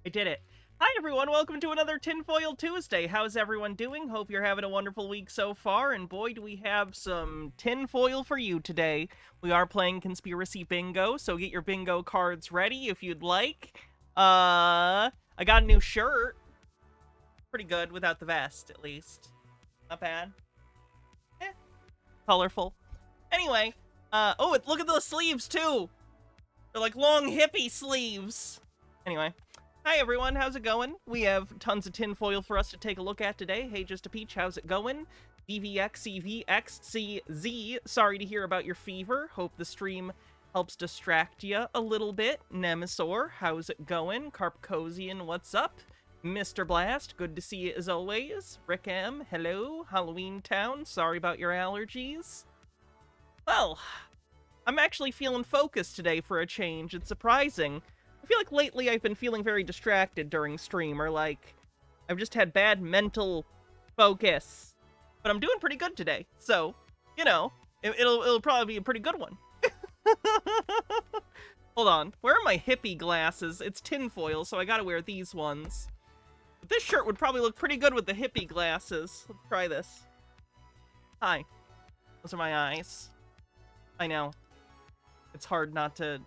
I did it. Hi everyone, welcome to another Tinfoil Tuesday. How's everyone doing? Hope you're having a wonderful week so far, and boy do we have some tinfoil for you today. We are playing Conspiracy Bingo, so get your bingo cards ready if you'd like. I got a new shirt. Pretty good without the vest, at least. Not bad. Colorful. Anyway, look at those sleeves too! They're like long hippie sleeves. Anyway. Hi everyone, how's it going? We have tons of tinfoil for us to take a look at today. Hey, just a peach, how's it going? DVXCVXCZ, sorry to hear about your fever. Hope the stream helps distract you a little bit. Nemesaur, how's it going? Carpcosian, what's up? Mr. Blast, good to see you as always. Rick M, hello. Halloween Town, sorry about your allergies. Well, I'm actually feeling focused today for a change. It's surprising. I feel like lately I've been feeling very distracted during stream, or like, I've just had bad mental focus. But I'm doing pretty good today, so, you know, it'll probably be a pretty good one. Hold on, where are my hippie glasses? It's tinfoil, so I gotta wear these ones. But this shirt would probably look pretty good with the hippie glasses. Let's try this. Hi. Those are my eyes. I know. It's hard not to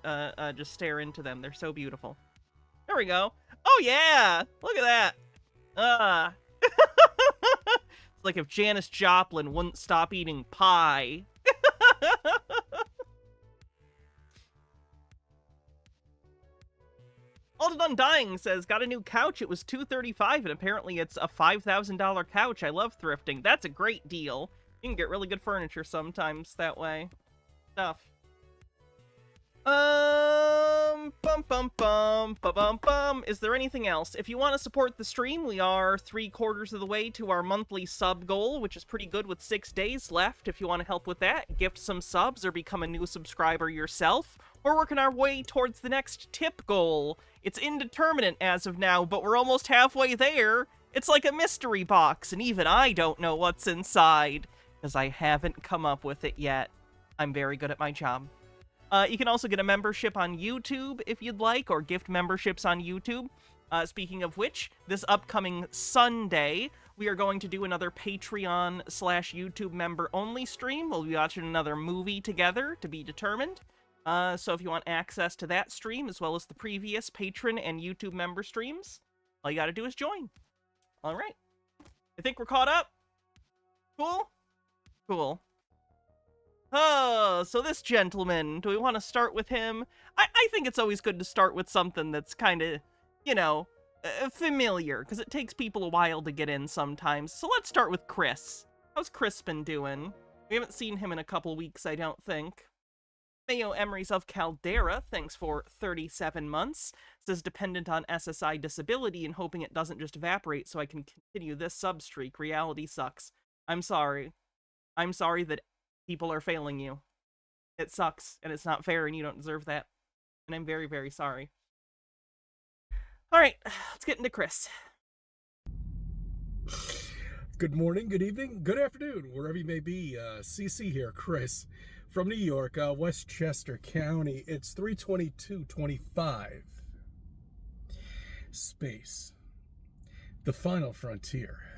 just stare into them. They're so beautiful. There we go. Oh, yeah! Look at that. It's like if Janis Joplin wouldn't stop eating pie. Alden Undying says, got a new couch. It was $235, and apparently it's a $5,000 couch. I love thrifting. That's a great deal. You can get really good furniture sometimes that way. Stuff. Is there anything else? If you want to support the stream, we are 3/4 of the way to our monthly sub goal, which is pretty good with 6 days left. If you want to help with that, gift some subs or become a new subscriber yourself. We're working our way towards the next tip goal. It's indeterminate as of now, but we're almost halfway there. It's like a mystery box, and even I don't know what's inside, because I haven't come up with it yet. I'm very good at my job. You can also get a membership on YouTube if you'd like, or gift memberships on YouTube. Speaking of which, this upcoming Sunday, we are going to do another Patreon/YouTube member-only stream. We'll be watching another movie together, to be determined. So if you want access to that stream, as well as the previous Patreon and YouTube member streams, all you gotta do is join. Alright. I think we're caught up? Cool? Cool. Oh, so this gentleman, do we want to start with him? I think it's always good to start with something that's kind of, you know, familiar, because it takes people a while to get in sometimes. So let's start with Chris. How's Chris been doing? We haven't seen him in a couple weeks, I don't think. Mayo Emery's of Caldera, thanks for 37 months. Says dependent on SSI disability and hoping it doesn't just evaporate so I can continue this sub-streak. Reality sucks. I'm sorry. I'm sorry that people are failing you. It sucks, and it's not fair, and you don't deserve that. And I'm very, very sorry. Alright, let's get into Chris. Good morning, good evening, good afternoon, wherever you may be. CC here, Chris, from New York, Westchester County. It's 3/22/25. Space. The final frontier.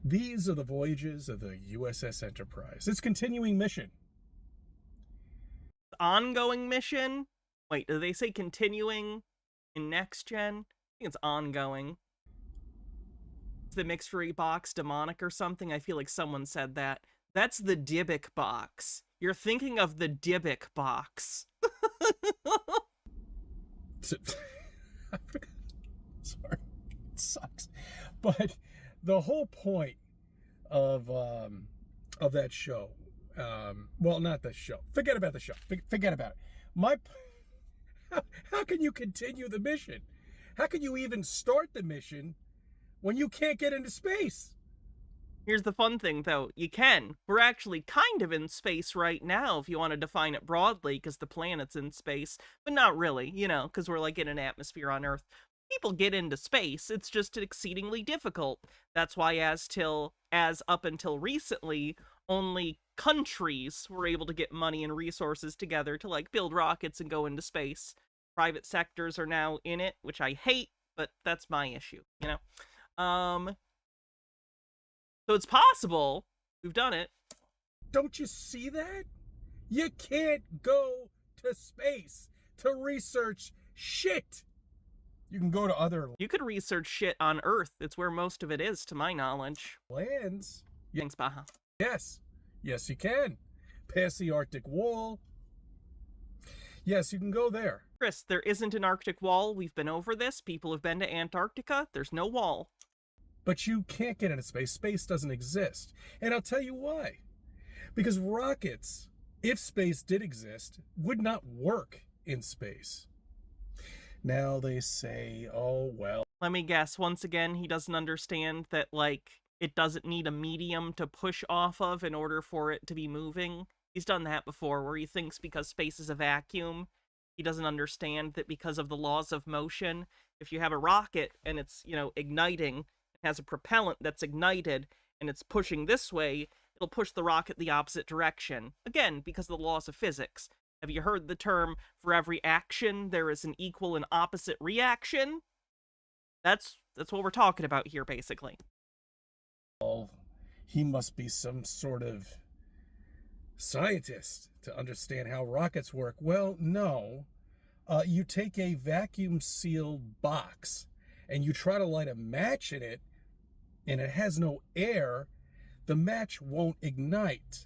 These are the voyages of the USS Enterprise. Its continuing mission. Ongoing mission? Wait, do they say continuing in next gen? I think it's ongoing. Is the mystery box demonic or something? I feel like someone said that. That's the Dybbuk box. You're thinking of the Dybbuk box. Sorry, it sucks. But the whole point of that show, well, not the show. Forget about the show. Forget about it. How can you continue the mission? How can you even start the mission when you can't get into space? Here's the fun thing, though. You can. We're actually kind of in space right now, if you want to define it broadly, because the planet's in space. But not really, you know, because we're, like, in an atmosphere on Earth. People get into space, it's just exceedingly difficult. That's why as up until recently, only countries were able to get money and resources together to, like, build rockets and go into space. private sectors are now in it, which I hate, but that's my issue, you know? So it's possible. We've done it. Don't you see that? You can't go to space to research shit. You can go to other You could research shit on Earth. It's where most of it is, to my knowledge. lands. Thanks, Baha. Yes. Yes, you can. Past the Arctic Wall. Yes, you can go there. Chris, there isn't an Arctic wall. We've been over this. People have been to Antarctica. There's no wall. But you can't get into space. Space doesn't exist. And I'll tell you why. Because rockets, if space did exist, would not work in space. Now they say, oh, well. Let me guess. Once again, he doesn't understand that, like, it doesn't need a medium to push off of in order for it to be moving. He's done that before, where he thinks because space is a vacuum, he doesn't understand that because of the laws of motion, if you have a rocket and it's, you know, igniting, it has a propellant that's ignited, and it's pushing this way, it'll push the rocket the opposite direction. Again, because of the laws of physics. Have you heard the term, for every action, there is an equal and opposite reaction? That's what we're talking about here, basically. Well, he must be some sort of scientist to understand how rockets work. Well, no. You take a vacuum-sealed box, and you try to light a match in it, and it has no air, the match won't ignite.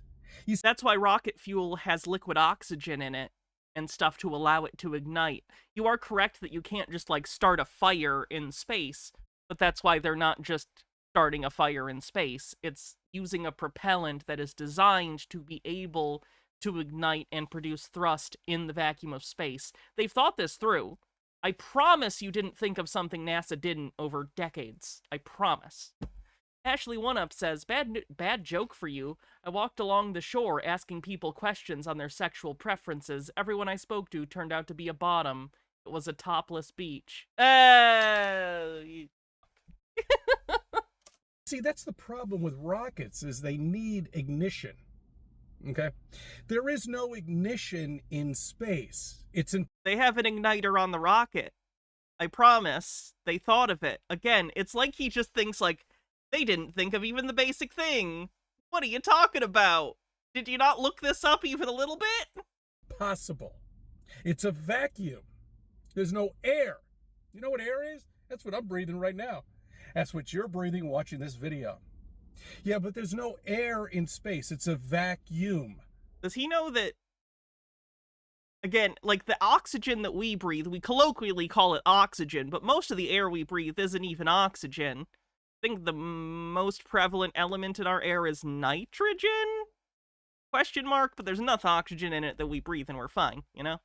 That's why rocket fuel has liquid oxygen in it and stuff to allow it to ignite. You are correct that you can't just, like, start a fire in space, but that's why they're not just starting a fire in space. It's using a propellant that is designed to be able to ignite and produce thrust in the vacuum of space. They've thought this through. I promise you didn't think of something NASA didn't over decades. I promise. Ashley One Up says, bad joke for you. I walked along the shore asking people questions on their sexual preferences. Everyone I spoke to turned out to be a bottom. It was a topless beach. See, that's the problem with rockets, is they need ignition. Okay? There is no ignition in space. They have an igniter on the rocket. I promise. They thought of it. Again, it's like he just thinks, like, they didn't think of even the basic thing. What are you talking about? Did you not look this up even a little bit? Possible. It's a vacuum. There's no air. You know what air is? That's what I'm breathing right now. That's what you're breathing watching this video. Yeah, but there's no air in space. It's a vacuum. Does he know that, again, like the oxygen that we breathe, we colloquially call it oxygen, but most of the air we breathe isn't even oxygen. I think the most prevalent element in our air is nitrogen? Question mark, but there's enough oxygen in it that we breathe and we're fine, you know?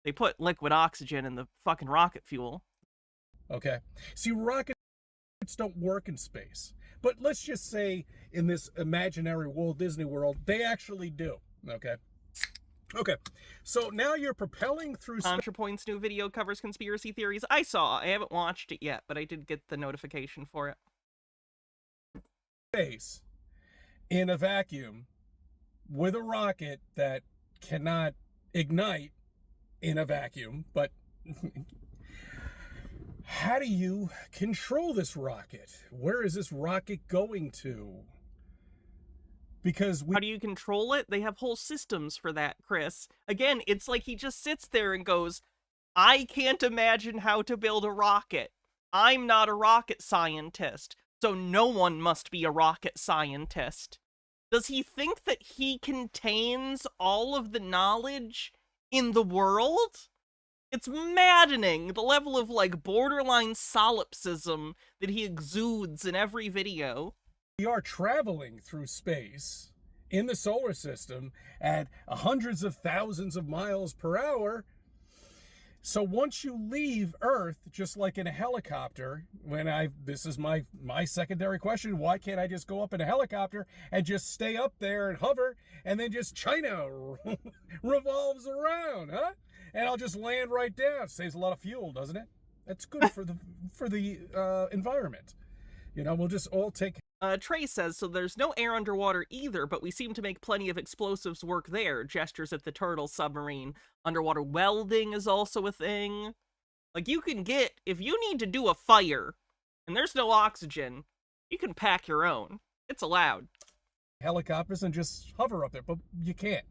They put liquid oxygen in the fucking rocket fuel. Okay. See, rockets don't work in space. But let's just say in this imaginary Walt Disney World, they actually do. Okay. Okay. So now you're propelling through ContraPoint's new video covers conspiracy theories. I haven't watched it yet, but I did get the notification for it. Space in a vacuum with a rocket that cannot ignite in a vacuum, but how do you control this rocket? Where is this rocket going to? Because how do you control it? They have whole systems for that, Chris. Again, it's like he just sits there and goes, I can't imagine how to build a rocket. I'm not a rocket scientist, so no one must be a rocket scientist. Does he think that he contains all of the knowledge in the world? It's maddening, the level of, like, borderline solipsism that he exudes in every video. We are traveling through space in the solar system at hundreds of thousands of miles per hour. So once you leave Earth, just like in a helicopter, this is my secondary question, why can't I just go up in a helicopter and just stay up there and hover, and then just China revolves around, huh? And I'll just land right down. Saves a lot of fuel, doesn't it? That's good for the environment. You know, we'll just all take... Trey says, so there's no air underwater either, but we seem to make plenty of explosives work there. Gestures at the turtle submarine. Underwater welding is also a thing. Like, you can get, if you need to do a fire, and there's no oxygen, you can pack your own. It's allowed. Helicopters and just hover up there, but you can't,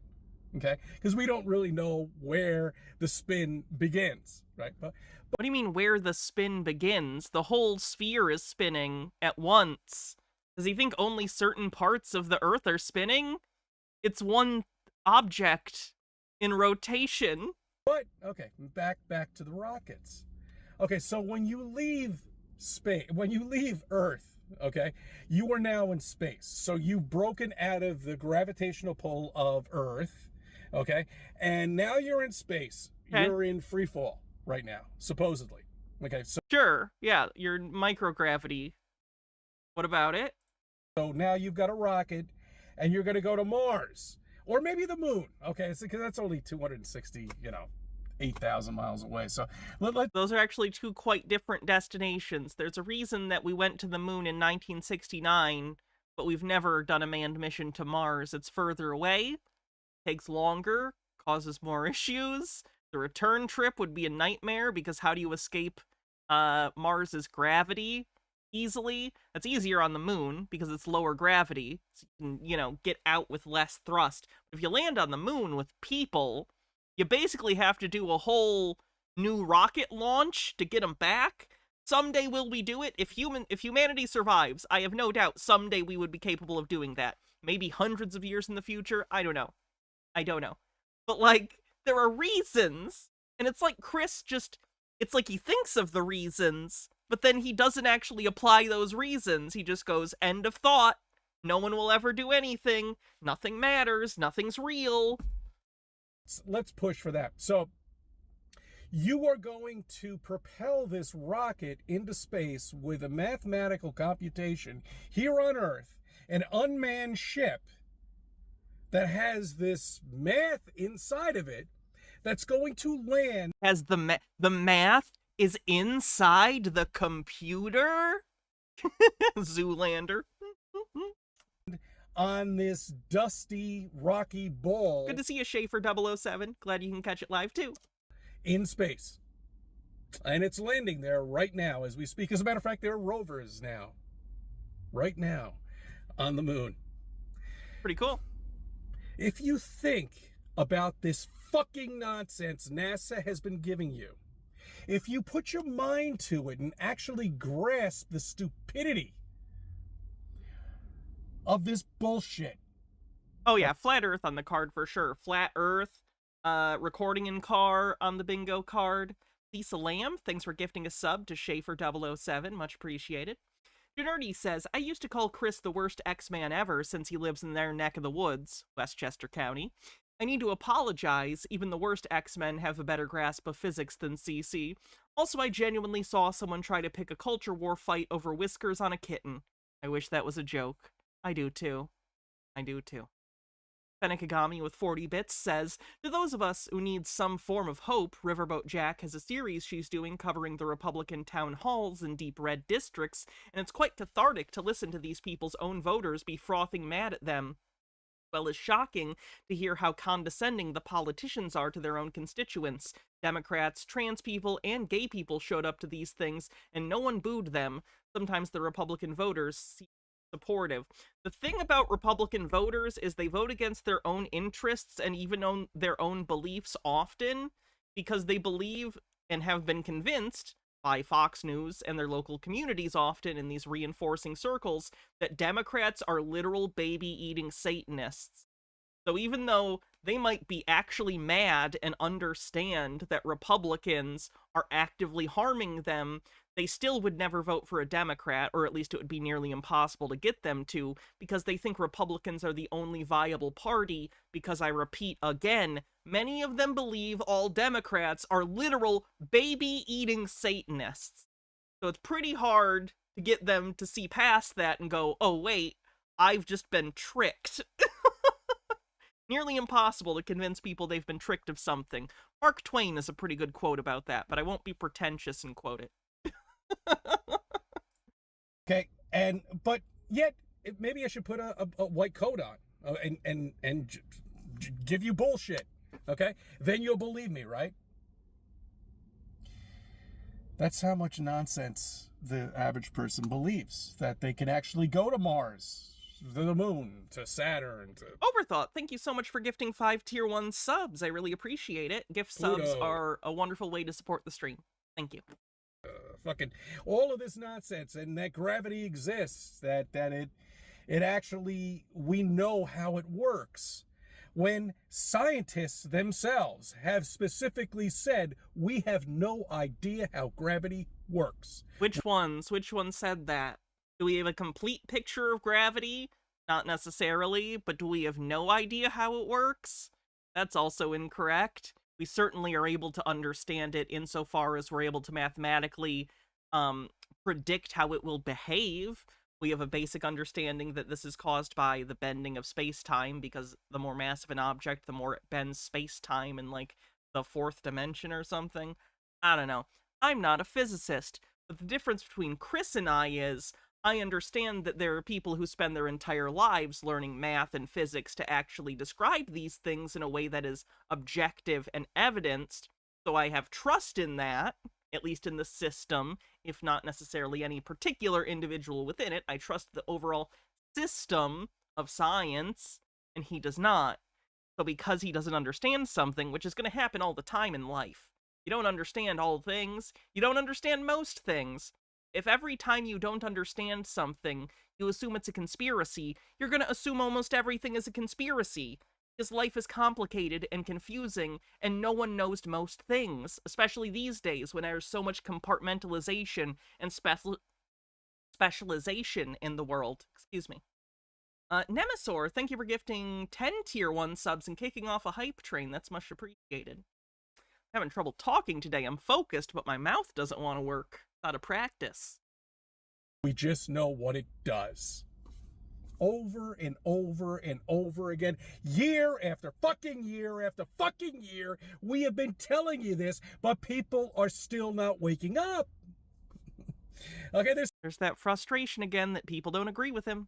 okay? Because we don't really know where the spin begins, right? But what do you mean where the spin begins? The whole sphere is spinning at once. Does he think only certain parts of the Earth are spinning? It's one object in rotation. But okay, back to the rockets. Okay, so when you leave space, when you leave Earth, okay, you are now in space. So you've broken out of the gravitational pull of Earth, okay, and now you're in space. Okay. You're in free fall right now, supposedly. Okay, so sure, yeah, you're microgravity. What about it? So now you've got a rocket, and you're going to go to Mars. Or maybe the moon, okay? Because that's only 260, 8,000 miles away. So those are actually two quite different destinations. There's a reason that we went to the moon in 1969, but we've never done a manned mission to Mars. It's further away, takes longer, causes more issues. The return trip would be a nightmare, because how do you escape Mars's gravity easily? That's easier on the moon because it's lower gravity, so you can, get out with less thrust. But if you land on the moon with people, you basically have to do a whole new rocket launch to get them back. Someday will we do it? If humanity survives, I have no doubt someday we would be capable of doing that. Maybe hundreds of years in the future. I don't know. But like, there are reasons, and it's like Chris it's like he thinks of the reasons, but then he doesn't actually apply those reasons. He just goes, end of thought. No one will ever do anything. Nothing matters. Nothing's real. Let's push for that. So you are going to propel this rocket into space with a mathematical computation here on Earth, an unmanned ship that has this math inside of it that's going to land. As the math is inside the computer? Zoolander. On this dusty, rocky ball. Good to see you, Schaefer 007. Glad you can catch it live, too. In space. And it's landing there right now as we speak. As a matter of fact, there are rovers now. Right now. On the moon. Pretty cool. If you think about this fucking nonsense NASA has been giving you, if you put your mind to it and actually grasp the stupidity of this bullshit. Oh yeah, flat earth on the card for sure. Flat earth, recording in car on the bingo card. Lisa Lamb, thanks for gifting a sub to Schaefer 007, much appreciated. Nerdy says, I used to call Chris the worst X-Man ever since he lives in their neck of the woods, Westchester County. I need to apologize, even the worst X-Men have a better grasp of physics than CC. Also, I genuinely saw someone try to pick a culture war fight over whiskers on a kitten. I wish that was a joke. I do too. Fenekagami with 40 bits says, to those of us who need some form of hope, Riverboat Jack has a series she's doing covering the Republican town halls in deep red districts, and it's quite cathartic to listen to these people's own voters be frothing mad at them. Well, it's shocking to hear how condescending the politicians are to their own constituents. Democrats, trans people, and gay people showed up to these things, and no one booed them. Sometimes the Republican voters seem supportive. The thing about Republican voters is they vote against their own interests and even their own beliefs often, because they believe and have been convinced by Fox News and their local communities often in these reinforcing circles that Democrats are literal baby-eating Satanists. So even though they might be actually mad and understand that Republicans are actively harming them, they still would never vote for a Democrat, or at least it would be nearly impossible to get them to, because they think Republicans are the only viable party, because I repeat again, many of them believe all Democrats are literal baby-eating Satanists. So it's pretty hard to get them to see past that and go, oh wait, I've just been tricked. Nearly impossible to convince people they've been tricked of something. Mark Twain is a pretty good quote about that, but I won't be pretentious and quote it. Okay, but yet maybe I should put a white coat on and give you bullshit, okay? Then you'll believe me, right? That's how much nonsense the average person believes, that they can actually go to Mars, to the moon, to Saturn, to Overthought, thank you so much for gifting 5 tier 1 subs. I really appreciate it. Gift Pluto. subs are a wonderful way to support the stream. Thank you. Fucking all of this nonsense, and that gravity exists, that it actually, we know how it works. When scientists themselves have specifically said, we have no idea how gravity works. Which ones? Which one said that? Do we have a complete picture of gravity? Not necessarily, but do we have no idea how it works? That's also incorrect. We certainly are able to understand it insofar as we're able to mathematically predict how it will behave. We have a basic understanding that this is caused by the bending of space-time, because the more massive an object, the more it bends space-time in, like, the 4th dimension or something. I don't know. I'm not a physicist, but the difference between Chris and I is, I understand that there are people who spend their entire lives learning math and physics to actually describe these things in a way that is objective and evidenced, so I have trust in that, at least in the system, if not necessarily any particular individual within it. I trust the overall system of science, and he does not. So because he doesn't understand something, which is going to happen all the time in life, you don't understand all things, you don't understand most things. If every time you don't understand something, you assume it's a conspiracy, you're going to assume almost everything is a conspiracy. Because life is complicated and confusing, and no one knows most things, especially these days when there's so much compartmentalization and specialization in the world. Excuse me. Nemesaur, thank you for gifting 10 tier 1 subs and kicking off a hype train. That's much appreciated. I'm having trouble talking today. I'm focused, but my mouth doesn't want to work. Out of practice. We just know what it does. Over and over and over again, year after fucking year after fucking year, we have been telling you this, but people are still not waking up. Okay, there's that frustration again that people don't agree with him.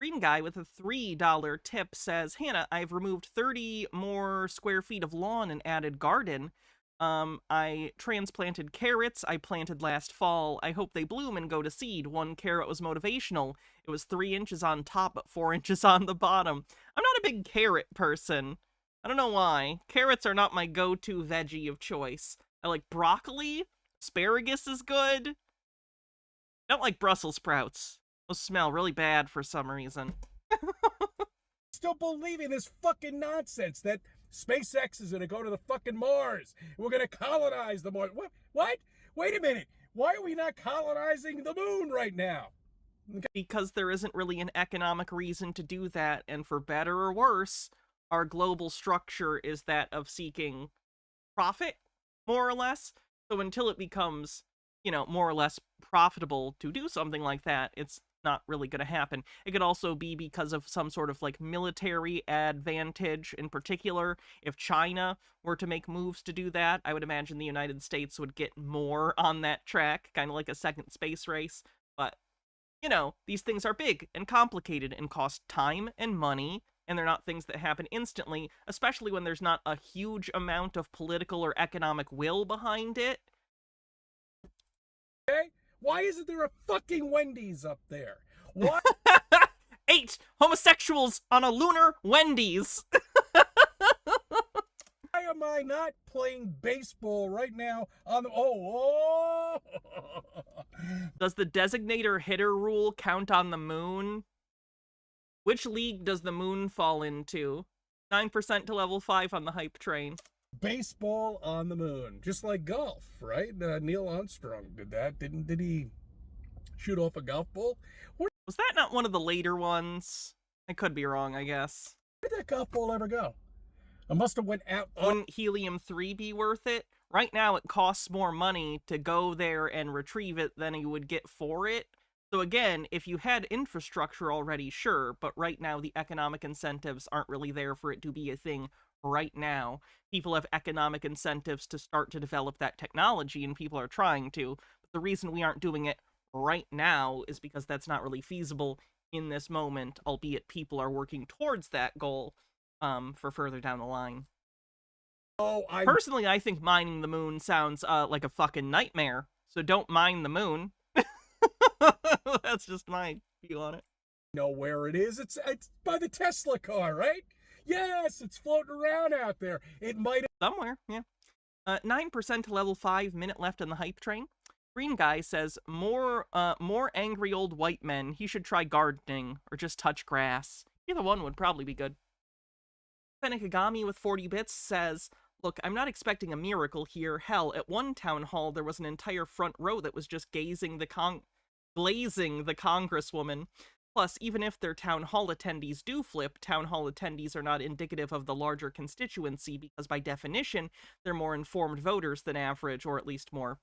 Green guy with a $3 tip says, Hannah, I've removed 30 more square feet of lawn and added garden. I transplanted carrots I planted last fall. I hope they bloom and go to seed. 1 carrot was motivational. It was 3 inches on top, but 4 inches on the bottom. I'm not a big carrot person. I don't know why. Carrots are not my go-to veggie of choice. I like broccoli. Asparagus is good. I don't like Brussels sprouts. Those smell really bad for some reason. Still believing this fucking nonsense that SpaceX is going to go to the fucking Mars. We're going to colonize the Mars. What? Wait a minute. Why are we not colonizing the moon right now? Okay. Because there isn't really an economic reason to do that, and for better or worse, our global structure is that of seeking profit, more or less. So until it becomes, more or less profitable to do something like that, it's not really going to happen. It could also be because of some sort of military advantage. In particular, if China were to make moves to do that, I would imagine the United States would get more on that track, kind of like a second space race. But these things are big and complicated and cost time and money, and they're not things that happen instantly, especially when there's not a huge amount of political or economic will behind it. Okay? Why isn't there a fucking Wendy's up there? Why? 8 homosexuals on a lunar Wendy's. Why am I not playing baseball right now on the... Oh! Does the designator hitter rule count on the moon? Which league does the moon fall into? 9% to level 5 on the hype train. Baseball on the moon, just like golf, right? Neil Armstrong did that. Did he shoot off a golf ball? Was that not one of the later ones? I could be wrong, I guess. Where did that golf ball ever go? It must have went out. Wouldn't helium-3 be worth it? Right now, it costs more money to go there and retrieve it than you would get for it. So again, if you had infrastructure already, sure, but right now the economic incentives aren't really there for it to be a thing right now. People have economic incentives to start to develop that technology, and people are trying to. But the reason we aren't doing it right now is because that's not really feasible in this moment, albeit people are working towards that goal for further down the line. Personally, I think mining the moon sounds like a fucking nightmare, so don't mine the moon. That's just my view on it. Know where it is. It's by the Tesla car, right? Yes, it's floating around out there. It might somewhere, yeah. 9% to level 5, minute left on the hype train. Green guy says, more angry old white men. He should try gardening or just touch grass. Either one would probably be good. Fennikagami with 40 bits says, look, I'm not expecting a miracle here. Hell, at one town hall, there was an entire front row that was just glazing the congresswoman. Plus, even if their town hall attendees do flip, town hall attendees are not indicative of the larger constituency because by definition, they're more informed voters than average, or at least more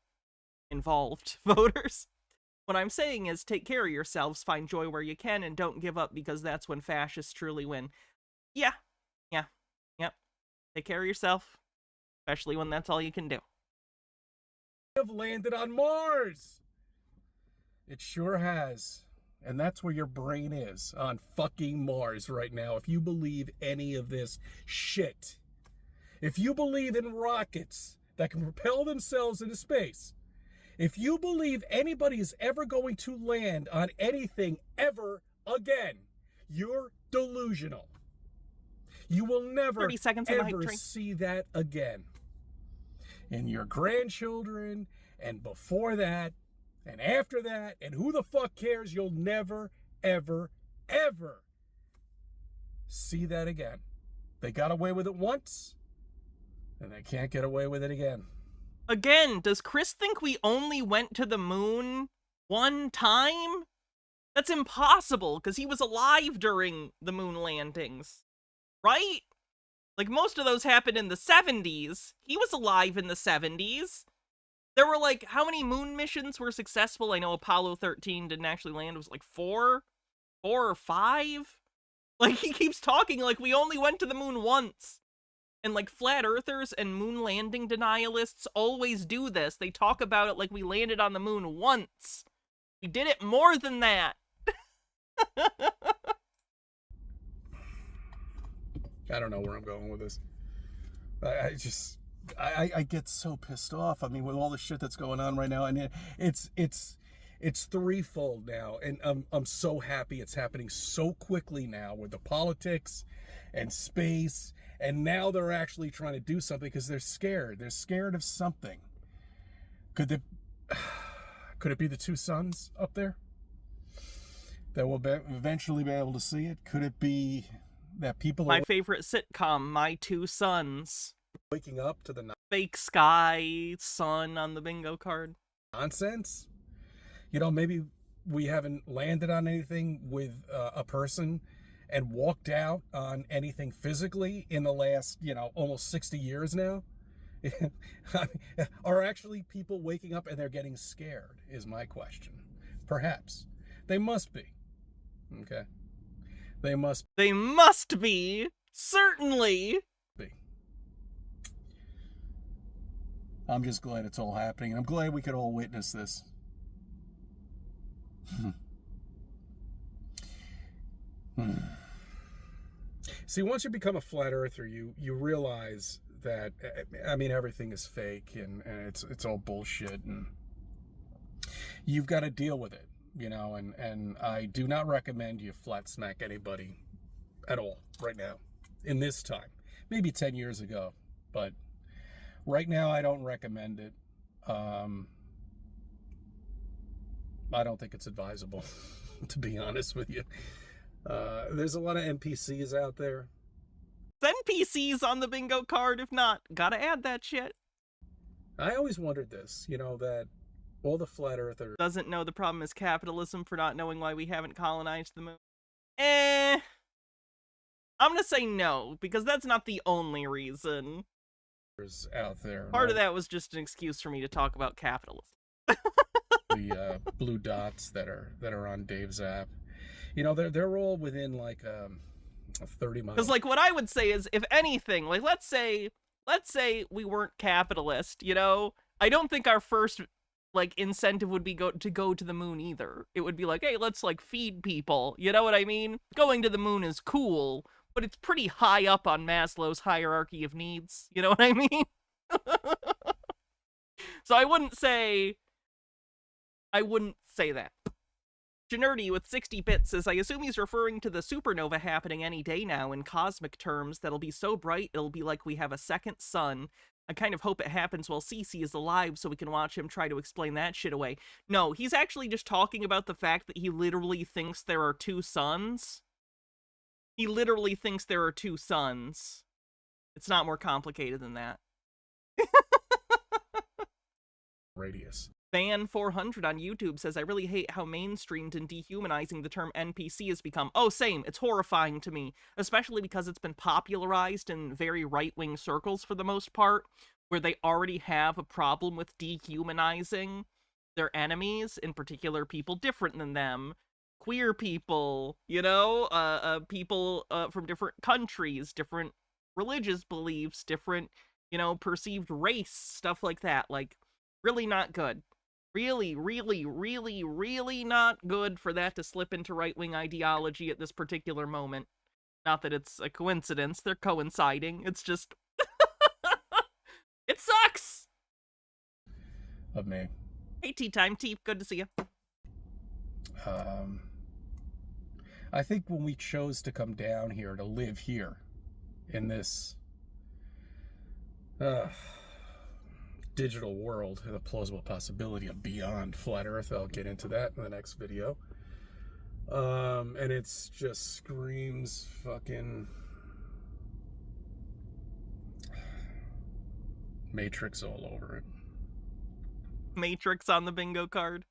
involved voters. What I'm saying is take care of yourselves, find joy where you can, and don't give up because that's when fascists truly win. Yep. Take care of yourself, especially when that's all you can do. Have landed on Mars. It sure has. And that's where your brain is, on fucking Mars right now. If you believe any of this shit. If you believe in rockets that can propel themselves into space. If you believe anybody is ever going to land on anything ever again, you're delusional. You will never, 30 seconds ever see that again. And your grandchildren, and before that, and after that, and who the fuck cares, you'll never, ever, ever see that again. They got away with it once, and they can't get away with it again. Again, does Chris think we only went to the moon one time? That's impossible, because he was alive during the moon landings, right? Like, most of those happened in the 70s. He was alive in the 70s. There were, like, how many moon missions were successful? I know Apollo 13 didn't actually land. It was, like, 4 or 5? Like, he keeps talking like we only went to the moon once. And, like, flat earthers and moon landing denialists always do this. They talk about it like we landed on the moon once. We did it more than that. I don't know where I'm going with this. I get so pissed off. I mean, with all the shit that's going on right now, and it's threefold now, and I'm so happy it's happening so quickly now with the politics and space, and now they're actually trying to do something because they're scared. They're scared of something. Could it be the two suns up there that will eventually be able to see it? Could it be that people my favorite sitcom, My Two Sons. Waking up to the fake sky sun on the bingo card. Nonsense. You know, maybe we haven't landed on anything with a person and walked out on anything physically in the last, almost 60 years now. Are actually people waking up and they're getting scared is my question. Perhaps. They must be. Okay. They must be. Certainly. I'm just glad it's all happening, and I'm glad we could all witness this. See, once you become a flat earther, you realize that, I mean, everything is fake and it's all bullshit, and you've got to deal with it, and I do not recommend you flat smack anybody at all right now, in this time. Maybe 10 years ago, but right now I don't recommend it. I don't think it's advisable, to be honest with you. There's a lot of NPCs out there. NPCs on the bingo card, if not. Gotta add that shit. I always wondered this, that all the flat earthers... Doesn't know the problem is capitalism for not knowing why we haven't colonized the moon. I'm gonna say no, because that's not the only reason. Out there. Part of that was just an excuse for me to talk about capitalism. The blue dots that are on Dave's app. They're all within like 30 miles. Because like what I would say is, if anything, like let's say we weren't capitalist, I don't think our first like, incentive would be to go to the moon either. It would be like, hey, let's, like, feed people. You know what I mean? Going to the moon is cool, but it's pretty high up on Maslow's hierarchy of needs. You know what I mean? So I wouldn't say that. Generty with 60 bits says, I assume he's referring to the supernova happening any day now in cosmic terms that'll be so bright it'll be like we have a second sun. I kind of hope it happens while Cece is alive so we can watch him try to explain that shit away. No, he's actually just talking about the fact that he literally thinks there are two suns. He literally thinks there are two suns. It's not more complicated than that. Radius. Fan 400 on YouTube says, I really hate how mainstreamed and dehumanizing the term NPC has become. Oh, same. It's horrifying to me, especially because it's been popularized in very right-wing circles for the most part, where they already have a problem with dehumanizing their enemies, in particular people different than them, queer people, you know, people from different countries, different religious beliefs, different, you know, perceived race, stuff like that. Like, really not good. Really, really, really, really not good for that to slip into right-wing ideology at this particular moment. Not that it's a coincidence, they're coinciding. It's just... it sucks! Of me. Hey, Tea Time Tea, good to see you. I think when we chose to come down here to live here in this digital world, the plausible possibility of beyond flat Earth. I'll get into that in the next video. And it's just screams fucking Matrix all over it. Matrix on the bingo card.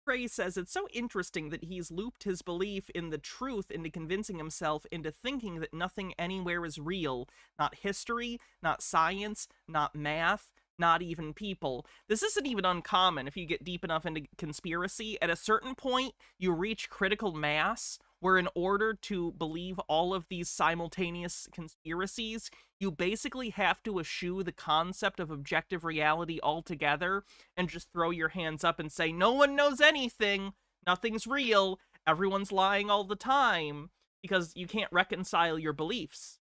Prey says, it's so interesting that he's looped his belief in the truth into convincing himself into thinking that nothing anywhere is real. Not history, not science, not math, not even people. This isn't even uncommon if you get deep enough into conspiracy. At a certain point, you reach critical mass where in order to believe all of these simultaneous conspiracies, you basically have to eschew the concept of objective reality altogether and just throw your hands up and say, no one knows anything, nothing's real, everyone's lying all the time, because you can't reconcile your beliefs.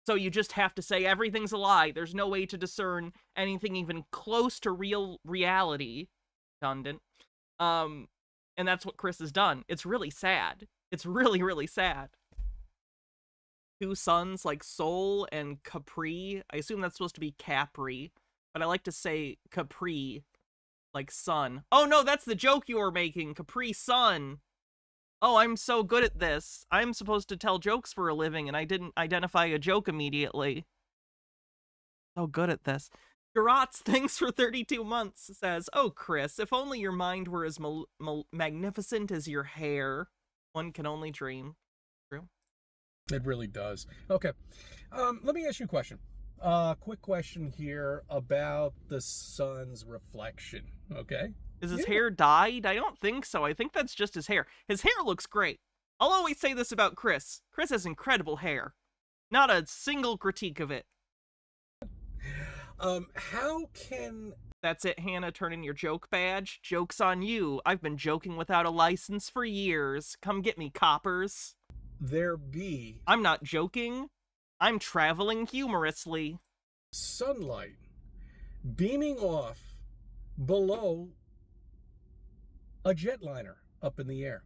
So you just have to say everything's a lie. There's no way to discern anything even close to real reality. Redundant. And that's what Chris has done. It's really sad. It's really, really sad. Two suns like Sol and Capri. I assume that's supposed to be Capri, but I like to say Capri, like sun. Oh no, that's the joke you were making. Capri Sun. Oh, I'm so good at this. I'm supposed to tell jokes for a living, and I didn't identify a joke immediately. So good at this. Garotz, thanks for 32 months, says, oh, Chris, if only your mind were as magnificent as your hair. One can only dream. True? It really does. Okay. Let me ask you a question. Quick question here about the sun's reflection, okay? Is his hair dyed? I don't think so. I think that's just his hair. His hair looks great. I'll always say this about Chris. Chris has incredible hair. Not a single critique of it. How can... That's it, Hannah. Turn in your joke badge. Joke's on you. I've been joking without a license for years. Come get me, coppers. There be... I'm not joking. I'm traveling humorously. Sunlight beaming off below a jetliner up in the air.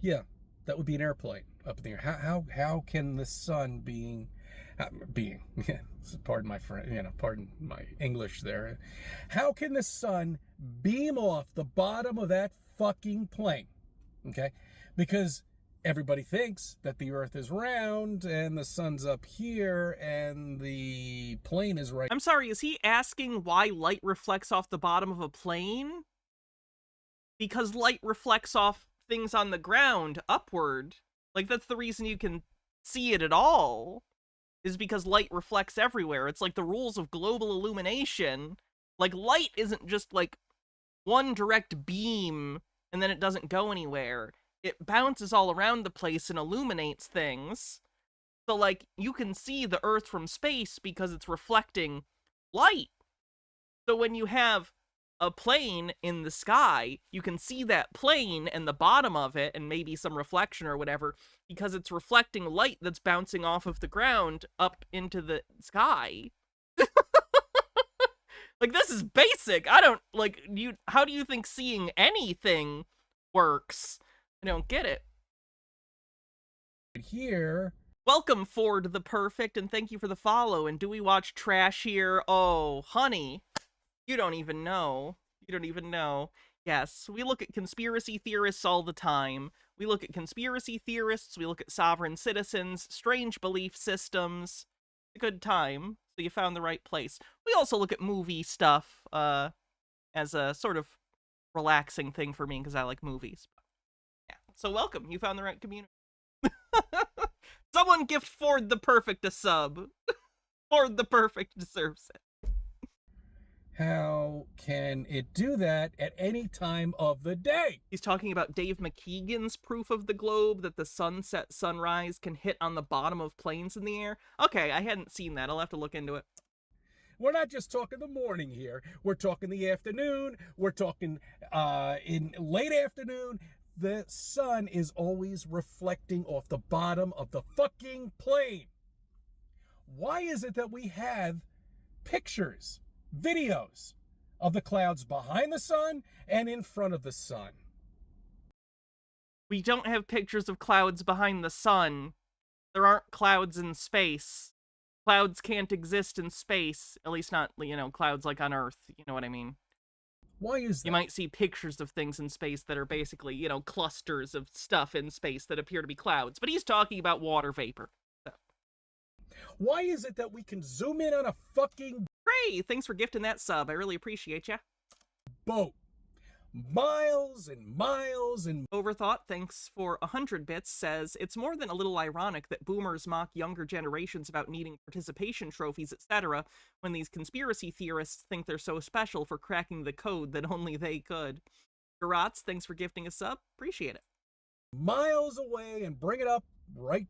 Yeah, that would be an airplane up in the air. How can the sun yeah, pardon my friend, pardon my English there. How can the sun beam off the bottom of that fucking plane? Okay? Because everybody thinks that the earth is round and the sun's up here and the plane is right. I'm sorry, is he asking why light reflects off the bottom of a plane? Because light reflects off things on the ground upward. Like, that's the reason you can see it at all, is because light reflects everywhere. It's like the rules of global illumination. Like, light isn't just like one direct beam and then it doesn't go anywhere. It bounces all around the place and illuminates things. So, like, you can see the Earth from space because it's reflecting light. So when you have a plane in the sky, you can see that plane and the bottom of it and maybe some reflection or whatever because it's reflecting light that's bouncing off of the ground up into the sky. Like, this is basic. I don't, like, how do you think seeing anything works? I don't get it. Here. Welcome, Ford the Perfect, and thank you for the follow. And do we watch trash here? Oh, honey, you don't even know. You don't even know. Yes, we look at conspiracy theorists all the time. We look at conspiracy theorists, we look at sovereign citizens, strange belief systems. A good time, so you found the right place. We also look at movie stuff as a sort of relaxing thing for me because I like movies. Yeah, so welcome. You found the right community. Someone gift Ford the Perfect a sub. Ford the Perfect deserves it. How can it do that at any time of the day? He's talking about Dave McKeegan's proof of the globe that the sunset sunrise can hit on the bottom of planes in the air. Okay, I hadn't seen that. I'll have to look into it. We're not just talking the morning here. We're talking the afternoon. We're talking in late afternoon. The sun is always reflecting off the bottom of the fucking plane. Why is it that we have pictures, videos of the clouds behind the sun and in front of the sun? We don't have pictures of clouds behind the sun. There aren't clouds in space. Clouds can't exist in space, at least not, clouds like on Earth, you know what I mean? Why is that? You might see pictures of things in space that are basically, clusters of stuff in space that appear to be clouds, but he's talking about water vapor. So. Why is it that we can zoom in on a fucking... Hey, thanks for gifting that sub. I really appreciate ya. Boat. Miles and miles and... Overthought, thanks for 100 bits, says, it's more than a little ironic that boomers mock younger generations about needing participation trophies, etc., when these conspiracy theorists think they're so special for cracking the code that only they could. Garats, thanks for gifting a sub. Appreciate it. Miles away and bring it up right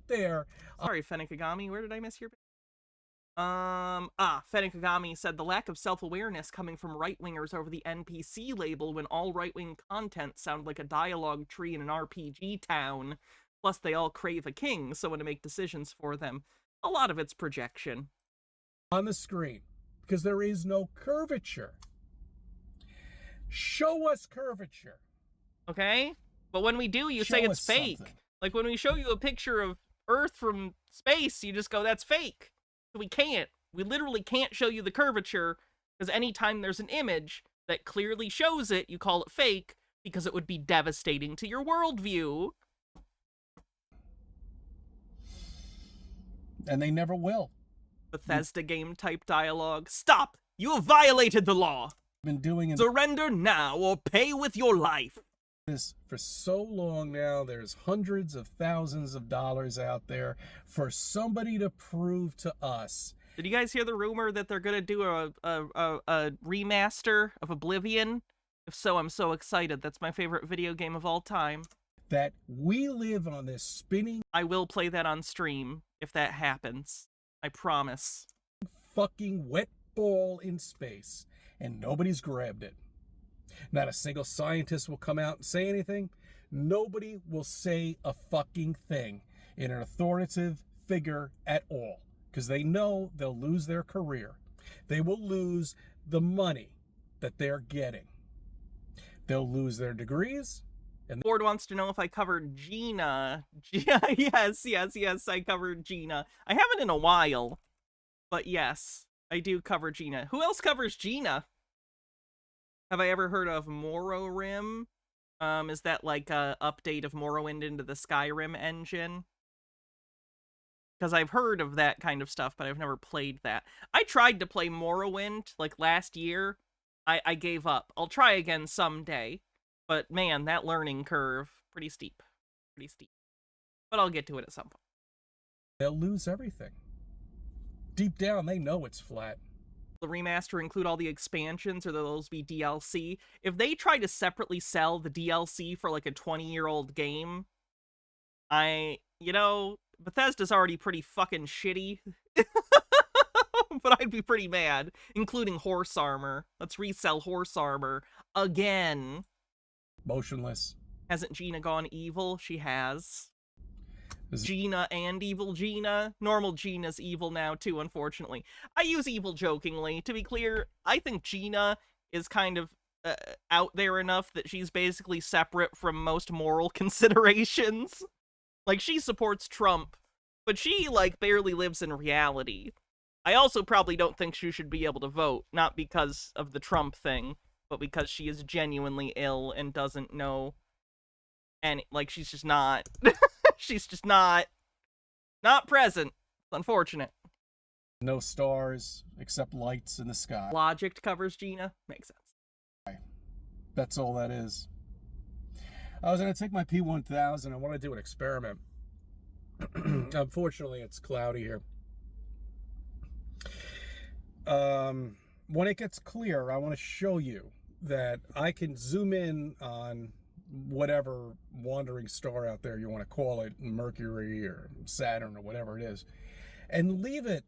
there. Sorry, Fennikagami, where did I miss your... Fennikagami said the lack of self-awareness coming from right-wingers over the NPC label when all right-wing content sound like a dialogue tree in an RPG town. Plus, they all crave a king, someone to make decisions for them. A lot of it's projection. On the screen, because there is no curvature. Show us curvature. Okay? But when we do, you say it's fake. Something. Like, when we show you a picture of Earth from space, you just go, that's fake. We can't. We literally can't show you the curvature, because anytime there's an image that clearly shows it, you call it fake, because it would be devastating to your worldview. And they never will. Bethesda game type dialogue. Stop! You have violated the law! Been doing it. Surrender now or pay with your life! This for so long now. There's hundreds of thousands of dollars out there for somebody to prove to us. Did you guys hear the rumor that they're gonna do a remaster of Oblivion? If so, I'm so excited. That's my favorite video game of all time. That we live on this spinning... I will play that on stream if that happens. I promise. Fucking wet ball in space, and nobody's grabbed it. Not a single scientist will come out and say anything. Nobody will say a fucking thing in an authoritative figure at all, because they know they'll lose their career. They will lose the money that they're getting. They'll lose their degrees. And Ford wants to know if I covered Gina. Yes, I covered Gina. I haven't in a while, but yes, I do cover Gina. Who else covers Gina? Have I ever heard of Morrowind? Is that like a update of Morrowind into the Skyrim engine? Because I've heard of that kind of stuff, but I've never played that. I tried to play Morrowind, like, last year. I gave up. I'll try again someday. But, man, that learning curve, pretty steep. Pretty steep. But I'll get to it at some point. They'll lose everything. Deep down, they know it's flat. The remaster include all the expansions, or those be DLC. If they try to separately sell the DLC for like a 20-year-old game, Bethesda's already pretty fucking shitty. But I'd be pretty mad, including horse armor. Let's resell horse armor again. Motionless. Hasn't Gina gone evil? She has. Is- Gina and evil Gina. Normal Gina's evil now, too, unfortunately. I use evil jokingly. To be clear, I think Gina is kind of out there enough that she's basically separate from most moral considerations. Like, she supports Trump, but she, like, barely lives in reality. I also probably don't think she should be able to vote, not because of the Trump thing, but because she is genuinely ill and doesn't know. And, like, she's just not. She's just not present. It's unfortunate. No stars except lights in the sky. Logic covers Gina. Makes sense. That's all that is. I was going to take my P1000. I want to do an experiment. Unfortunately, it's cloudy here. When it gets clear, I want to show you that I can zoom in on whatever wandering star out there you want to call it, Mercury or Saturn or whatever it is, and leave it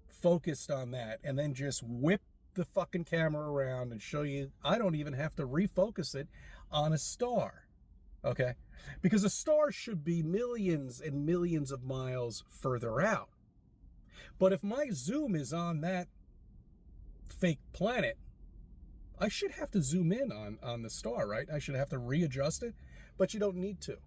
focused on that, and then just whip the fucking camera around and show you I don't even have to refocus it on a star, okay? Because a star should be millions and millions of miles further out. But if my zoom is on that fake planet, I should have to zoom in on the star, right? I should have to readjust it, but you don't need to.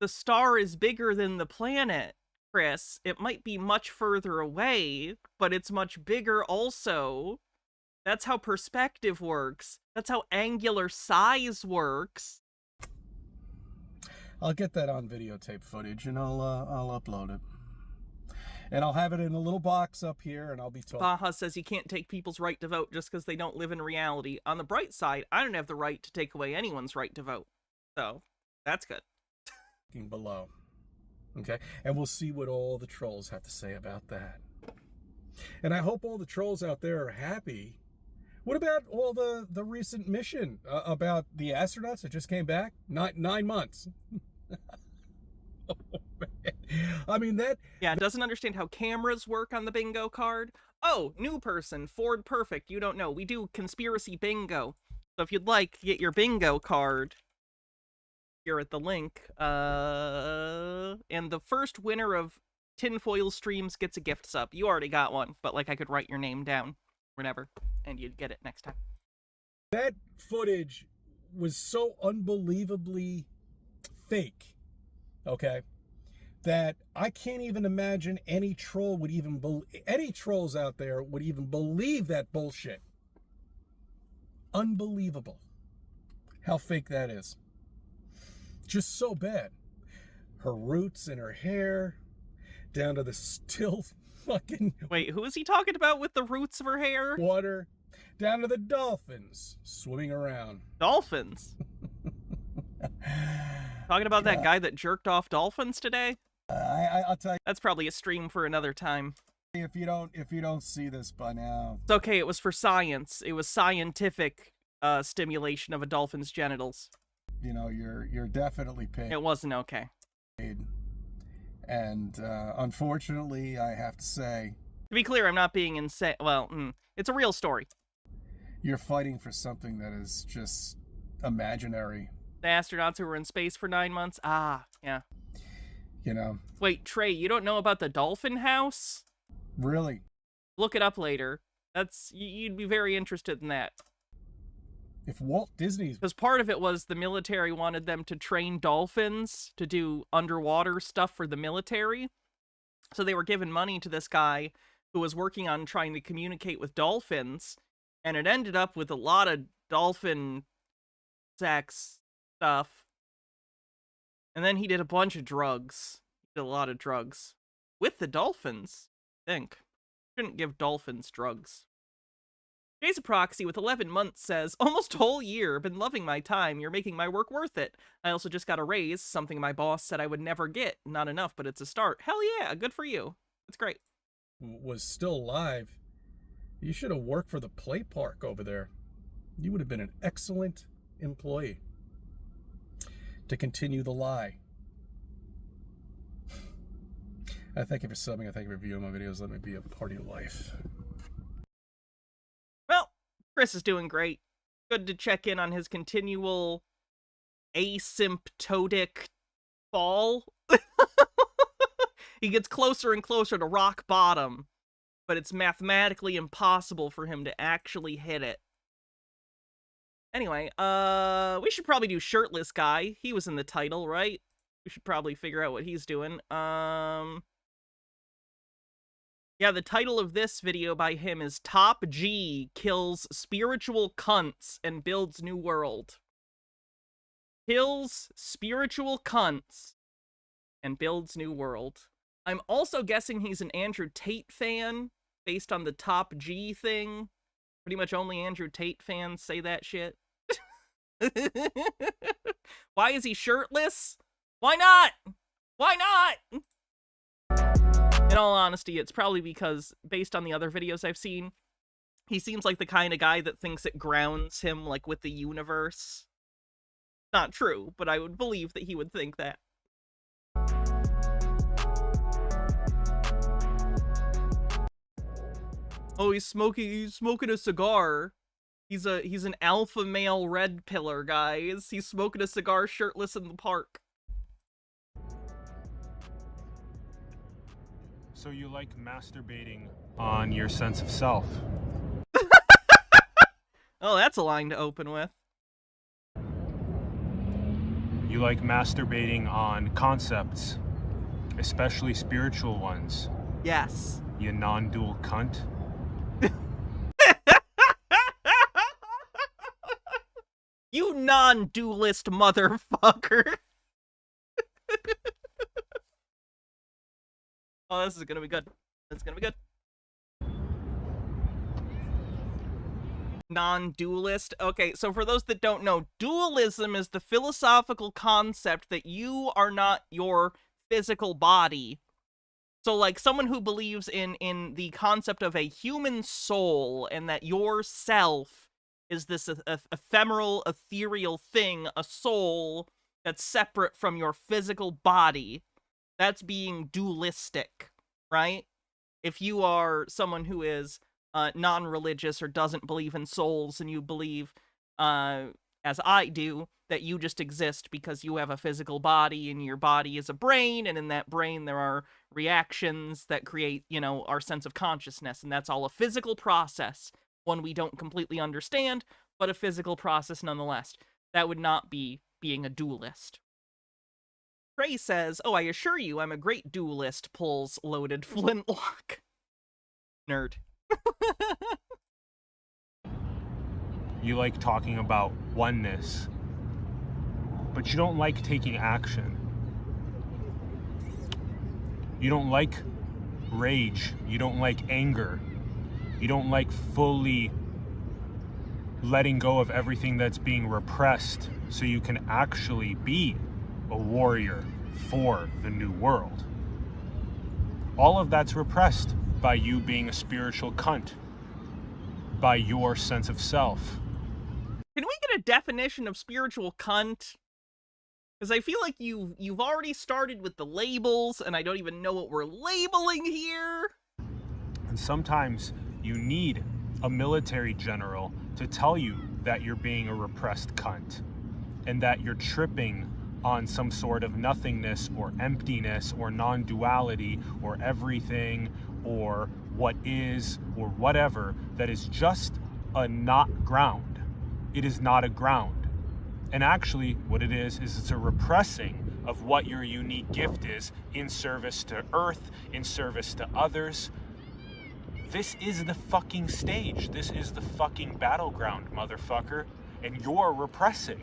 The star is bigger than the planet, Chris. It might be much further away, but it's much bigger also. That's how perspective works. That's how angular size works. I'll get that on videotape footage, and I'll upload it. And I'll have it in a little box up here, and I'll be talking. Baja says you can't take people's right to vote just because they don't live in reality. On the bright side, I don't have the right to take away anyone's right to vote. So, that's good. Below. Okay? And we'll see what all the trolls have to say about that. And I hope all the trolls out there are happy. What about all the recent mission about the astronauts that just came back? 9 months. Oh, man. I mean, that... Yeah, doesn't understand how cameras work on the bingo card. Oh, new person, Ford Perfect, you don't know. We do conspiracy bingo. So if you'd like to get your bingo card, here at the link. And the first winner of Tinfoil streams gets a gift sub. You already got one, but, like, I could write your name down whenever, and you'd get it next time. That footage was so unbelievably fake, okay, that I can't even imagine any troll would even any trolls out there would even believe that bullshit. Unbelievable how fake that is. Just so bad. Her roots in her hair, down to the still fucking... Wait, who is he talking about with the roots of her hair? Water, down to the dolphins swimming around. Dolphins? Talking about that guy that jerked off dolphins today? I'll tell you. That's probably a stream for another time. If you don't see this by now. It's okay, it was for science. It was scientific stimulation of a dolphin's genitals. You know, you're definitely paid. It wasn't okay. And unfortunately, I have to say... To be clear, I'm not being insane. Well, it's a real story. You're fighting for something that is just imaginary. The astronauts who were in space for 9 months? Ah, yeah. You know. Wait, Trey, you don't know about the Dolphin House? Really? Look it up later. You'd be very interested in that. If Walt Disney's... Because part of it was the military wanted them to train dolphins to do underwater stuff for the military. So they were giving money to this guy who was working on trying to communicate with dolphins. And it ended up with a lot of dolphin sex stuff. And then he did a bunch of drugs. He did a lot of drugs. With the dolphins, I think. Shouldn't give dolphins drugs. Jason Proxy with 11 months says, almost a whole year, been loving my time, you're making my work worth it. I also just got a raise, something my boss said I would never get. Not enough, but it's a start. Hell yeah, good for you. That's great. Was still alive. You should have worked for the play park over there. You would have been an excellent employee. To continue the lie. I thank you for subbing. I thank you for viewing my videos. Let me be a part of your life. Well, Chris is doing great. Good to check in on his continual asymptotic fall. He gets closer and closer to rock bottom, but it's mathematically impossible for him to actually hit it. Anyway, we should probably do Shirtless Guy. He was in the title, right? We should probably figure out what he's doing. Yeah, the title of this video by him is Top G Kills Spiritual Cunts and Builds New World. Kills spiritual cunts and builds new world. I'm also guessing he's an Andrew Tate fan, based on the Top G thing. Pretty much only Andrew Tate fans say that shit. Why is he shirtless? Why not? Why not? In all honesty, it's probably because, based on the other videos I've seen, he seems like the kind of guy that thinks it grounds him, like, with the universe. Not true, but I would believe that he would think that. Oh, he's smoking a cigar. He's an alpha male red pillar, guys. He's smoking a cigar shirtless in the park. So you like masturbating on your sense of self? Oh, that's a line to open with. You like masturbating on concepts, especially spiritual ones? Yes. You non-dual cunt? You non-dualist motherfucker. Oh, this is gonna be good. This is gonna be good. Non-dualist. Okay, so for those that don't know, dualism is the philosophical concept that you are not your physical body. So, like, someone who believes in the concept of a human soul and that your self is this ephemeral, ethereal thing, a soul that's separate from your physical body. That's being dualistic, right? If you are someone who is non-religious or doesn't believe in souls, and you believe, as I do, that you just exist because you have a physical body, and your body is a brain, and in that brain there are reactions that create, you know, our sense of consciousness, and that's all a physical process. One we don't completely understand, but a physical process nonetheless. That would not be being a dualist. Trey says, "Oh, I assure you, I'm a great duelist," pulls loaded flintlock. Nerd. You like talking about oneness, but you don't like taking action. You don't like rage. You don't like anger. You don't like fully letting go of everything that's being repressed so you can actually be a warrior for the new world. All of that's repressed by you being a spiritual cunt, by your sense of self. Can we get a definition of spiritual cunt? Because I feel like you've already started with the labels, and I don't even know what we're labeling here. And sometimes you need a military general to tell you that you're being a repressed cunt and that you're tripping on some sort of nothingness or emptiness or non-duality or everything or what is or whatever that is just a not ground. It is not a ground. And actually what it is it's a repressing of what your unique gift is in service to Earth, in service to others. This is the fucking stage. This is the fucking battleground, motherfucker. And you're repressing.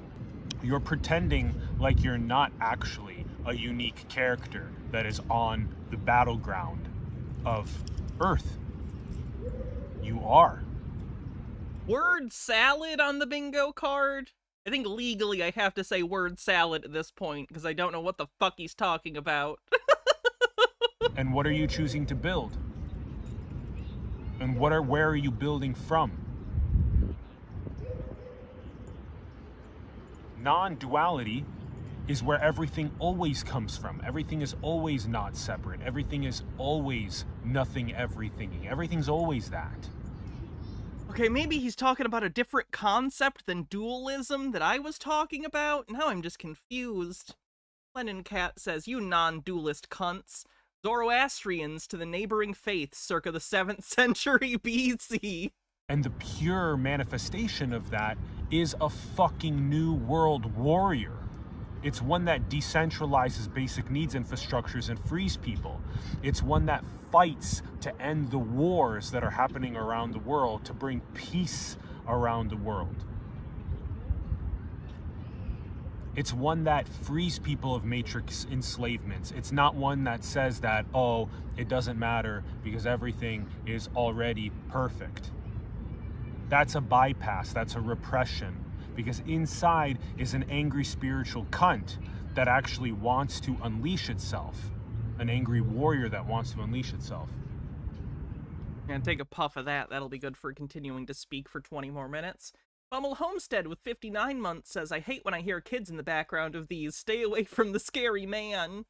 You're pretending like you're not actually a unique character that is on the battleground of Earth. You are. Word salad on the bingo card? I think legally I have to say word salad at this point, because I don't know what the fuck he's talking about. And what are you choosing to build? And where are you building from? Non-duality is where everything always comes from. Everything is always not separate. Everything is always nothing everythinging. Everything's always that. Okay, maybe he's talking about a different concept than dualism that I was talking about. Now I'm just confused. Lennon Cat says, you non-dualist cunts. Zoroastrians to the neighboring faiths circa the 7th century BC. And the pure manifestation of that is a fucking new world warrior. It's one that decentralizes basic needs infrastructures and frees people. It's one that fights to end the wars that are happening around the world, to bring peace around the world. It's one that frees people of matrix enslavements. It's not one that says that, oh, it doesn't matter because everything is already perfect. That's a bypass, that's a repression. Because inside is an angry spiritual cunt that actually wants to unleash itself. An angry warrior that wants to unleash itself. And take a puff of that. That'll be good for continuing to speak for 20 more minutes. Bummel Homestead with 59 months says, I hate when I hear kids in the background of these. Stay away from the scary man.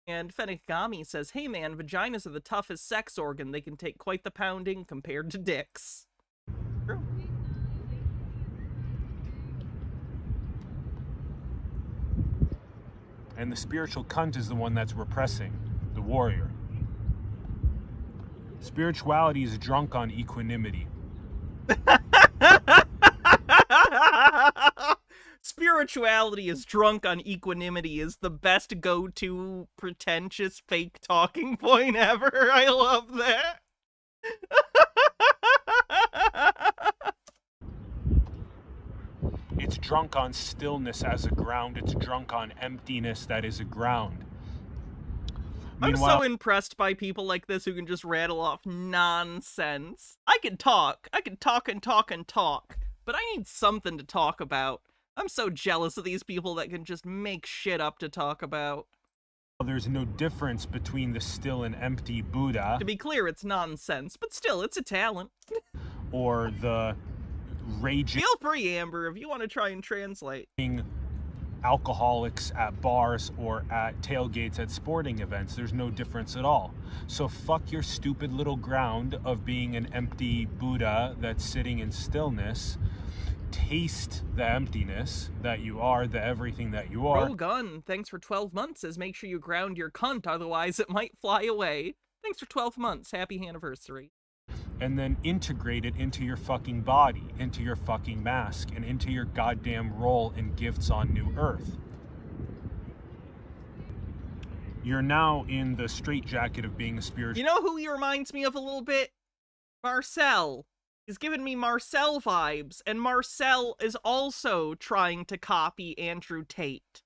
And Fenigami says, hey man, vaginas are the toughest sex organ. They can take quite the pounding compared to dicks. True. And the spiritual cunt is the one that's repressing, the warrior. Spirituality is drunk on equanimity. Spirituality is drunk on equanimity is the best go-to pretentious fake talking point ever. I love that. It's drunk on stillness as a ground. It's drunk on emptiness that is a ground. Meanwhile, I'm so impressed by people like this who can just rattle off nonsense. I can talk and talk and talk and talk, but I need something to talk about. I'm so jealous of these people that can just make shit up to talk about. there's no difference between the still and empty Buddha. To be clear, it's nonsense, but still, it's a talent. Or the raging Feel free, Amber, if you want to try and translate. alcoholics at bars or at tailgates at sporting events. There's no difference at all. So fuck your stupid little ground of being an empty Buddha that's sitting in stillness. Taste the emptiness that you are, the everything that you are. Rogun, thanks for 12 months, says make sure you ground your cunt, otherwise it might fly away. Thanks for 12 months. Happy anniversary. And then integrate it into your fucking body, into your fucking mask, and into your goddamn role in Gifts on New Earth. You're now in the straitjacket of being a spiritual. You know who he reminds me of a little bit? Marcel. He's giving me Marcel vibes, and Marcel is also trying to copy Andrew Tate.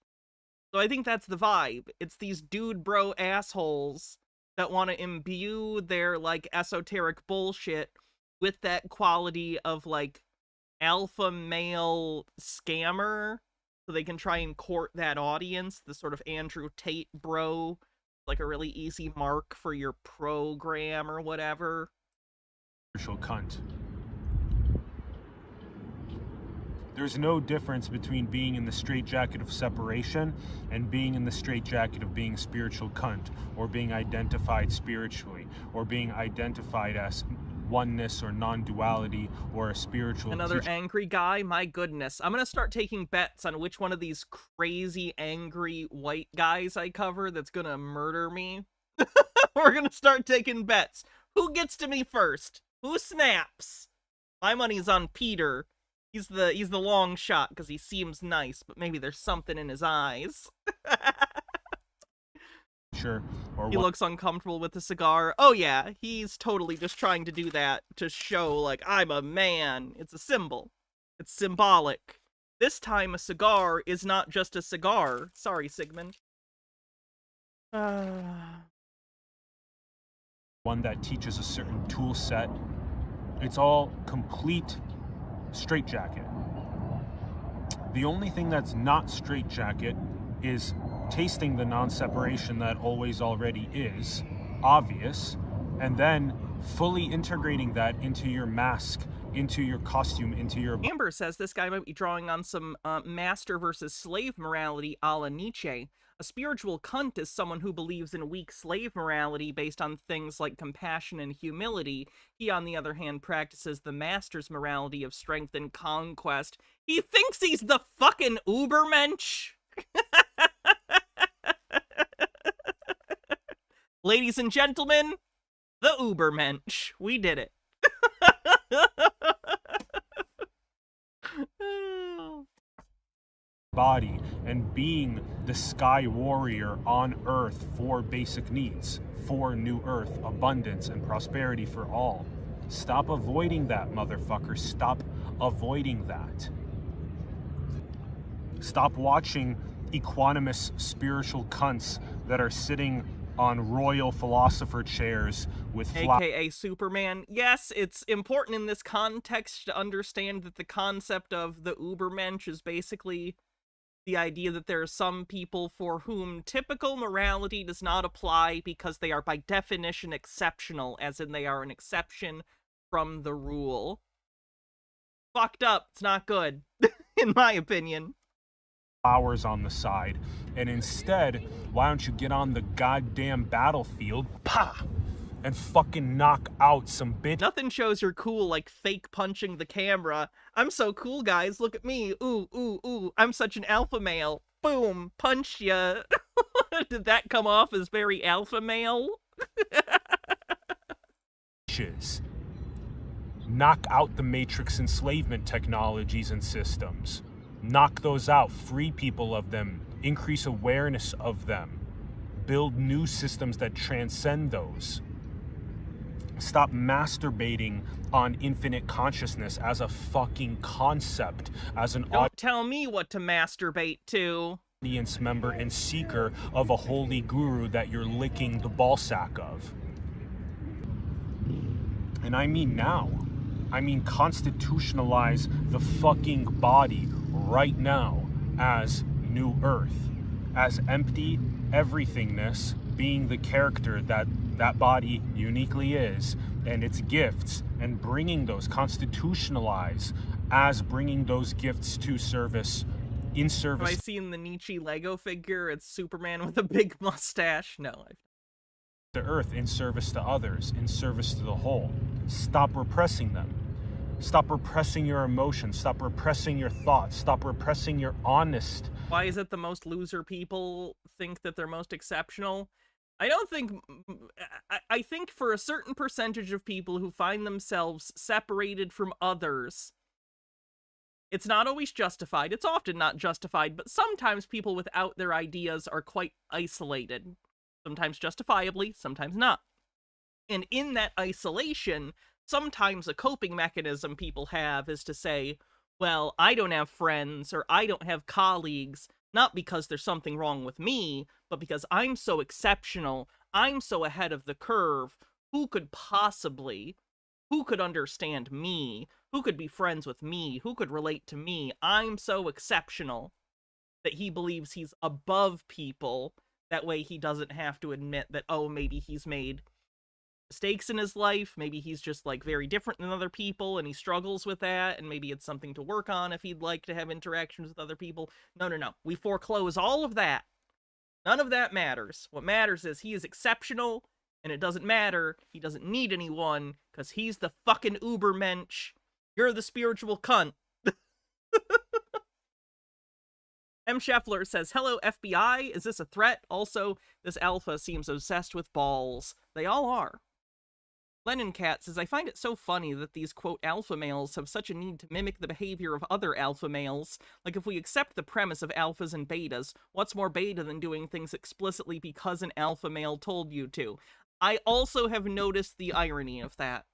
So I think that's the vibe. It's these dude bro assholes that want to imbue their, like, esoteric bullshit with that quality of, like, alpha male scammer, so they can try and court that audience, the sort of Andrew Tate bro, like a really easy mark for your program or whatever. Cunt. There's no difference between being in the straitjacket of separation and being in the straitjacket of being a spiritual cunt, or being identified spiritually, or being identified as oneness or non-duality or a spiritual Another angry guy? My goodness. I'm gonna start taking bets on which one of these crazy angry white guys I cover that's gonna murder me. We're gonna start taking bets. Who gets to me first? Who snaps? My money's on Peter. He's the long shot because he seems nice, but maybe there's something in his eyes. Sure. Or he looks uncomfortable with the cigar. Oh yeah, he's totally just trying to do that to show, like, I'm a man. It's a symbol. It's symbolic. This time a cigar is not just a cigar. Sorry, Sigmund. One that teaches a certain tool set. It's all complete straitjacket. The only thing that's not straitjacket is tasting the non-separation that always already is obvious, and then fully integrating that into your mask, into your costume, into your... Amber says this guy might be drawing on some master versus slave morality a la Nietzsche. A spiritual cunt is someone who believes in weak slave morality based on things like compassion and humility. He, on the other hand, practices the master's morality of strength and conquest. He thinks he's the fucking Ubermensch! Ladies and gentlemen, the Ubermensch. We did it. Body and being the sky warrior on Earth for basic needs, for New Earth, abundance and prosperity for all. Stop avoiding that, motherfucker. Stop avoiding that. Stop watching equanimous spiritual cunts that are sitting on royal philosopher chairs with AKA Superman. Yes, it's important in this context to understand that the concept of the Ubermensch is basically the idea that there are some people for whom typical morality does not apply because they are by definition exceptional, as in they are an exception from the rule. Fucked up. It's not good, in my opinion. Flowers on the side, and instead, why don't you get on the goddamn battlefield, and fucking knock out some bitch. Nothing shows you're cool like fake punching the camera. I'm so cool, guys. Look at me. Ooh, ooh, ooh. I'm such an alpha male. Boom. Punch ya. Did that come off as very alpha male? Knock out the matrix enslavement technologies and systems. Knock those out. Free people of them. Increase awareness of them. Build new systems that transcend those. Stop masturbating on infinite consciousness as a fucking concept, as an Don't tell me what to masturbate to. Audience member and seeker of a holy guru that you're licking the ballsack of. And I mean now. I mean constitutionalize the fucking body right now as New Earth, as empty everythingness being the character that that body uniquely is, and its gifts, and bringing those, constitutionalize as bringing those gifts to service, in service. Have I seen the Nietzsche Lego figure? It's Superman with a big mustache. No. To Earth, in service to others, in service to the whole. Stop repressing them. Stop repressing your emotions. Stop repressing your thoughts. Stop repressing your honest. Why is it the most loser people think that they're most exceptional? I don't think... I think for a certain percentage of people who find themselves separated from others, it's not always justified. It's often not justified, but sometimes people without their ideas are quite isolated. Sometimes justifiably, sometimes not. And in that isolation, sometimes a coping mechanism people have is to say, well, I don't have friends or I don't have colleagues, not because there's something wrong with me, but because I'm so exceptional, I'm so ahead of the curve, who could understand me, who could be friends with me, who could relate to me, I'm so exceptional that he believes he's above people, that way he doesn't have to admit that, oh, maybe he's made mistakes in his life, maybe he's just like very different than other people and he struggles with that, and maybe it's something to work on if he'd like to have interactions with other people. No, we foreclose all of that. None of that matters. What matters is he is exceptional, and it doesn't matter, he doesn't need anyone, because he's the fucking Ubermensch. You're the spiritual cunt. M. Scheffler says, hello, FBI, is this a threat? Also, this alpha seems obsessed with balls. They all are. Lennon Cat says, I find it so funny that these, quote, alpha males have such a need to mimic the behavior of other alpha males. Like, if we accept the premise of alphas and betas, what's more beta than doing things explicitly because an alpha male told you to? I also have noticed the irony of that.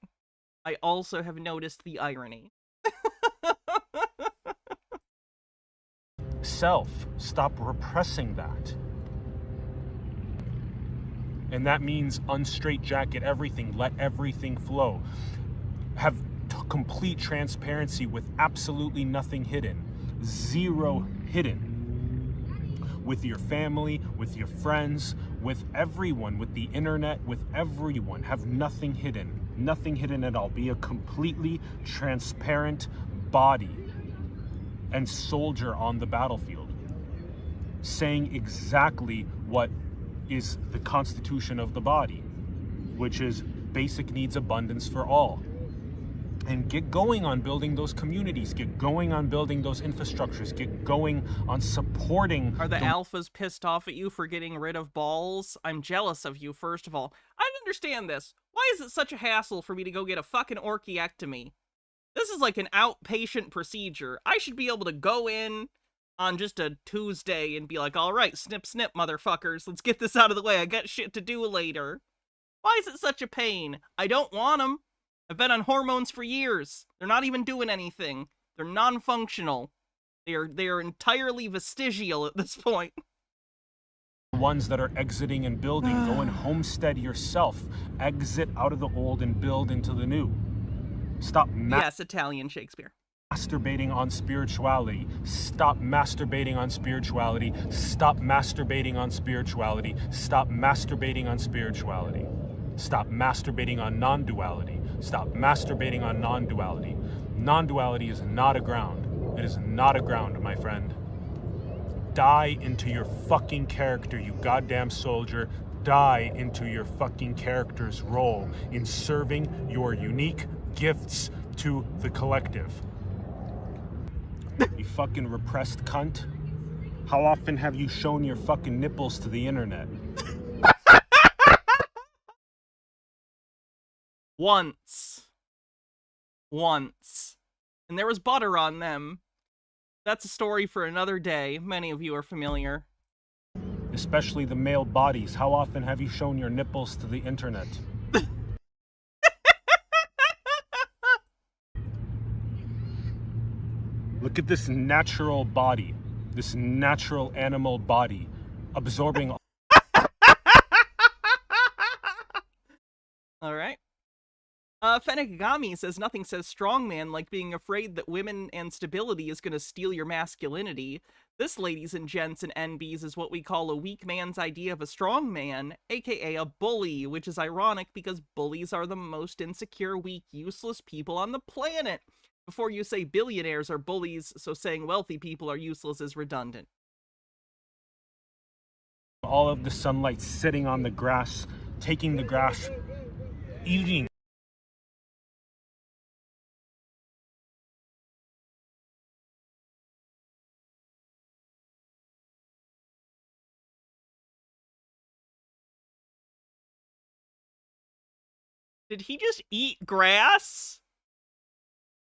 Self, stop repressing that. And that means unstraitjacket everything, let everything flow. Have complete transparency with absolutely nothing hidden. Zero hidden. With your family, with your friends, with everyone, with the internet, with everyone. Have nothing hidden at all. Be a completely transparent body and soldier on the battlefield, saying exactly what is the constitution of the body, which is basic needs abundance for all. And get going on building those communities, get going on building those infrastructures, get going on supporting. Are the alphas pissed off at you for getting rid of balls? I'm jealous of you, first of all. I don't understand this. Why is it such a hassle for me to go get a fucking orchiectomy? This is like an outpatient procedure. I should be able to go in on just a Tuesday and be like, all right, snip, snip, motherfuckers. Let's get this out of the way. I got shit to do later. Why is it such a pain? I don't want them. I've been on hormones for years. They're not even doing anything. They're non-functional. They are entirely vestigial at this point. Ones that are exiting and building, go and homestead yourself. Exit out of the old and build into the new. Stop yes, Italian Shakespeare. Masturbating on spirituality. Stop masturbating on spirituality. Stop masturbating on spirituality. Stop masturbating on spirituality. Stop masturbating on non-duality. Stop masturbating on non-duality. Non-duality is not a ground. It is not a ground, my friend. Die into your fucking character, you goddamn soldier. Die into your fucking character's role in serving your unique gifts to the collective. You fucking repressed cunt. How often have you shown your fucking nipples to the internet? Once. And there was butter on them. That's a story for another day. Many of you are familiar. Especially the male bodies. How often have you shown your nipples to the internet? Look at this natural body. This natural animal body. Absorbing... Alright. Fenegami says nothing says strongman like being afraid that women and stability is gonna steal your masculinity. This, ladies and gents and NBs, is what we call a weak man's idea of a strong man, aka a bully, which is ironic because bullies are the most insecure, weak, useless people on the planet. Before you say billionaires are bullies, so saying wealthy people are useless is redundant. All of the sunlight sitting on the grass, taking the grass, eating. Did he just eat grass?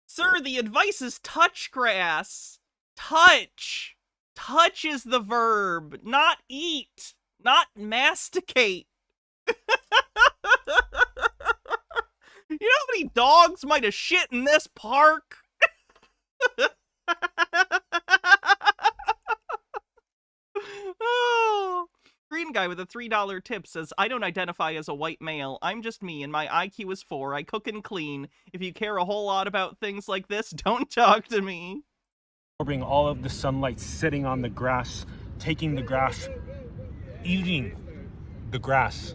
Sir, the advice is touch grass. Touch. Touch is the verb, not eat, not masticate. You know how many dogs might have shit in this park? Oh. Green guy with a $3 tip says, I don't identify as a white male. I'm just me, and my IQ is 4. I cook and clean. If you care a whole lot about things like this, don't talk to me. Absorbing all of the sunlight sitting on the grass, taking the grass, eating the grass.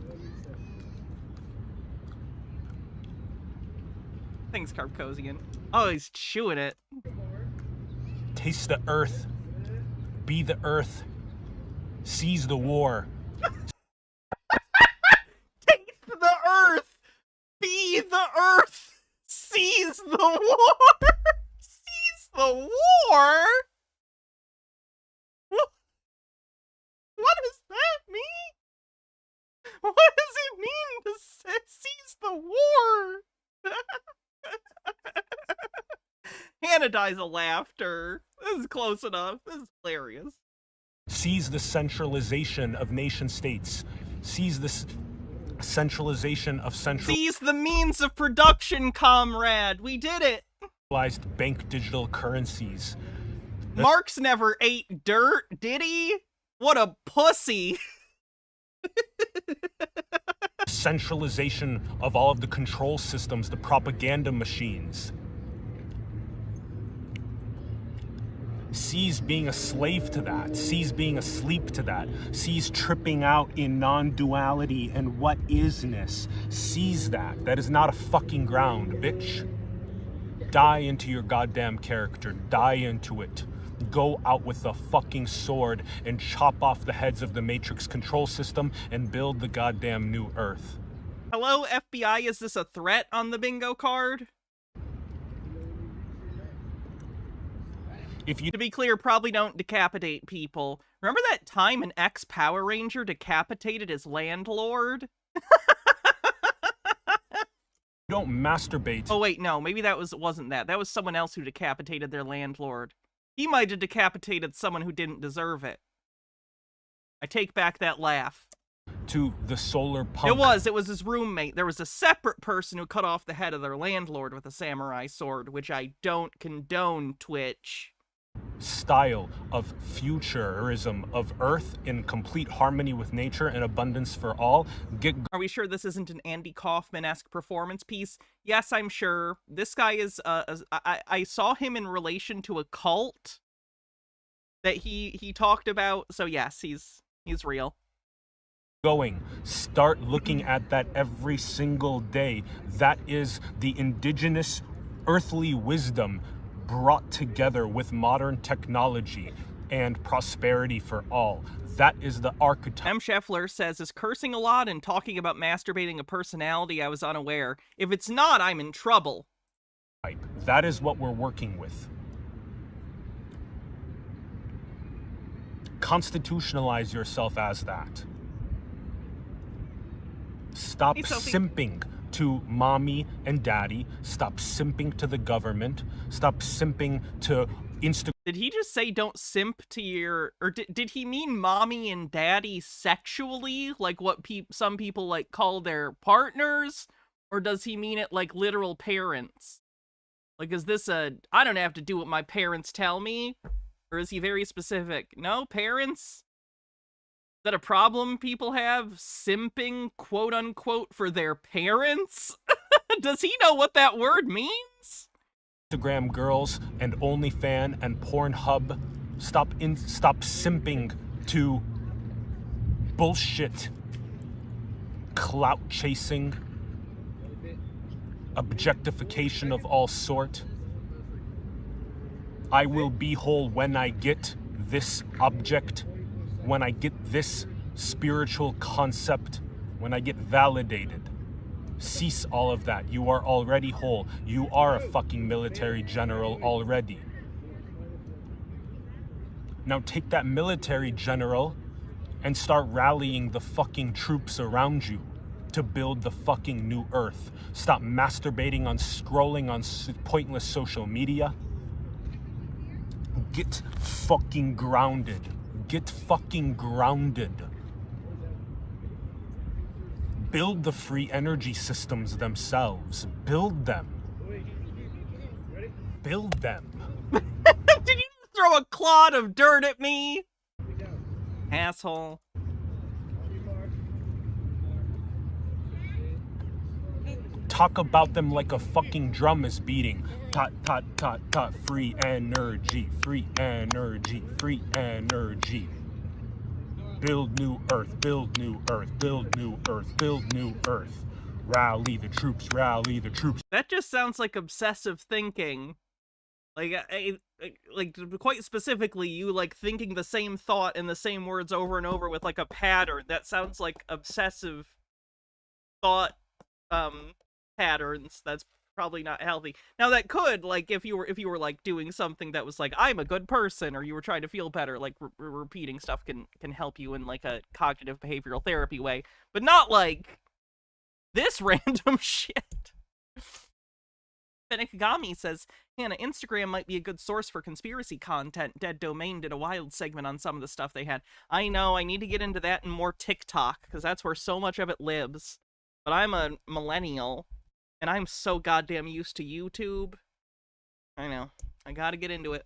Thanks, Carpcosian. Oh, he's chewing it. Taste the earth. Be the earth. Seize the war. Taste the earth. Be the earth. Seize the war. Seize the war? What does that mean? What does it mean to seize the war? Hannah dies of laughter. This is close enough. This is hilarious. Seize the centralization of nation states. Seize the centralization of Seize the means of production, comrade. We did it. Centralized bank digital currencies. Marx never ate dirt, did he? What a pussy. Centralization of all of the control systems, the propaganda machines. sees being a slave to that, sees being asleep to that, sees tripping out in non-duality and what isness, sees that. That is not a fucking ground, bitch. Die into your goddamn character. Die into it. Go out with a fucking sword and chop off the heads of the Matrix control system and build the goddamn new Earth. Hello, FBI, is this a threat on the bingo card? If you To be clear, probably don't decapitate people. Remember that time an ex-Power Ranger decapitated his landlord? don't masturbate. Oh wait, no, maybe that wasn't that. That was someone else who decapitated their landlord. He might have decapitated someone who didn't deserve it. I take back that laugh. To the solar punk. It was his roommate. There was a separate person who cut off the head of their landlord with a samurai sword, which I don't condone, Twitch. Style of futurism of Earth in complete harmony with nature and abundance for all. Are we sure this isn't an Andy Kaufman-esque performance piece? Yes, I'm sure. This guy is, I saw him in relation to a cult that he talked about, so yes, he's real. Going. Start looking at that every single day. That is the indigenous earthly wisdom brought together with modern technology and prosperity for all. That is the archetype. M. Scheffler says, is cursing a lot and talking about masturbating a personality? I was unaware. If it's not, I'm in trouble. That is what we're working with. Constitutionalize yourself as that. Stop simping to mommy and daddy. Stop simping to the government. Stop simping to Instagram. Did he just say don't simp to your... Or did he mean mommy and daddy sexually? Like what some people like call their partners? Or does he mean it like literal parents? Like is this a... I don't have to do what my parents tell me? Or is he very specific? No, parents? Is that a problem people have? Simping, quote unquote, for their parents? Does he know what that word means? Instagram girls and OnlyFans and Pornhub. Stop simping to bullshit, clout chasing, objectification of all sort. I will be whole when I get this object, when I get this spiritual concept, when I get validated. Cease all of that. You are already whole. You are a fucking military general already. Now take that military general and start rallying the fucking troops around you to build the fucking new Earth. Stop masturbating on scrolling on pointless social media. Get fucking grounded. Get fucking grounded. Build the free energy systems themselves. Build them. Build them. Did you throw a clod of dirt at me? Asshole. Talk about them like a fucking drum is beating. Tot, tot, tot, tot. Free energy. Free energy. Free energy. Build new Earth. Build new Earth. Build new Earth. Build new Earth. Rally the troops. Rally the troops. That just sounds like obsessive thinking. Like, like quite specifically, you like thinking the same thought in the same words over and over with like a pattern. That sounds like obsessive thought patterns. That's probably not healthy. Now that could, like, if you were like doing something that was like, I'm a good person, or you were trying to feel better, like repeating stuff can help you in like a cognitive behavioral therapy way, but not like this random shit. Benikagami says, Hannah, Instagram might be a good source for conspiracy content. Dead Domain did a wild segment on some of the stuff they had. I know, I need to get into that and more TikTok, because that's where so much of it lives. But I'm a millennial, and I'm so goddamn used to YouTube. I know. I gotta get into it.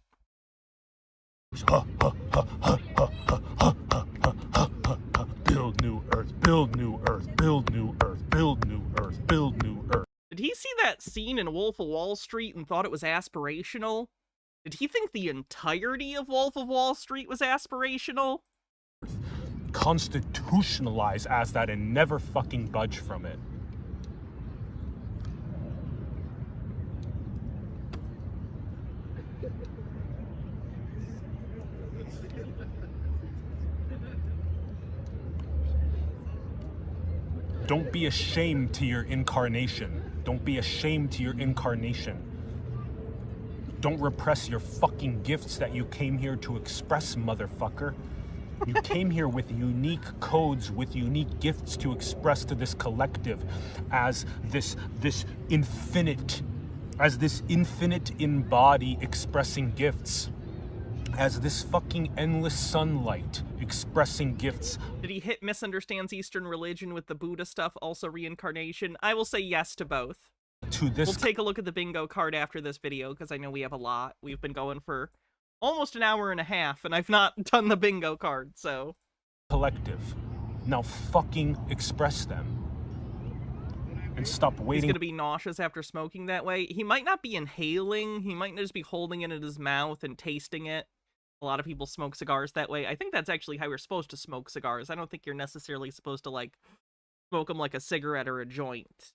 Build new Earth, build new Earth, build new Earth, build new Earth, build new Earth. Did he see that scene in Wolf of Wall Street and thought it was aspirational? Did he think the entirety of Wolf of Wall Street was aspirational? Constitutionalize as that and never fucking budge from it. Don't be ashamed to your incarnation. Don't be ashamed to your incarnation. Don't repress your fucking gifts that you came here to express, motherfucker. You came here with unique codes, with unique gifts to express to this collective as this infinite in body expressing gifts. As this fucking endless sunlight expressing gifts. Did he hit misunderstands Eastern religion with the Buddha stuff, also reincarnation? I will say yes to both. To this, we'll take a look at the bingo card after this video, because I know we have a lot. We've been going for almost an hour and a half, and I've not done the bingo card, so. Collective. Now fucking express them. And stop waiting. He's gonna be nauseous after smoking that way. He might not be inhaling, he might just be holding it in his mouth and tasting it. A lot of people smoke cigars that way. I think that's actually how you're supposed to smoke cigars. I don't think you're necessarily supposed to, like, smoke them like a cigarette or a joint.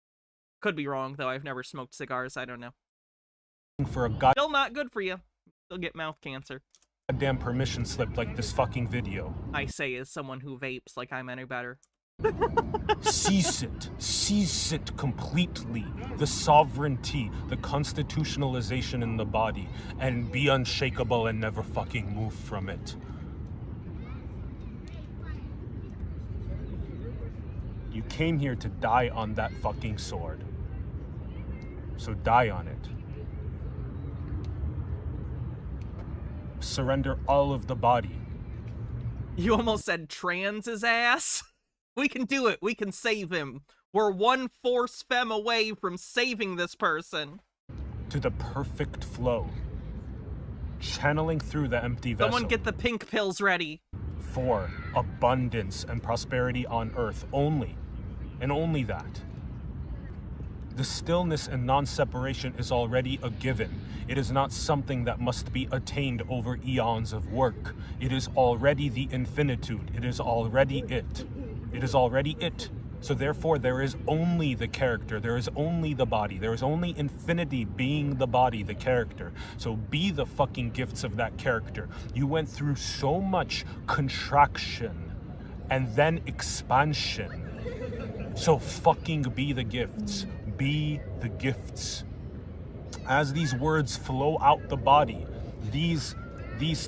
Could be wrong, though. I've never smoked cigars. I don't know. For a Still not good for you. Still get mouth cancer. Goddamn permission slip like this fucking video. I say as someone who vapes like I'm any better. Seize it completely. The sovereignty, the constitutionalization in the body, and be unshakable and never fucking move from it. You came here to die on that fucking sword. So die on it. Surrender all of the body. You almost said trans his ass? We can do it. We can save him. We're one force femme away from saving this person. To the perfect flow. Channeling through the empty vessel. Someone get the pink pills ready. For abundance and prosperity on earth only. And only that. The stillness and non-separation is already a given. It is not something that must be attained over eons of work. It is already the infinitude. It is already it. It is already it. So therefore, there is only the character. There is only the body. There is only infinity being the body, the character. So be the fucking gifts of that character. You went through so much contraction and then expansion. So fucking be the gifts. Be the gifts. As these words flow out the body, these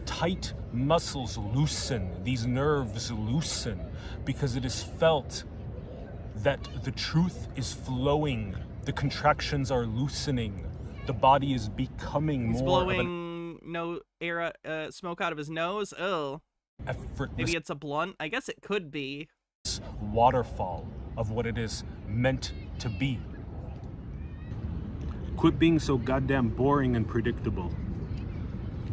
tight muscles loosen, these nerves loosen, because it is felt that the truth is flowing, the contractions are loosening, the body is becoming He's more blowing smoke out of his nose. Oh, maybe it's a blunt. I guess it could be. Waterfall of what it is meant to be. Quit being so goddamn boring and predictable.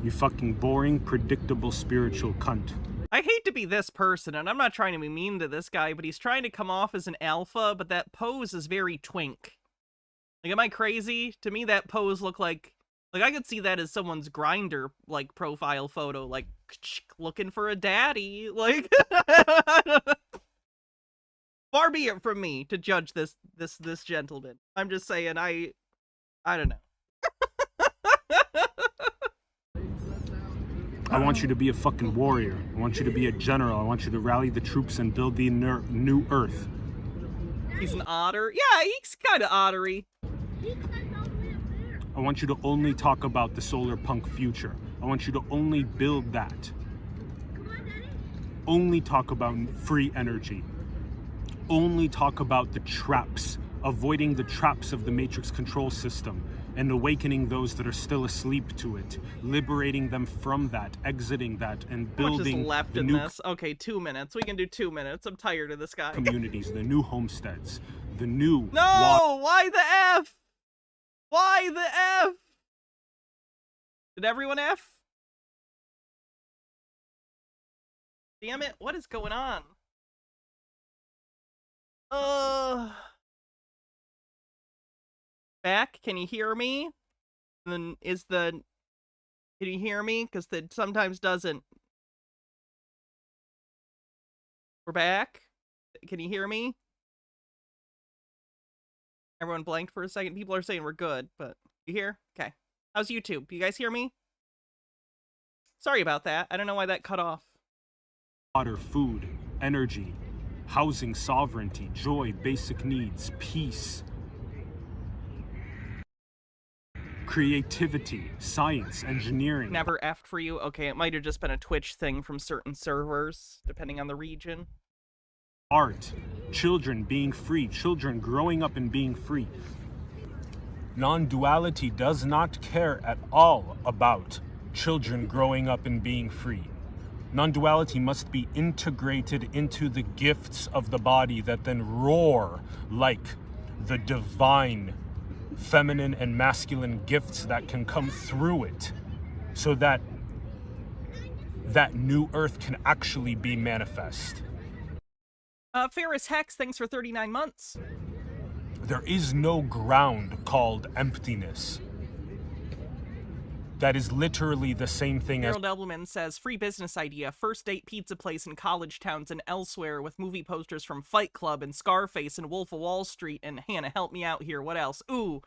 You fucking boring, predictable spiritual cunt. I hate to be this person, and I'm not trying to be mean to this guy, but he's trying to come off as an alpha, but that pose is very twink. Like, am I crazy? To me, that pose looked like I could see that as someone's Grindr, like, profile photo, like, looking for a daddy, like, far be it from me to judge this gentleman. I'm just saying, I don't know. I want you to be a fucking warrior. I want you to be a general. I want you to rally the troops and build the new Earth. He's an otter? Yeah, he's kind of ottery. I want you to only talk about the solar punk future. I want you to only build that. Only talk about free energy. Only talk about the traps, avoiding the traps of the matrix control system, and awakening those that are still asleep to it, liberating them from that, exiting that, and building left the in new this. Okay, 2 minutes. We can do 2 minutes. I'm tired of this guy. communities, the new homesteads, the new No! Why the F? Why the F? Did everyone F? Damn it, what is going on? Back, can you hear me? And then is the Can you hear me? Because it sometimes doesn't. We're back. Can you hear me? Everyone blanked for a second. People are saying we're good, but you hear? Okay. How's YouTube? You guys hear me? Sorry about that. I don't know why that cut off. Water, food, energy, housing sovereignty, joy, basic needs, peace, creativity, science, engineering. Never effed for you? Okay, it might have just been a Twitch thing from certain servers, depending on the region. Art, children being free, children growing up and being free. Non-duality does not care at all about children growing up and being free. Non-duality must be integrated into the gifts of the body that then roar like the divine feminine and masculine gifts that can come through it, so that that new earth can actually be manifest. Ferris Hex, thanks for 39 months. There is no ground called emptiness. That is literally the same thing as... Harold Elbelman says, free business idea, first date pizza place in college towns and elsewhere with movie posters from Fight Club and Scarface and Wolf of Wall Street and Hannah, help me out here, what else? Ooh,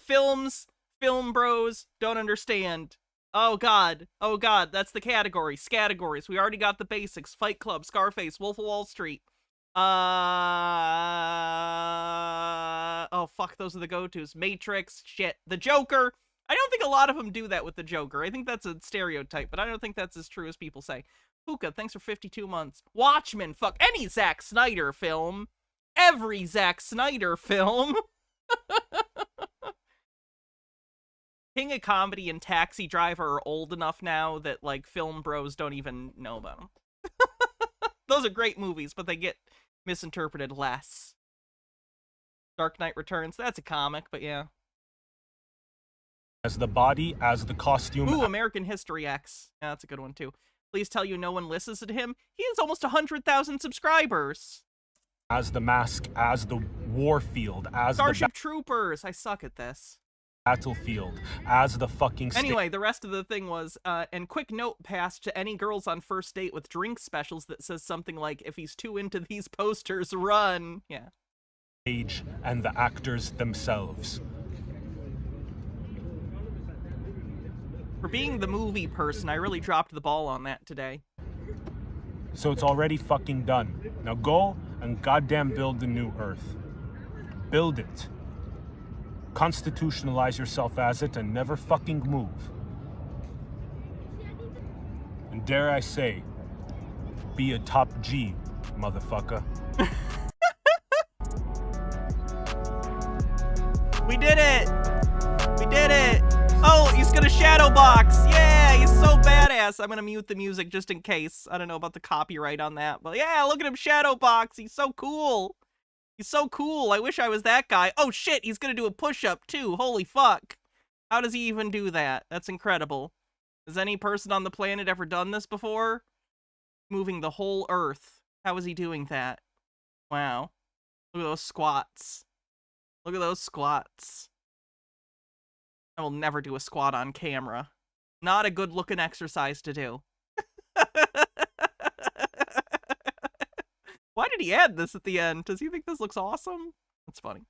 films, film bros, don't understand. Oh god, that's the category, scategories. We already got the basics, Fight Club, Scarface, Wolf of Wall Street. Oh fuck, those are the go-tos. Matrix, shit, The Joker. I don't think a lot of them do that with the Joker. I think that's a stereotype, but I don't think that's as true as people say. Hookah, thanks for 52 months. Watchmen, fuck, any Zack Snyder film. Every Zack Snyder film. King of Comedy and Taxi Driver are old enough now that, like, film bros don't even know about them. Those are great movies, but they get misinterpreted less. Dark Knight Returns, that's a comic, but yeah. As the body, as the costume. Ooh, American History X. Yeah, that's a good one, too. Please tell you no one listens to him. He has almost 100,000 subscribers. As the mask, as the war field, as Starship Troopers. I suck at this. Battlefield, as the fucking... Anyway, the rest of the thing was, and quick note passed to any girls on first date with drink specials that says something like, if he's too into these posters, run. Yeah. Stage and the actors themselves. For being the movie person, I really dropped the ball on that today. So it's already fucking done. Now go and goddamn build the new earth. Build it. Constitutionalize yourself as it and never fucking move. And dare I say, be a top G, motherfucker. We did it! We did it! Oh, he's gonna shadow box! Yeah, he's so badass! I'm gonna mute the music just in case. I don't know about the copyright on that, but yeah, look at him shadow box! He's so cool! He's so cool! I wish I was that guy. Oh shit, he's gonna do a push-up too! Holy fuck! How does he even do that? That's incredible. Has any person on the planet ever done this before? Moving the whole earth. How is he doing that? Wow. Look at those squats. Look at those squats. I will never do a squat on camera. Not a good looking exercise to do. Why did he add this at the end? Does he think this looks awesome? That's funny.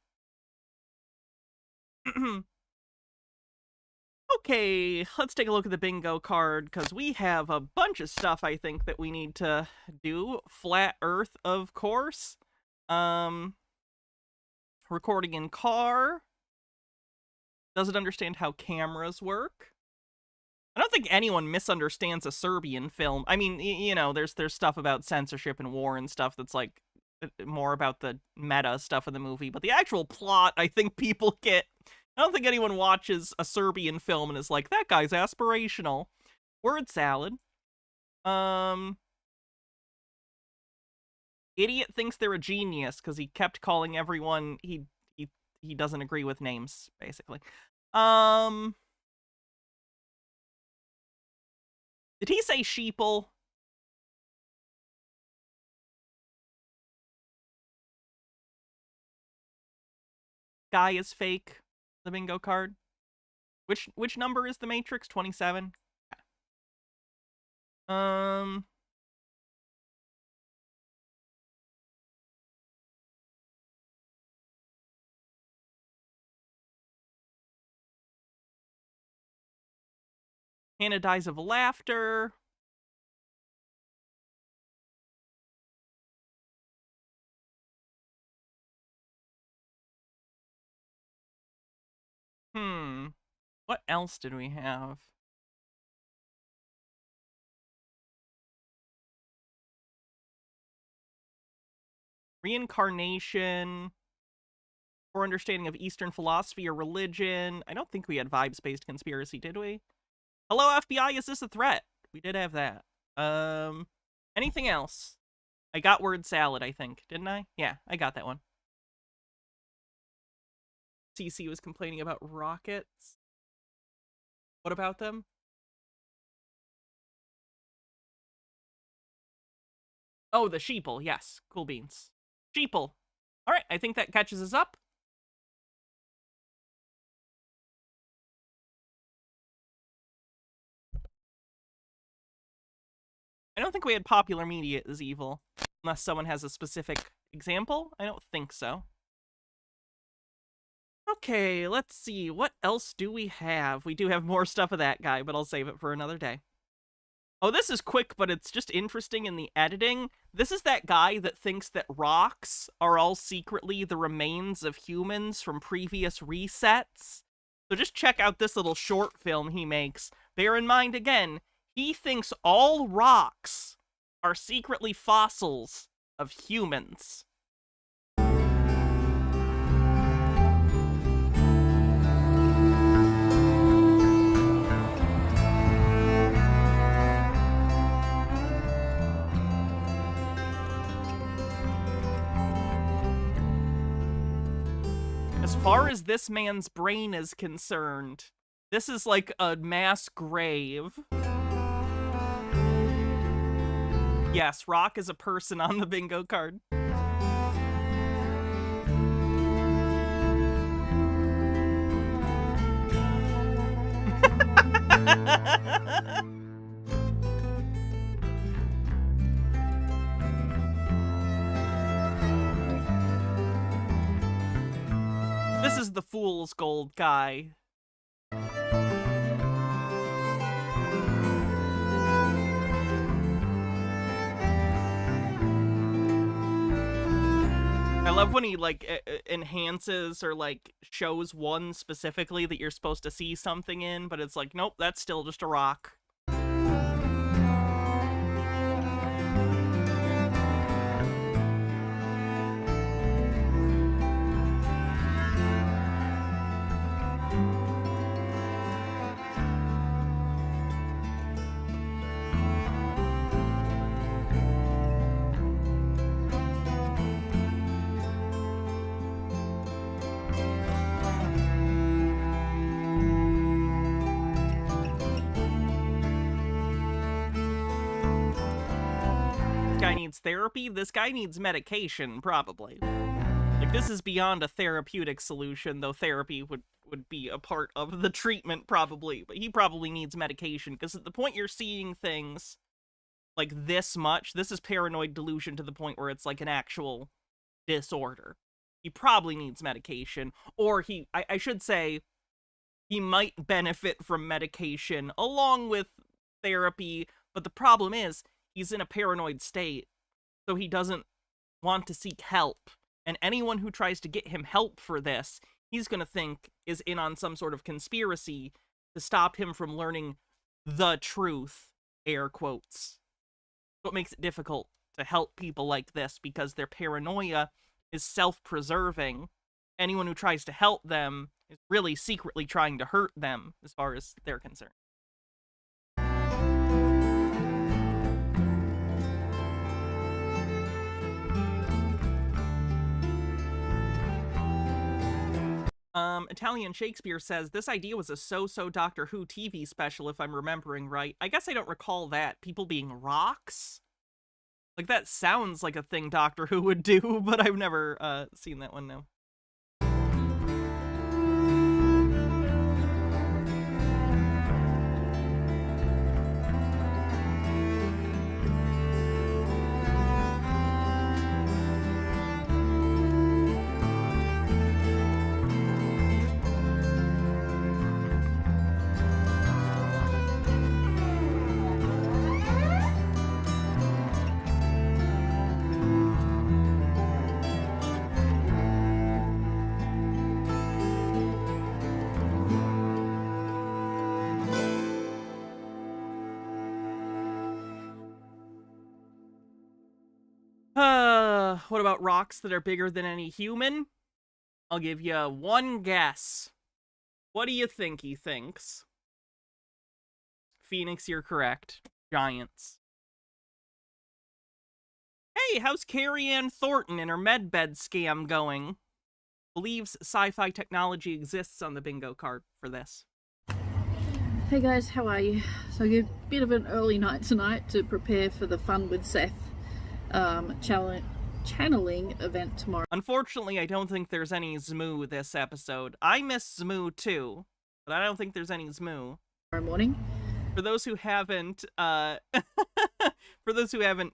Okay, let's take a look at the bingo card, because we have a bunch of stuff, I think, that we need to do. Flat Earth, of course. Recording in car. Doesn't understand how cameras work. I don't think anyone misunderstands a Serbian film. I mean, you know, there's stuff about censorship and war and stuff that's, like, more about the meta stuff of the movie. But the actual plot, I think people get... I don't think anyone watches a Serbian film and is like, that guy's aspirational. Word salad. Idiot thinks they're a genius because he kept calling everyone he doesn't agree with names, basically. Did he say sheeple? Guy is fake. The bingo card. Which number is the Matrix? 27? Hannah dies of laughter. What else did we have? Reincarnation, or understanding of Eastern philosophy or religion. I don't think we had vibes-based conspiracy, did we? Hello, FBI, is this a threat? We did have that. Anything else? I got word salad, I think, didn't I? Yeah, I got that one. CC was complaining about rockets. What about them? Oh, the sheeple, yes. Cool beans. Sheeple. All right, I think that catches us up. I don't think we had popular media as evil. Unless someone has a specific example. I don't think so. Okay, let's see. What else do we have? We do have more stuff of that guy, but I'll save it for another day. Oh, this is quick, but it's just interesting in the editing. This is that guy that thinks that rocks are all secretly the remains of humans from previous resets. So just check out this little short film he makes. Bear in mind, again, he thinks all rocks are secretly fossils of humans. As far as this man's brain is concerned, this is like a mass grave. Yes, Rock is a person on the bingo card. This is the fool's gold guy. I love when he, like, enhances or, like, shows one specifically that you're supposed to see something in, but it's like, nope, that's still just a rock. Therapy, this guy needs medication, probably. Like, this is beyond a therapeutic solution, though therapy would be a part of the treatment, probably. But he probably needs medication, because at the point you're seeing things like this much, this is paranoid delusion to the point where it's like an actual disorder. He probably needs medication, or I should say, he might benefit from medication along with therapy, but the problem is, he's in a paranoid state. So he doesn't want to seek help. And anyone who tries to get him help for this, he's going to think is in on some sort of conspiracy to stop him from learning the truth, air quotes. So it makes it difficult to help people like this because their paranoia is self-preserving. Anyone who tries to help them is really secretly trying to hurt them as far as they're concerned. Italian Shakespeare says, this idea was a so-so Doctor Who TV special, if I'm remembering right. I guess I don't recall that. People being rocks? Like, that sounds like a thing Doctor Who would do, but I've never, seen that one, no. What about rocks that are bigger than any human? I'll give you one guess. What do you think he thinks? Phoenix, you're correct. Giants. Hey, how's Carrie Ann Thornton and her Medbed scam going? Believes sci-fi technology exists on the bingo card for this. Hey guys, how are you? So a bit of an early night tonight to prepare for the Fun with Seth channeling event tomorrow. Unfortunately, I don't think there's any Zmoo this episode. I miss Zmoo too, but I don't think there's any Zmoo. Tomorrow morning. For those who haven't,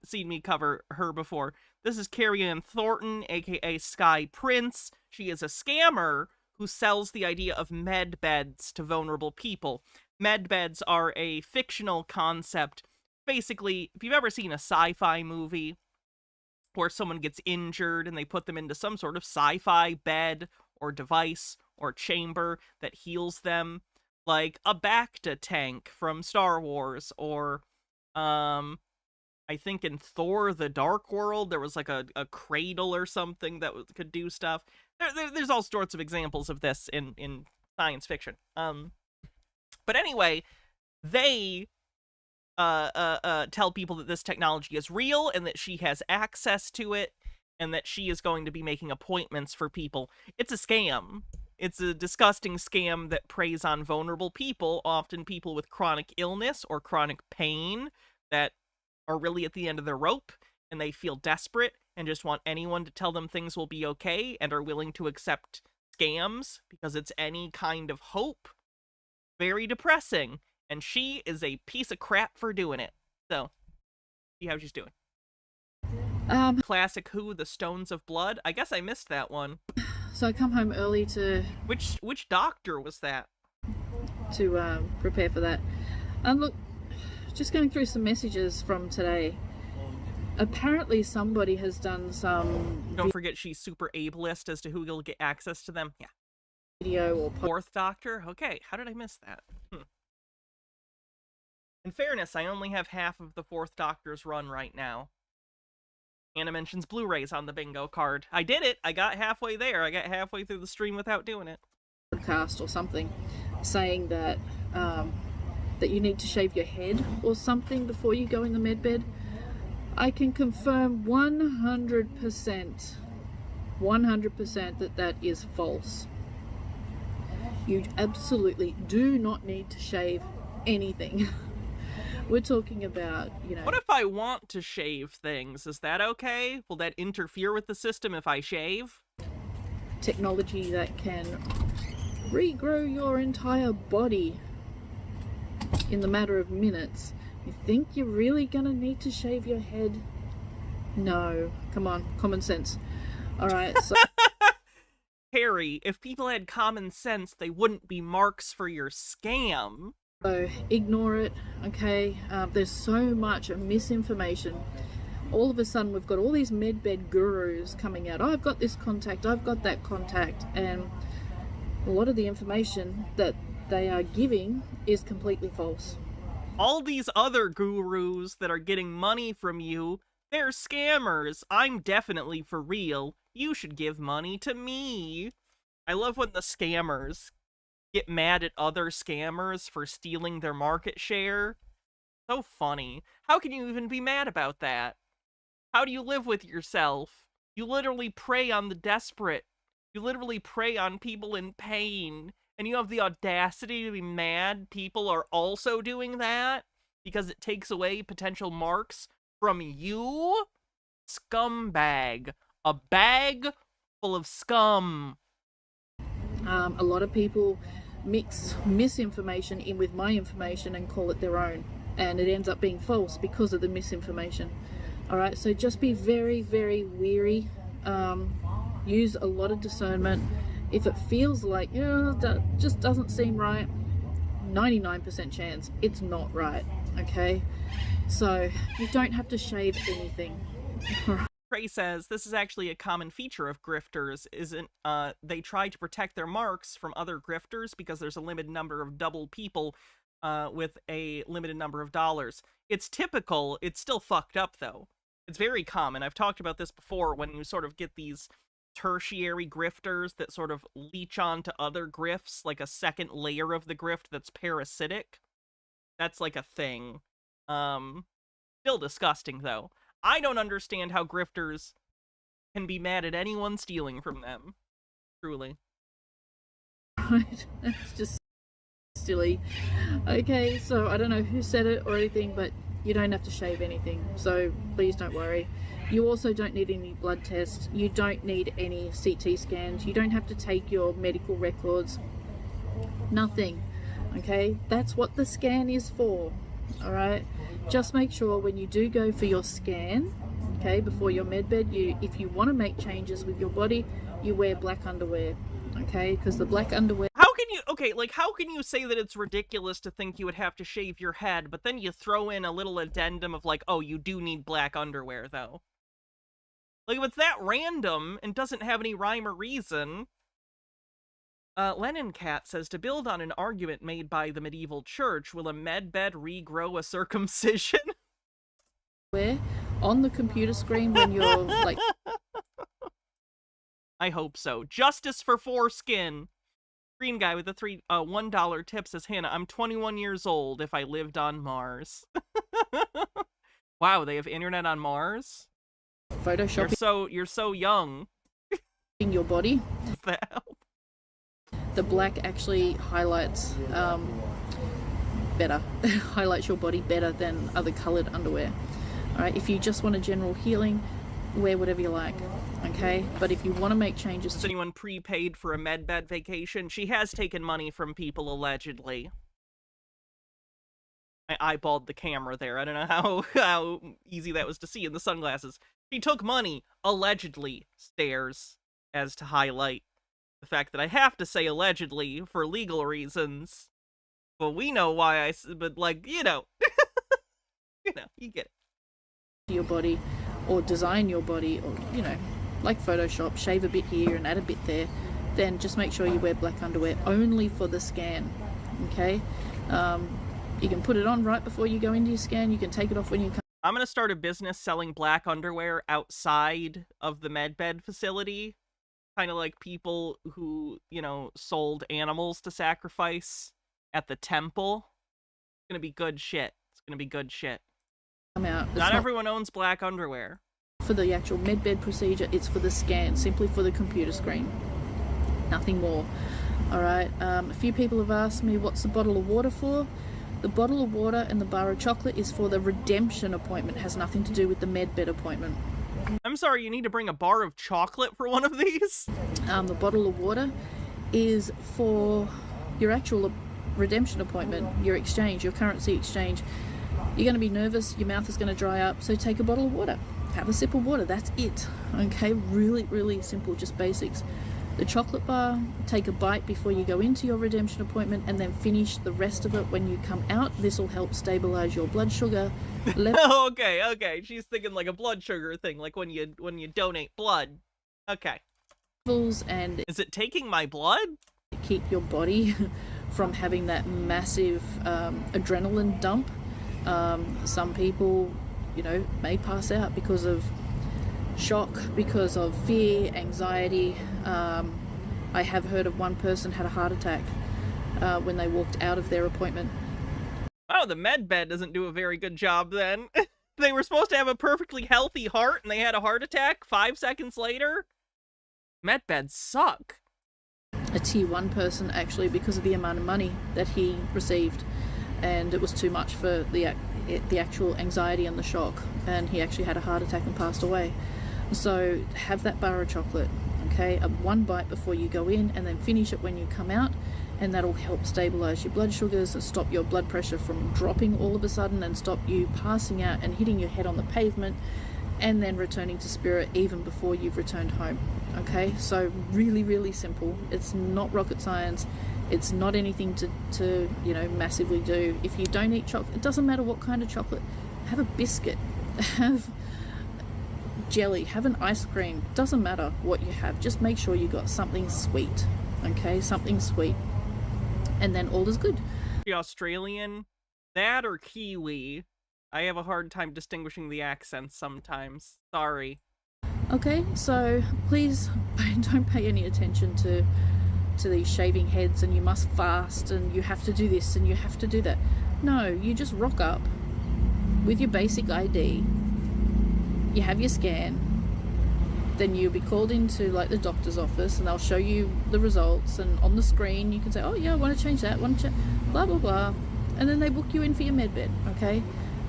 seen me cover her before, this is Carrie Ann Thornton, aka Sky Prince. She is a scammer who sells the idea of medbeds to vulnerable people. Medbeds are a fictional concept. Basically, if you've ever seen a sci-fi movie where someone gets injured and they put them into some sort of sci-fi bed or device or chamber that heals them, like a Bacta tank from Star Wars, or I think in Thor the Dark World there was like a cradle or something that could do stuff. There's all sorts of examples of this in science fiction. But anyway, they tell people that this technology is real and that she has access to it and that she is going to be making appointments for people. It's a scam. It's a disgusting scam that preys on vulnerable people, often people with chronic illness or chronic pain that are really at the end of their rope, and they feel desperate and just want anyone to tell them things will be okay and are willing to accept scams because it's any kind of hope. Very depressing, and she is a piece of crap for doing it. So, see how she's doing. Classic Who, The Stones of Blood. I guess I missed that one. So I come home early to Which doctor was that? To prepare for that. And look, just going through some messages from today. Apparently somebody has done some... Don't forget she's super ableist as to who will get access to them. Yeah. Video or... Fourth Doctor? Okay, how did I miss that? In fairness, I only have half of the Fourth Doctor's run right now. Anna mentions Blu-rays on the bingo card. I did it! I got halfway there. I got halfway through the stream without doing it. Podcast or something saying that that you need to shave your head or something before you go in the medbed. I can confirm 100% that is false. You absolutely do not need to shave anything. We're talking about, What if I want to shave things? Is that okay? Will that interfere with the system if I shave? Technology that can regrow your entire body in the matter of minutes. You think you're really gonna need to shave your head? No. Come on, common sense. Alright, so... Harry, if people had common sense, they wouldn't be marks for your scam. So ignore it, okay? There's so much misinformation. All of a sudden we've got all these medbed gurus coming out. Oh, I've got this contact, I've got that contact, and a lot of the information that they are giving is completely false. All these other gurus that are getting money from you, they're scammers. I'm definitely for real. You should give money to me. I love when the scammers get mad at other scammers for stealing their market share. So funny. How can you even be mad about that? How do you live with yourself? You literally prey on the desperate. You literally prey on people in pain. And you have the audacity to be mad people are also doing that because it takes away potential marks from you? Scumbag. A bag full of scum. A lot of people mix misinformation in with my information and call it their own, and it ends up being false because of the misinformation. Alright, so just be very, very wary. Use a lot of discernment. If it feels like, that just doesn't seem right, 99% chance it's not right, okay? So you don't have to shave anything. Trey says, this is actually a common feature of grifters, isn't, they try to protect their marks from other grifters because there's a limited number of double people with a limited number of dollars. It's typical, it's still fucked up though. It's very common. I've talked about this before when you sort of get these tertiary grifters that sort of leech onto other grifts, like a second layer of the grift that's parasitic. That's like a thing. Still disgusting, though. I don't understand how grifters can be mad at anyone stealing from them. Truly. Right? It's just silly. Okay, so I don't know who said it or anything, but you don't have to shave anything, so please don't worry. You also don't need any blood tests. You don't need any CT scans. You don't have to take your medical records. Nothing. Okay, that's what the scan is for. All right, just make sure when you do go for your scan, okay, before your medbed, if you want to make changes with your body, you wear black underwear. Okay, because the black underwear. How can you say that it's ridiculous to think you would have to shave your head, but then you throw in a little addendum of like, oh, you do need black underwear, though? Like, if it's that random and doesn't have any rhyme or reason... Lenin Cat says, to build on an argument made by the medieval church, will a medbed regrow a circumcision? Where? On the computer screen when you're, like... I hope so. Justice for foreskin! Green guy with the $1 tip says, Hannah, I'm 21 years old if I lived on Mars. Wow, they have internet on Mars? Photoshopping. You're so young. In your body. Does that help? The black actually highlights better. Highlights your body better than other colored underwear. Alright, if you just want a general healing, wear whatever you like. Okay, but if you want to make changes... Has anyone prepaid for a medbed vacation? She has taken money from people, allegedly. I eyeballed the camera there. I don't know how easy that was to see in the sunglasses. She took money, allegedly, stairs, as to highlight the fact that I have to say allegedly for legal reasons. But we know why but, like, you know. You know, you get it. Your body, or design your body, or, you know, like Photoshop, shave a bit here and add a bit there, then just make sure you wear black underwear only for the scan. Okay? You can put it on right before you go into your scan. You can take it off when you come. I'm going to start a business selling black underwear outside of the medbed facility. Kind of like people who, you know, sold animals to sacrifice at the temple. It's going to be good shit. It's going to be good shit. Not everyone owns black underwear. For the actual medbed procedure, it's for the scan, simply for the computer screen. Nothing more. Alright, a few people have asked me what's the bottle of water for. The bottle of water and the bar of chocolate is for the redemption appointment. It has nothing to do with the medbed appointment. I'm sorry, you need to bring a bar of chocolate for one of these? The bottle of water is for your actual redemption appointment, your exchange, your currency exchange. You're going to be nervous, your mouth is going to dry up, so take a bottle of water. Have a sip of water, that's it. Okay, really, really simple, just basics. The chocolate bar, take a bite before you go into your redemption appointment, and then finish the rest of it when you come out. This will help stabilize your blood sugar level. Okay. She's thinking like a blood sugar thing, like when you donate blood. Okay. And is it taking my blood? Keep your body from having that massive adrenaline dump. Some people, you know, may pass out because of shock, because of fear, anxiety. I have heard of one person had a heart attack when they walked out of their appointment. Oh, the medbed doesn't do a very good job then. They were supposed to have a perfectly healthy heart and they had a heart attack 5 seconds later? Medbeds suck. A tier 1 person, actually, because of the amount of money that he received, and it was too much for the actual anxiety and the shock, and he actually had a heart attack and passed away. So have that bar of chocolate, okay, one bite before you go in, and then finish it when you come out, and that'll help stabilize your blood sugars and stop your blood pressure from dropping all of a sudden, and stop you passing out and hitting your head on the pavement, and then returning to spirit even before you've returned home. Okay, so really, really simple. It's not rocket science. It's not anything to you know, massively do. If you don't eat chocolate, it doesn't matter what kind of chocolate. Have a biscuit, have jelly, have an ice cream. Doesn't matter what you have. Just make sure you got something sweet. Okay, something sweet, and then all is good. The Australian, that or kiwi. I have a hard time distinguishing the accents sometimes. Sorry. Okay, so please don't pay any attention to these shaving heads and you must fast and you have to do this and you have to do that. No, you just rock up with your basic ID, you have your scan, then you'll be called into like the doctor's office and they'll show you the results, and on the screen you can say, oh yeah, I want to change that, want to blah blah blah, and then they book you in for your med bed. Okay,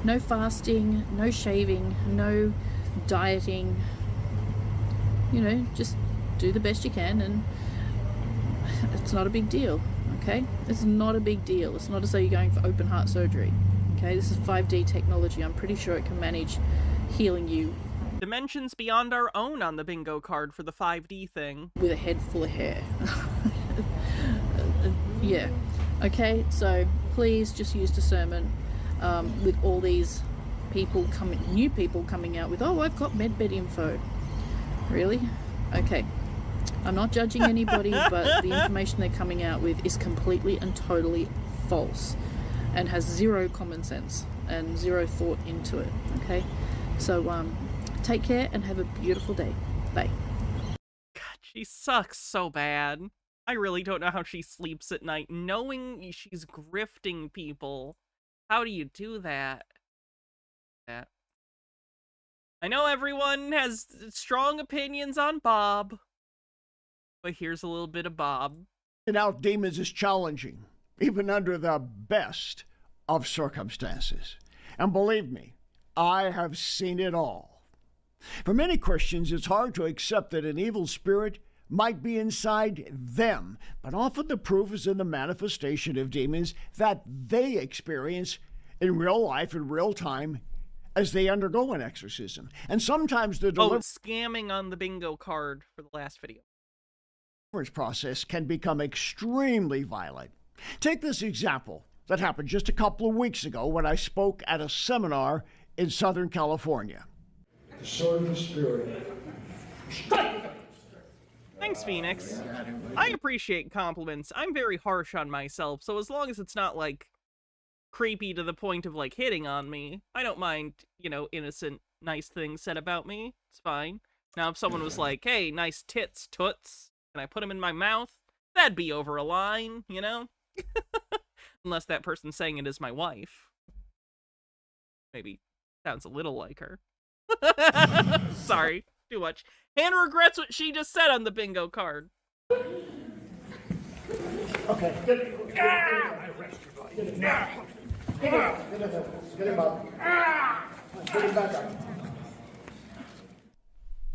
no fasting, no shaving, no dieting, you know, just do the best you can, and it's not a big deal. Okay, it's not a big deal. It's not as though you're going for open heart surgery. Okay, this is 5D technology. I'm pretty sure it can manage healing you Dimensions beyond our own on the bingo card for the 5D thing. with a head full of hair. Yeah. Okay, so please just use discernment with all these people new people coming out with, oh, I've got Medbed info. Really? Okay. I'm not judging anybody, but the information they're coming out with is completely and totally false and has zero common sense and zero thought into it. Okay? So, take care and have a beautiful day. Bye. God, she sucks so bad. I really don't know how she sleeps at night, knowing she's grifting people. How do you do that? I know everyone has strong opinions on Bob, but here's a little bit of Bob. Out demons is challenging, even under the best of circumstances. And believe me, I have seen it all. For many Christians, it's hard to accept that an evil spirit might be inside them, but often the proof is in the manifestation of demons that they experience in real life, in real time, as they undergo an exorcism. And sometimes the Scamming on the bingo card for the last video. deliverance process can become extremely violent. Take this example that happened just a couple of weeks ago when I spoke at a seminar in Southern California. The sword of the Spirit. Thanks, Phoenix. I appreciate compliments. I'm very harsh on myself, so as long as it's not, like, creepy to the point of, like, hitting on me, I don't mind, you know, innocent, nice things said about me. It's fine. Now, if someone was like, hey, nice tits, toots, and I put them in my mouth, that'd be over a line, you know? Unless that person saying it is my wife. Maybe sounds a little like her. Sorry, too much. Hannah regrets what she just said on the bingo card. Okay, get him up. Get him back up.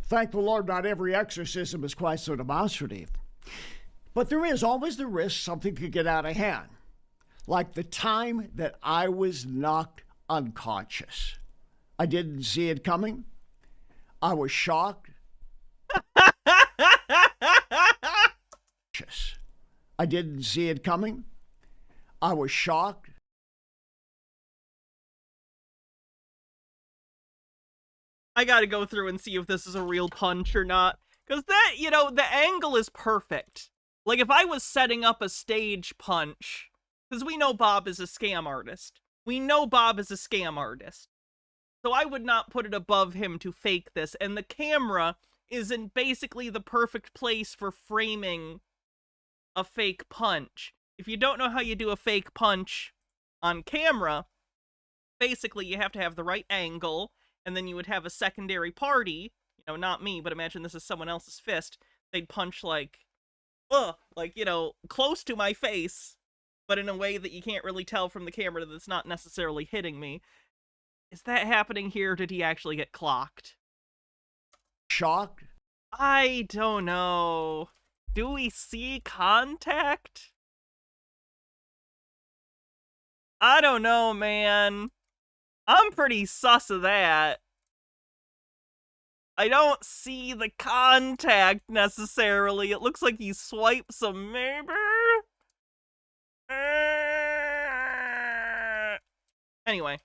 Thank the Lord, not every exorcism is quite so demonstrative. But there is always the risk something could get out of hand. Like the time that I was knocked unconscious. I didn't see it coming. I was shocked. I didn't see it coming. I was shocked. I gotta go through and see if this is a real punch or not. Because that, you know, the angle is perfect. Like, if I was setting up a stage punch, because we know Bob is a scam artist. We know Bob is a scam artist. So I would not put it above him to fake this. And the camera is in basically the perfect place for framing a fake punch. If you don't know how you do a fake punch on camera, basically you have to have the right angle, and then you would have a secondary party, you know, not me, but imagine this is someone else's fist. They'd punch like, you know, close to my face, but in a way that you can't really tell from the camera that it's not necessarily hitting me. Is that happening here, or did he actually get clocked? Shocked? I don't know. Do we see contact? I don't know, man. I'm pretty sus of that. I don't see the contact necessarily. It looks like he swipes him, maybe? Anyway.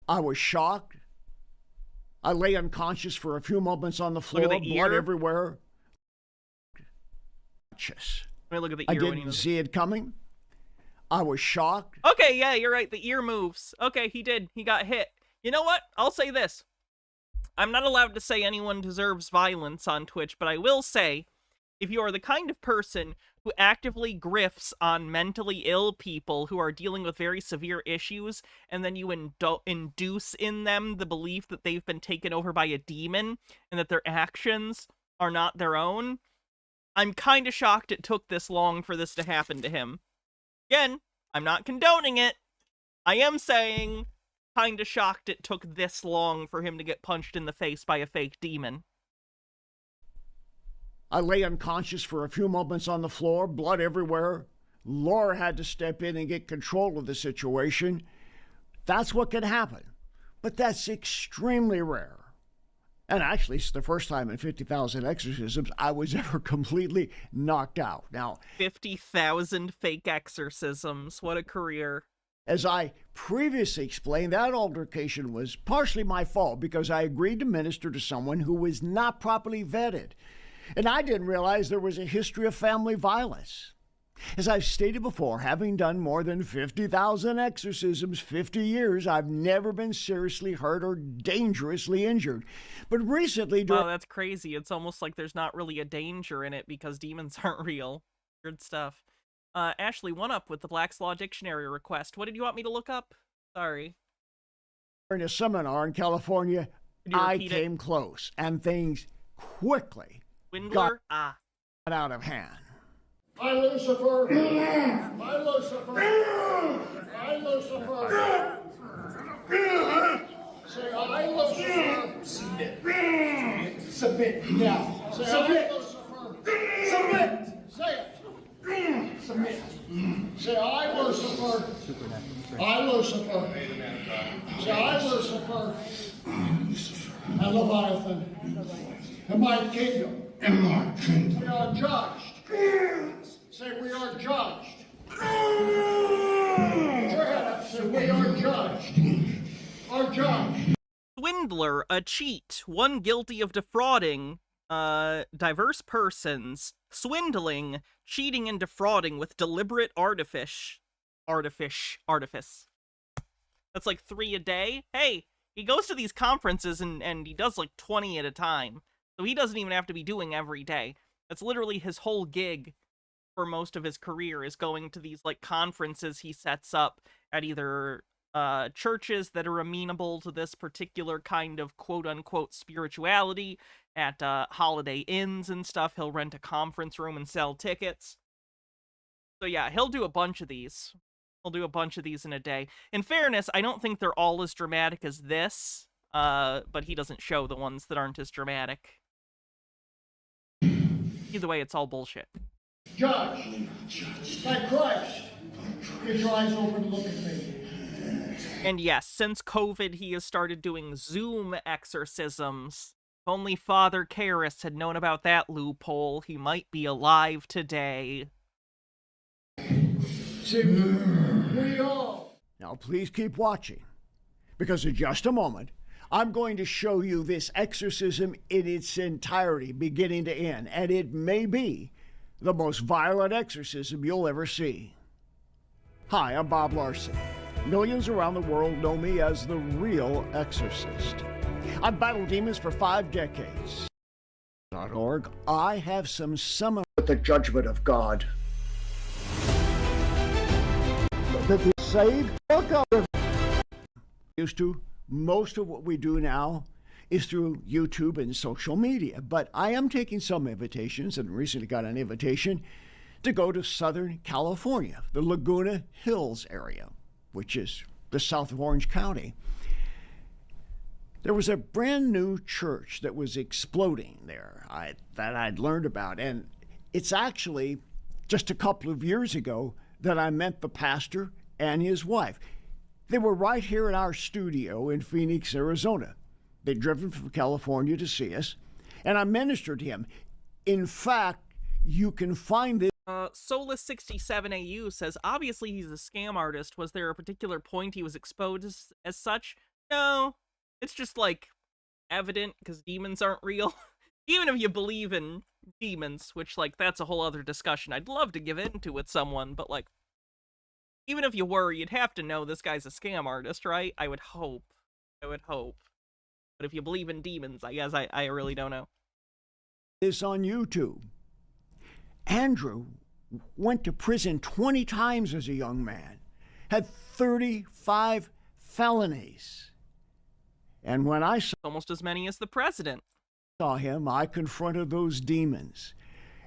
I was shocked. I lay unconscious for a few moments on the floor, Look at the blood ear. everywhere. Let me look at the I ear when he didn't was... see it coming. I was shocked. Okay, yeah, you're right. The ear moves. Okay, he did. He got hit. You know what? I'll say this. I'm not allowed to say anyone deserves violence on Twitch, but I will say, if you are the kind of person who actively grifts on mentally ill people who are dealing with very severe issues, and then you induce in them the belief that they've been taken over by a demon, and that their actions are not their own, I'm kind of shocked it took this long for this to happen to him. Again, I'm not condoning it. I am saying, kind of shocked it took this long for him to get punched in the face by a fake demon. I lay unconscious for a few moments on the floor, blood everywhere. Laura had to step in and get control of the situation. That's what can happen, but that's extremely rare. And actually, it's the first time in 50,000 exorcisms I was ever completely knocked out. Now, 50,000 fake exorcisms. What a career. As I previously explained, that altercation was partially my fault because I agreed to minister to someone who was not properly vetted. And I didn't realize there was a history of family violence. As I've stated before, having done more than 50,000 exorcisms, 50 years, I've never been seriously hurt or dangerously injured. But recently... Wow, that's crazy. It's almost like there's not really a danger in it because demons aren't real. Good stuff. Ashley, one up with the Black's Law Dictionary request. What did you want me to look up? Sorry. During a seminar in California, I came close, and things quickly got out of hand. I, Lucifer. I, Lucifer. I, Lucifer. Say, I, Lucifer. Submit. Submit. Now. Say, I, Lucifer. Submit. Say it. Submit. Say, I, Lucifer. I, Lucifer. Say, I, Lucifer. And Leviathan. And my kingdom. And my kingdom. We are judged. Say, we are judged. Put your head up. Say, we are judged. Are judged. Swindler, a cheat, one guilty of defrauding diverse persons, swindling, cheating and defrauding with deliberate artifice. That's like 3 a day. Hey, he goes to these conferences and he does like 20 at a time. So he doesn't even have to be doing every day. That's literally his whole gig for most of his career, is going to these like conferences he sets up at either churches that are amenable to this particular kind of quote-unquote spirituality, at Holiday Inns and stuff. He'll rent a conference room and sell tickets. So yeah, he'll do a bunch of these. He'll do a bunch of these in a day. In fairness, I don't think they're all as dramatic as this, but he doesn't show the ones that aren't as dramatic. Either way, it's all bullshit. Judged by Christ. Get your eyes open and look at me. And yes, since COVID, he has started doing Zoom exorcisms. If only Father Karras had known about that loophole, he might be alive today. See, we all. Now, please keep watching, because in just a moment, I'm going to show you this exorcism in its entirety, beginning to end, and it may be the most violent exorcism you'll ever see. Hi, I'm Bob Larson. Millions around the world know me as the real exorcist. I've battled demons for 5 decades. .org, I have some summon with the judgment of God. That we saved, look up. Used to. Most of what we do now is through YouTube and social media, but I am taking some invitations, and recently got an invitation to go to Southern California, the Laguna Hills area, which is the south of Orange County. There was a brand new church that was exploding there that I'd learned about, and it's actually just a couple of years ago that I met the pastor and his wife. They were right here in our studio in Phoenix, Arizona. They'd driven from California to see us, and I ministered to him. In fact, you can find this. Solus67AU says, obviously he's a scam artist. Was there a particular point he was exposed as such? No, it's just like evident because demons aren't real. Even if you believe in demons, which like that's a whole other discussion I'd love to give into with someone, but like, even if you were, you'd have to know this guy's a scam artist, right? I would hope. I would hope. But if you believe in demons, I guess I really don't know. This on YouTube. Andrew went to prison 20 times as a young man, had 35 felonies. And when I Almost as many as the president. saw him, I confronted those demons.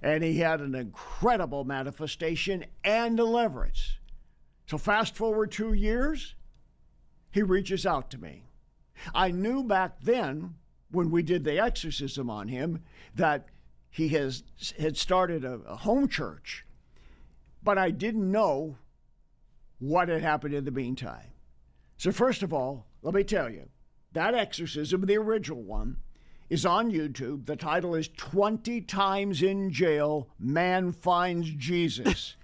And he had an incredible manifestation and deliverance. So fast forward 2 years, he reaches out to me. I knew back then, when we did the exorcism on him, that he had started a home church. But I didn't know what had happened in the meantime. So first of all, let me tell you, that exorcism, the original one, is on YouTube. The title is 20 Times in Jail, Man Finds Jesus.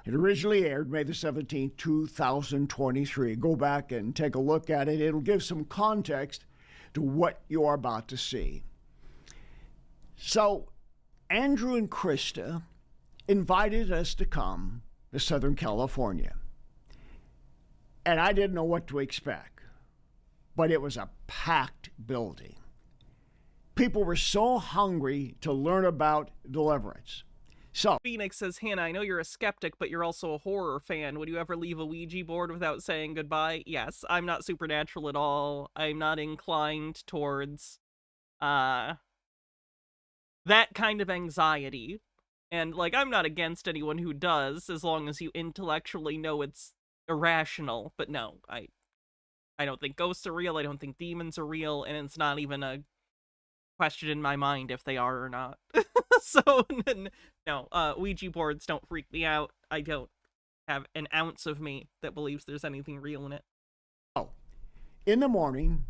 It originally aired May the 17th, 2023. Go back and take a look at it. It'll give some context to what you are about to see. So, Andrew and Krista invited us to come to Southern California. And I didn't know what to expect, but it was a packed building. People were so hungry to learn about deliverance. So, Phoenix says, Hannah, I know you're a skeptic, but you're also a horror fan. Would you ever leave a Ouija board without saying goodbye? Yes, I'm not supernatural at all. I'm not inclined towards that kind of anxiety. And, like, I'm not against anyone who does, as long as you intellectually know it's irrational. But no, I don't think ghosts are real, I don't think demons are real, and it's not even a question in my mind if they are or not. So, no, Ouija boards don't freak me out. I don't have an ounce of me that believes there's anything real in it. in the morning,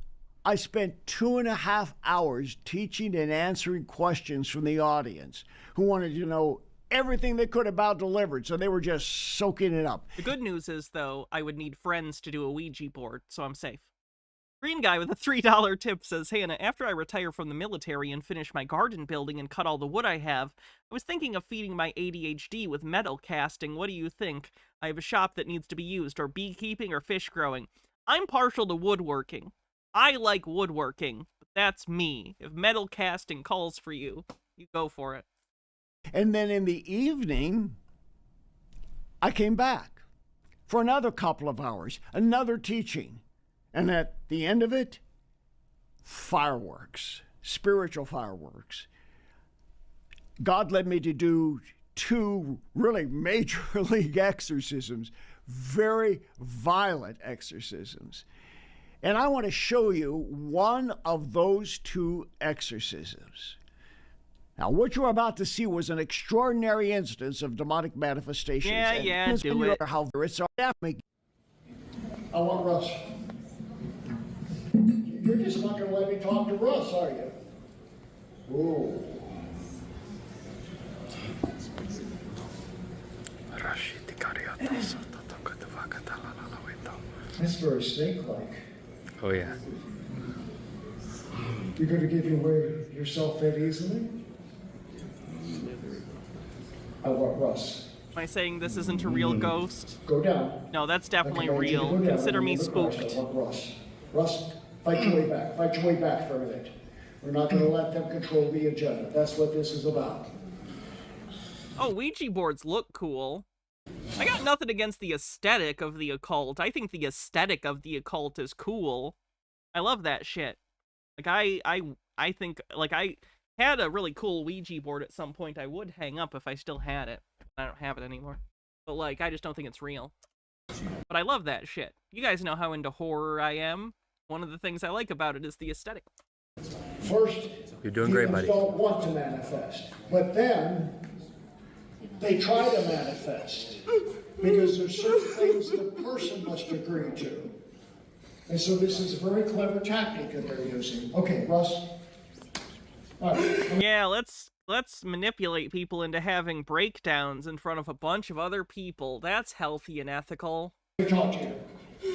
I spent 2.5 hours teaching and answering questions from the audience who wanted to know everything they could about deliverance, so they were just soaking it up. The good news is, though, I would need friends to do a Ouija board, so I'm safe. Green guy with a $3 tip says, Hannah, after I retire from the military and finish my garden building and cut all the wood I have, I was thinking of feeding my ADHD with metal casting. What do you think? I have a shop that needs to be used, or beekeeping or fish growing. I'm partial to woodworking. I like woodworking, but that's me. If metal casting calls for you, you go for it. And then in the evening, I came back for another couple of hours, another teaching. And at the end of it, fireworks, spiritual fireworks. God led me to do 2 really major league exorcisms, very violent exorcisms. And I want to show you one of those 2 exorcisms. Now, what you're about to see was an extraordinary instance of demonic manifestations. Yeah, do it. How it's I want Russ. You're just not going to let me talk to Russ, are you? Whoa. That's very snake-like. Oh, yeah. You're going to give yourself that easily? I want Russ. Am I saying this isn't a real ghost? Go down. No, that's definitely I command you to real. go down. Consider me Remember Christ. spooked. I want Russ. Russ, fight your way back. Fight your way back for a minute. We're not going to let them control the agenda. That's what this is about. Oh, Ouija boards look cool. I got nothing against the aesthetic of the occult. I think the aesthetic of the occult is cool. I love that shit. Like, I think, like, I had a really cool Ouija board at some point I would hang up if I still had it. I don't have it anymore. But, like, I just don't think it's real. But I love that shit. You guys know how into horror I am. One of the things I like about it is the aesthetic. First, You're doing great, demons buddy. don't want to manifest. But then, they try to manifest. Because there's certain things the person must agree to. And so this is a very clever tactic that they're using. Okay, Russ. All right. Yeah, let's manipulate people into having breakdowns in front of a bunch of other people. That's healthy and ethical. Talk to you.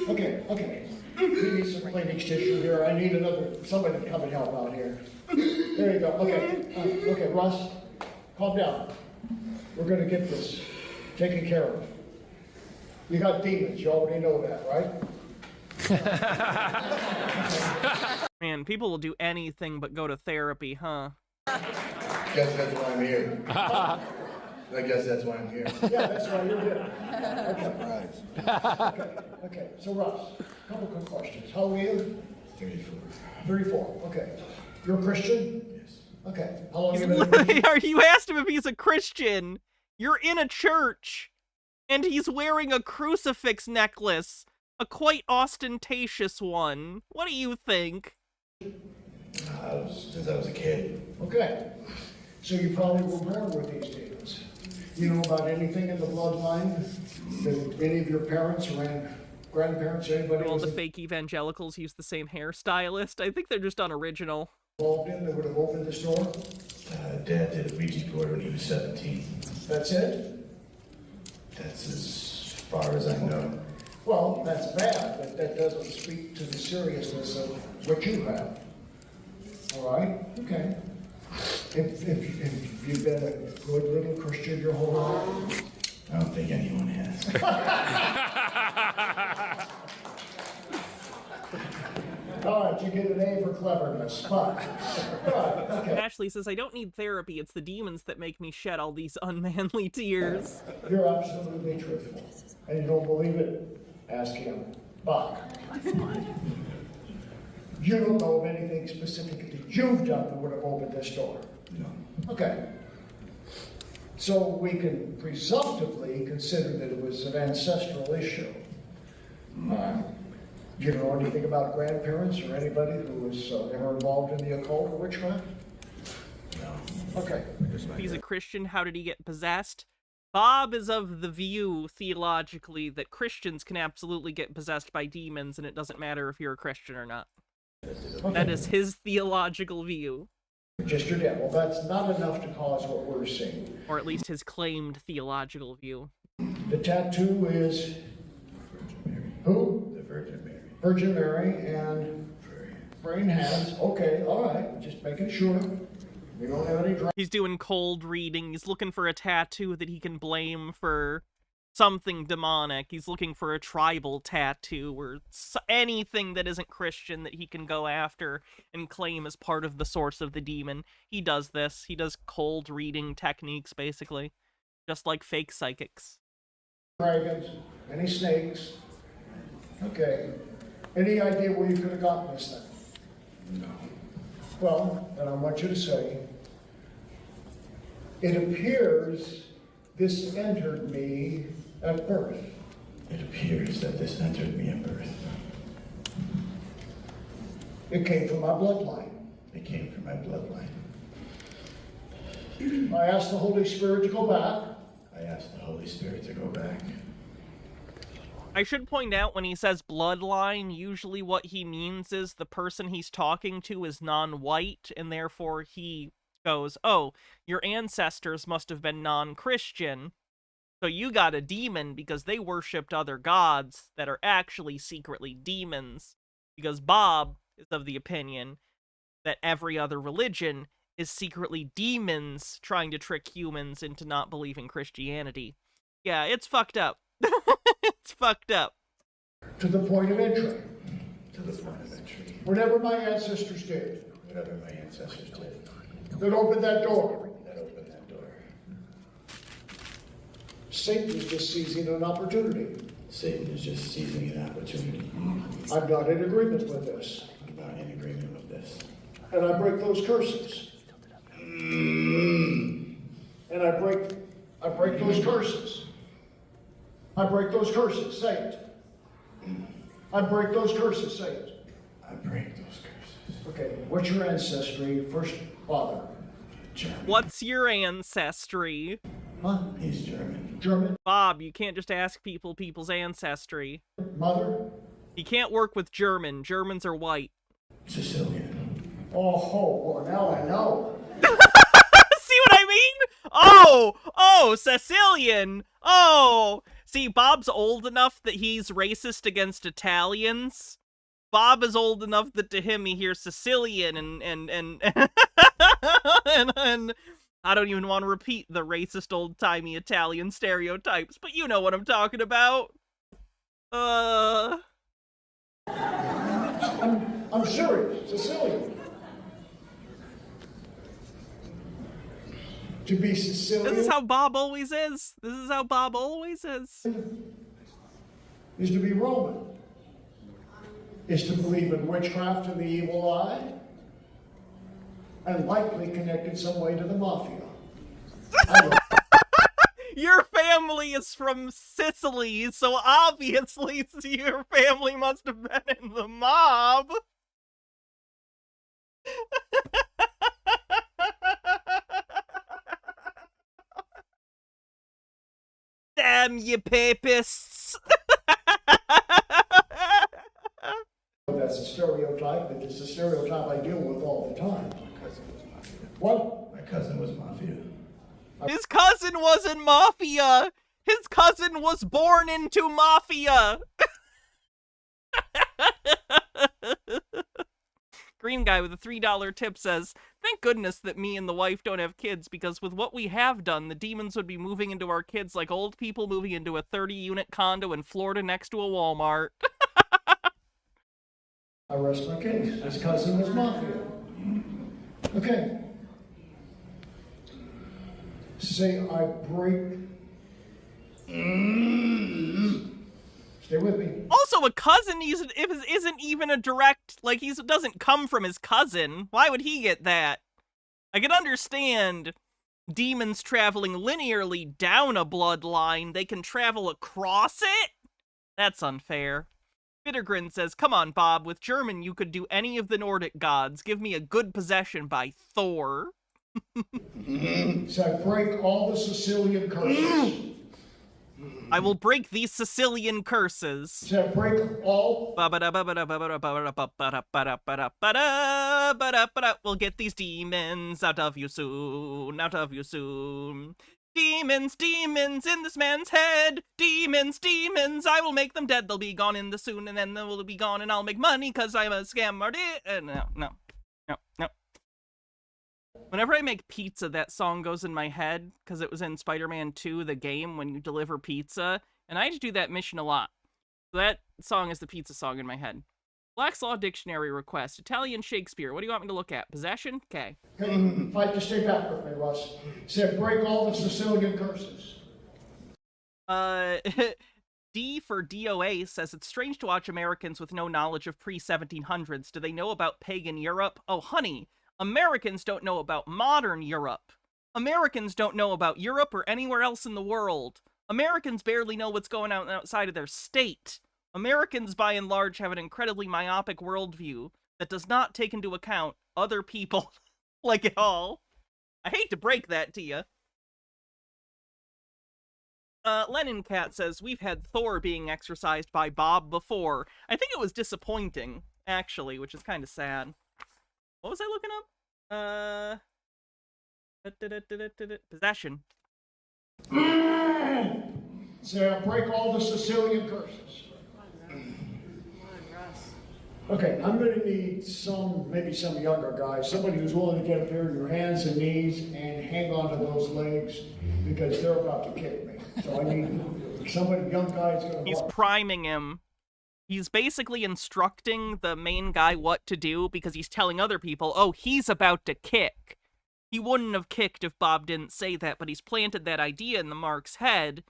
Okay. We need some cleaning tissue here. I need somebody to come and help out here. There you go. Okay, Russ, calm down. We're going to get this taken care of. You got demons. You already know that, right? Man, people will do anything but go to therapy, huh? Guess that's why I'm here. I guess that's why I'm here. Yeah, that's why you're here. Surprise. Okay, so Russ, a couple quick questions. How old are you? 34. 34, okay. You're a Christian? Yes. Okay. How long have you been a Christian? You asked him if he's a Christian. You're in a church, and he's wearing a crucifix necklace, a quite ostentatious one. What do you think? Since I was a kid. Okay. So you probably were born with these demons. You know about anything in the bloodline? That any of your parents or grandparents or anybody All was the fake evangelicals use the same hairstylist. I think they're just unoriginal. involved in that would have opened this door? Dad did a Ouija board when he was 17. That's it? That's as far as I know. Well, that's bad, but that doesn't speak to the seriousness of what you have. All right? Okay. If you've been a good little Christian your whole life? I don't think anyone has. All right, you get an A for cleverness, but, all right, okay. Ashley says, I don't need therapy. It's the demons that make me shed all these unmanly tears. You're absolutely truthful. And you don't believe it? Ask him. But you don't know of anything specific that you've done that would have opened this door. No. Okay. So we can presumptively consider that it was an ancestral issue. You don't know anything about grandparents or anybody who was ever involved in the occult or witchcraft? No. Okay. If he's a Christian, how did he get possessed? Bob is of the view, theologically, that Christians can absolutely get possessed by demons, and it doesn't matter if you're a Christian or not. Okay. That is his theological view. Just your dad. Well, that's not enough to cause what we're seeing. Or at least his claimed theological view. The tattoo is Virgin Mary. who? The Virgin Mary. Virgin Mary and praying hands. Okay, all right. Just making sure. We don't have any He's doing cold reading. He's looking for a tattoo that he can blame for something demonic. He's looking for a tribal tattoo or anything that isn't Christian that he can go after and claim as part of the source of the demon. He does this. He does cold reading techniques, basically. Just like fake psychics. dragons, any snakes. Okay. Any idea where you could have gotten this thing? No. Well, then I want you to say, it appears this entered me at birth. It appears that this entered me at birth. It came from my bloodline. It came from my bloodline. I asked the Holy Spirit to go back. I asked the Holy Spirit to go back. I should point out when he says bloodline, usually what he means is the person he's talking to is non-white, and therefore he goes, oh, your ancestors must have been non-Christian, so you got a demon because they worshipped other gods that are actually secretly demons, because Bob is of the opinion that every other religion is secretly demons trying to trick humans into not believing Christianity. Yeah, it's fucked up. It's fucked up. To the point of entry. To the point of entry. Whatever my ancestors did. Whatever my ancestors did. That opened that door. That opened that door. Satan is just seizing an opportunity. Satan is just seizing an opportunity. I'm not in agreement with this. I'm not in agreement with this. And I break those curses. And I break those curses. I break those curses. Say it. I break those curses. Say it. I break those curses. Okay. What's your ancestry? First father. German. What's your ancestry? Huh? He's German. German. Bob, you can't just ask people's ancestry. Mother. You can't work with German. Germans are white. Sicilian. Oh, well, now I know. See what I mean? Oh, Sicilian. Oh, see, Bob's old enough that he's racist against Italians. Bob is old enough that to him he hears Sicilian and I don't even want to repeat the racist old-timey Italian stereotypes, but you know what I'm talking about. I'm serious, Sicilian. To be Sicilian This is how Bob always is. This is how Bob always is. is to be Roman, is to believe in witchcraft and the evil eye, and likely connected some way to the mafia. Your family is from Sicily, so obviously your family must have been in the mob. Damn you, papists! That's a stereotype, but it's a stereotype I deal with all the time. What? My cousin was mafia. His cousin wasn't mafia! His cousin was born into mafia! Green guy with a $3 tip says, thank goodness that me and the wife don't have kids, because with what we have done, the demons would be moving into our kids like old people moving into a 30-unit condo in Florida next to a Walmart. I rest my case. His cousin was mafia. Okay. Say I break. Stay with me. Also, a cousin isn't even a direct, like, he doesn't come from his cousin. Why would he get that? I can understand demons traveling linearly down a bloodline. They can travel across it? That's unfair. Bittergrin says, come on, Bob, with German you could do any of the Nordic gods. Give me a good possession by Thor. So I break all the Sicilian curses. I will break these Sicilian curses. So I break all. We'll get these demons out of you soon, out of you soon. Demons, demons in this man's head. Demons, demons, I will make them dead. They'll be gone in the soon, and then they'll be gone, and I'll make money, cause I'm a scammer. No. Whenever I make pizza, that song goes in my head, because it was in Spider-Man 2, the game, when you deliver pizza, and I had to do that mission a lot. So that song is the pizza song in my head. Black's Law Dictionary request. Italian Shakespeare. What do you want me to look at? Possession? Okay. Okay, fight to stay back with me, Russ. Said break all the Sicilian curses. D for DOA says, it's strange to watch Americans with no knowledge of pre-1700s. Do they know about pagan Europe? Oh, honey. Americans don't know about modern Europe. Americans don't know about Europe or anywhere else in the world. Americans barely know what's going on outside of their state. Americans, by and large, have an incredibly myopic worldview that does not take into account other people like at all. I hate to break that to you. Lennon Cat says, we've had Thor being exorcised by Bob before. I think it was disappointing, actually, which is kind of sad. What was I looking up? Possession. So break all the Sicilian curses. Okay, I'm going to need maybe some younger guys, somebody who's willing to get up here on your hands and knees and hang on to those legs because they're about to kick me. So I need somebody, young guy, is going to. He's priming him. He's basically instructing the main guy what to do because he's telling other people, oh, he's about to kick. He wouldn't have kicked if Bob didn't say that, but he's planted that idea in the Mark's head.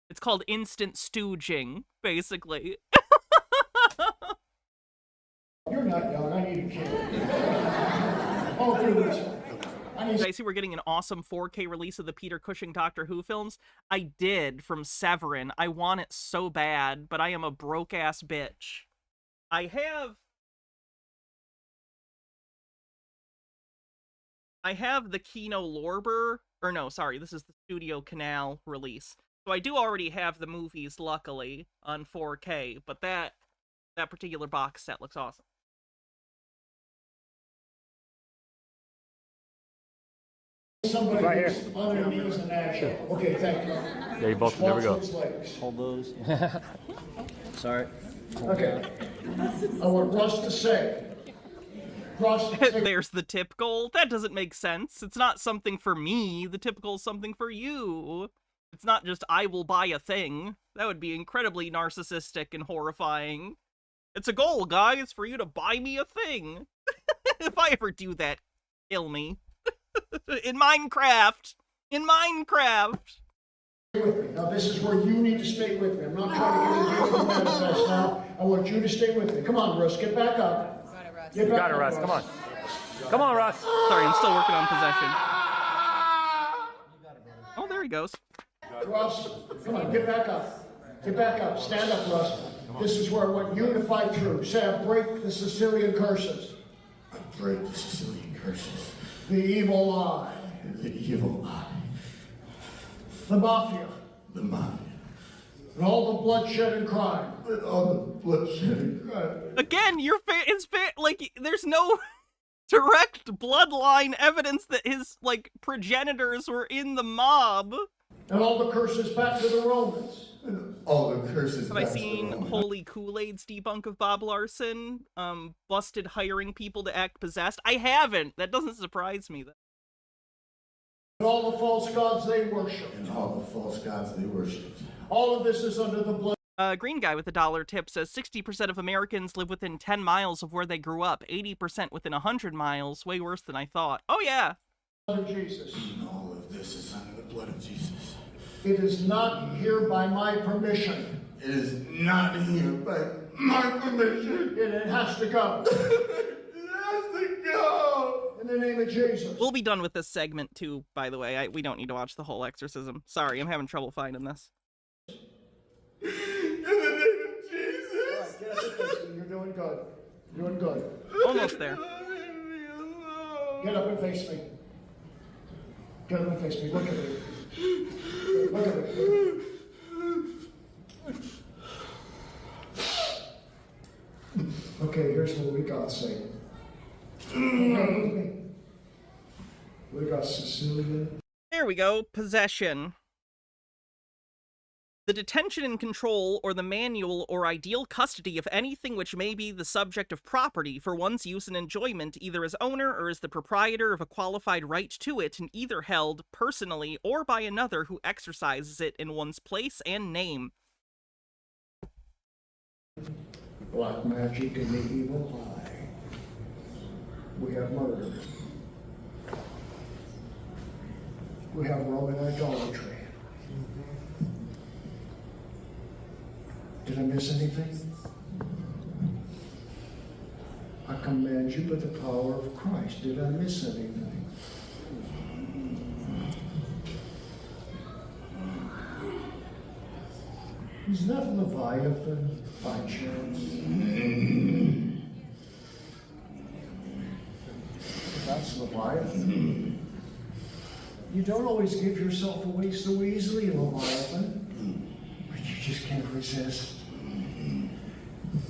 It's called instant stooging, basically. You're not young. I need a kid. Oh, do this one. I see we're getting an awesome 4K release of the Peter Cushing Doctor Who films. I did, from Severin. I want it so bad, but I am a broke-ass bitch. I have the Kino Lorber, or no, sorry, this is the Studio Canal release. So I do already have the movies, luckily, on 4K, but that particular box set looks awesome. Somebody Right here. who's on their knees in action. Okay, thank you. Yeah, you both. There we go. Watch those legs. Hold those. Sorry. Okay. I want Russ to say. Russ, say. There's the tip goal. That doesn't make sense. It's not something for me. The tip goal is something for you. It's not just, I will buy a thing. That would be incredibly narcissistic and horrifying. It's a goal, guys, for you to buy me a thing. If I ever do that, kill me. In Minecraft. In Minecraft. Stay with me. Now, this is where you need to stay with me. I'm not trying to get into the manifest now. I want you to stay with me. Come on, Russ, get back up. Get back Got it, up, Russ. Come on. Come on, Russ. Sorry, I'm still working on possession. Oh, there he goes. Russ, come on, get back up. Get back up. Stand up, Russ. This is where I want you to fight through. Say, I break the Sicilian curses. I break the Sicilian curses. The evil eye. The evil eye. The mafia. The mafia. And all the bloodshed and crime. And all the bloodshed and crime. Again, like, there's no direct bloodline evidence that his, like, progenitors were in the mob. And all the curses back to the Romans. And all the curses. Have I back to seen the Roman. Holy Kool-Aid's debunk of Bob Larson? Busted hiring people to act possessed? I haven't. That doesn't surprise me. And all the false gods they worship. And all the false gods they worshipped. All of this is under the blood. Green guy with a $1 tip says 60% of Americans live within 10 miles of where they grew up, 80% within 100 miles. Way worse than I thought. Oh, yeah. Of Jesus. And all of this is under the blood of Jesus. It is not here by my permission. It is not here by my permission. And it has to go. It has to go. In the name of Jesus. We'll be done with this segment, too, by the way. We don't need to watch the whole Exorcism. Sorry, I'm having trouble finding this. In the name of Jesus. All right, get up and face me. You're doing good. You're doing good. Almost there. Leave me alone. Get up and face me. Get up and face me. Look at me. Look at me. Okay, here's what we got saying. We got Sicilian. There we go. Possession. The detention and control, or the manual or ideal custody of anything which may be the subject of property for one's use and enjoyment, either as owner or as the proprietor of a qualified right to it, and either held personally or by another who exercises it in one's place and name. Black magic and the evil eye. We have murder. We have Roman idolatry. Did I miss anything? I command you by the power of Christ. Did I miss anything? Is that Leviathan by chance? That's Leviathan. You don't always give yourself away so easily, Leviathan. But you just can't resist.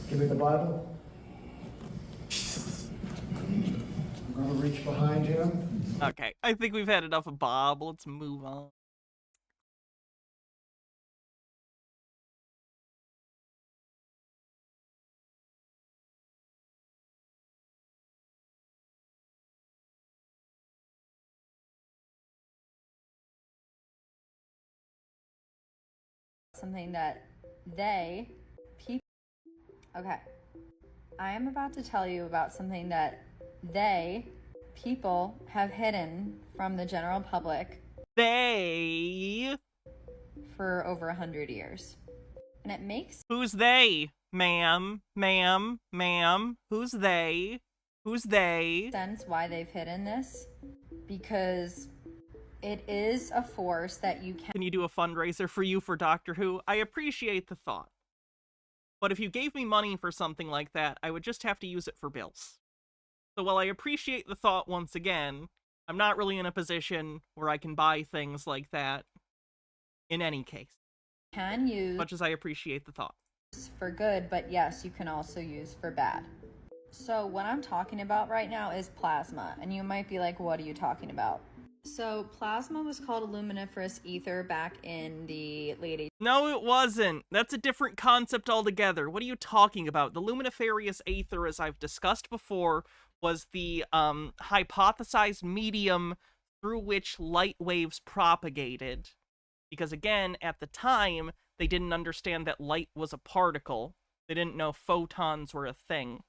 Give me the Bible. I'm going to reach behind him. Okay, I think we've had enough of Bob. Let's move on. Something that people. Okay. I am about to tell you about something that people have hidden from the general public They... for over 100 years. And it makes Who's they? Ma'am, ma'am, ma'am. Who's they? Who's they? sense why they've hidden this, because it is a force that you can Can you do a fundraiser for you for Doctor Who? I appreciate the thought. But if you gave me money for something like that, I would just have to use it for bills. So while I appreciate the thought once again, I'm not really in a position where I can buy things like that in any case. use Much as I appreciate the thought. for good, but yes, you can also use for bad. So what I'm talking about right now is plasma, and you might be like, what are you talking about? So plasma was called a luminiferous ether back in the late No, it wasn't. That's a different concept altogether. What are you talking about? The luminiferous aether, as I've discussed before, was the hypothesized medium through which light waves propagated. Because again, at the time, they didn't understand that light was a particle. They didn't know photons were a thing.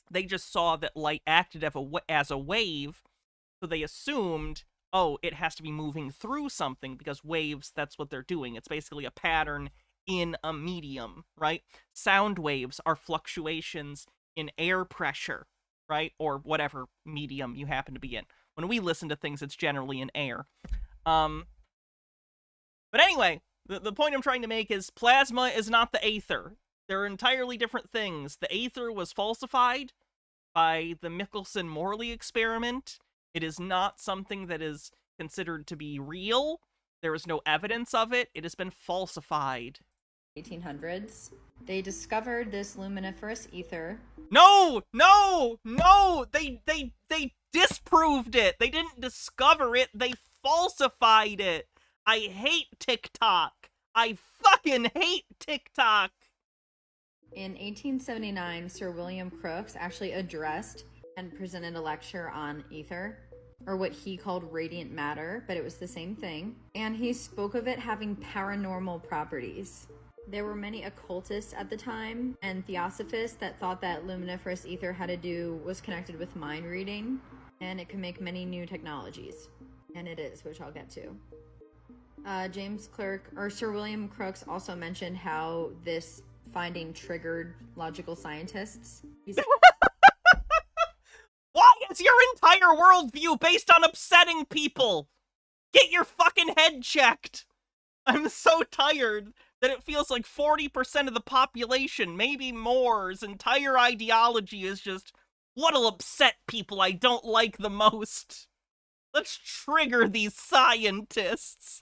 They just saw that light acted as a wave, so they assumed, oh, it has to be moving through something, because waves, that's what they're doing. It's basically a pattern in a medium, right? Sound waves are fluctuations in air pressure, right? Or whatever medium you happen to be in. When we listen to things, it's generally in air. But anyway, the point I'm trying to make is plasma is not the aether. They're entirely different things. The aether was falsified by the Michelson-Morley experiment. It is not something that is considered to be real. There is no evidence of it. It has been falsified. 1800s. They discovered this luminiferous ether. No! They disproved it. They didn't discover it. They falsified it. I hate TikTok. I fucking hate TikTok. In 1879, Sir William Crookes actually addressed and presented a lecture on ether, or what he called radiant matter, but it was the same thing. And he spoke of it having paranormal properties. There were many occultists at the time and theosophists that thought that luminiferous ether was connected with mind reading, and it could make many new technologies. And it is, which I'll get to. Sir William Crookes also mentioned how this finding triggered logical scientists. Why is your entire worldview based on upsetting people? Get your fucking head checked. I'm so tired that it feels like 40% of the population, maybe more's entire ideology is just, what'll upset people I don't like the most? Let's trigger these scientists.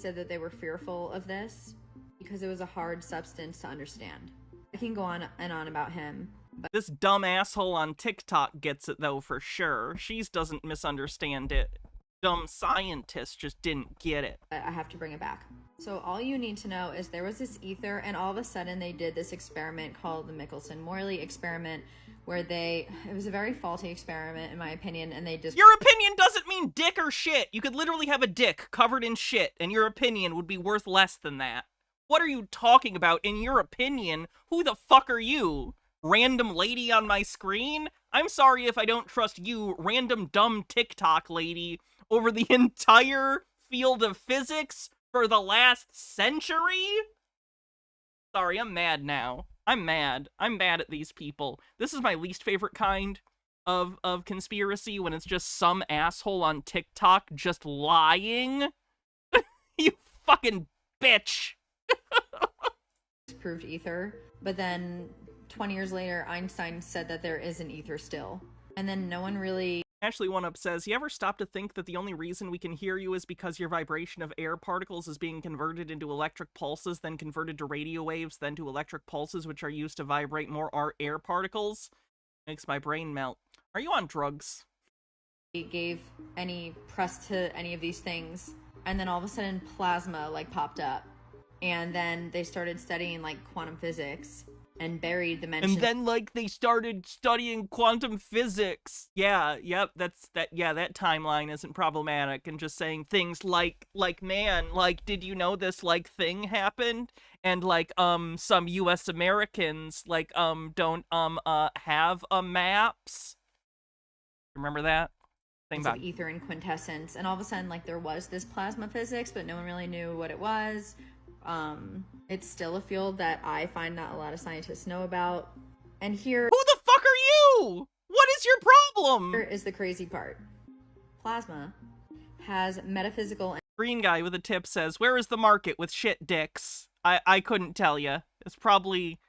Said that they were fearful of this because it was a hard substance to understand. I can go on and on about him. But this dumb asshole on TikTok gets it, though, for sure. She doesn't misunderstand it. Dumb scientists just didn't get it. I have to bring it back. So all you need to know is there was this ether, and all of a sudden they did this experiment called the Michelson-Morley experiment, where it was a very faulty experiment, in my opinion, and they just... Your opinion doesn't mean dick or shit. You could literally have a dick covered in shit, and your opinion would be worth less than that. What are you talking about? In your opinion, who the fuck are you? Random lady on my screen? I'm sorry if I don't trust you, random dumb TikTok lady, over the entire field of physics for the last century? Sorry, I'm mad now. I'm mad. I'm mad at these people. This is my least favorite kind of conspiracy, when it's just some asshole on TikTok just lying. You fucking bitch. Proved ether, but then 20 years later, Einstein said that there is an ether still. And then no one really... Ashley One Up says, you ever stop to think that the only reason we can hear you is because your vibration of air particles is being converted into electric pulses, then converted to radio waves, then to electric pulses, which are used to vibrate more air particles? Makes my brain melt. Are you on drugs? He gave any press to any of these things, and then all of a sudden plasma popped up. And then they started studying quantum physics and buried the mention. And then they started studying quantum physics. Yeah, yep, that timeline isn't problematic, and just saying things man, did you know this thing happened? And some US Americans don't have maps. Remember that? Thing about ether and quintessence, and all of a sudden there was this plasma physics, but no one really knew what it was. It's still a field that I find not a lot of scientists know about. And here... Who the fuck are you? What is your problem? Here is the crazy part. Plasma has metaphysical... Green guy with a tip says, where is the market with shit dicks? I couldn't tell you. It's probably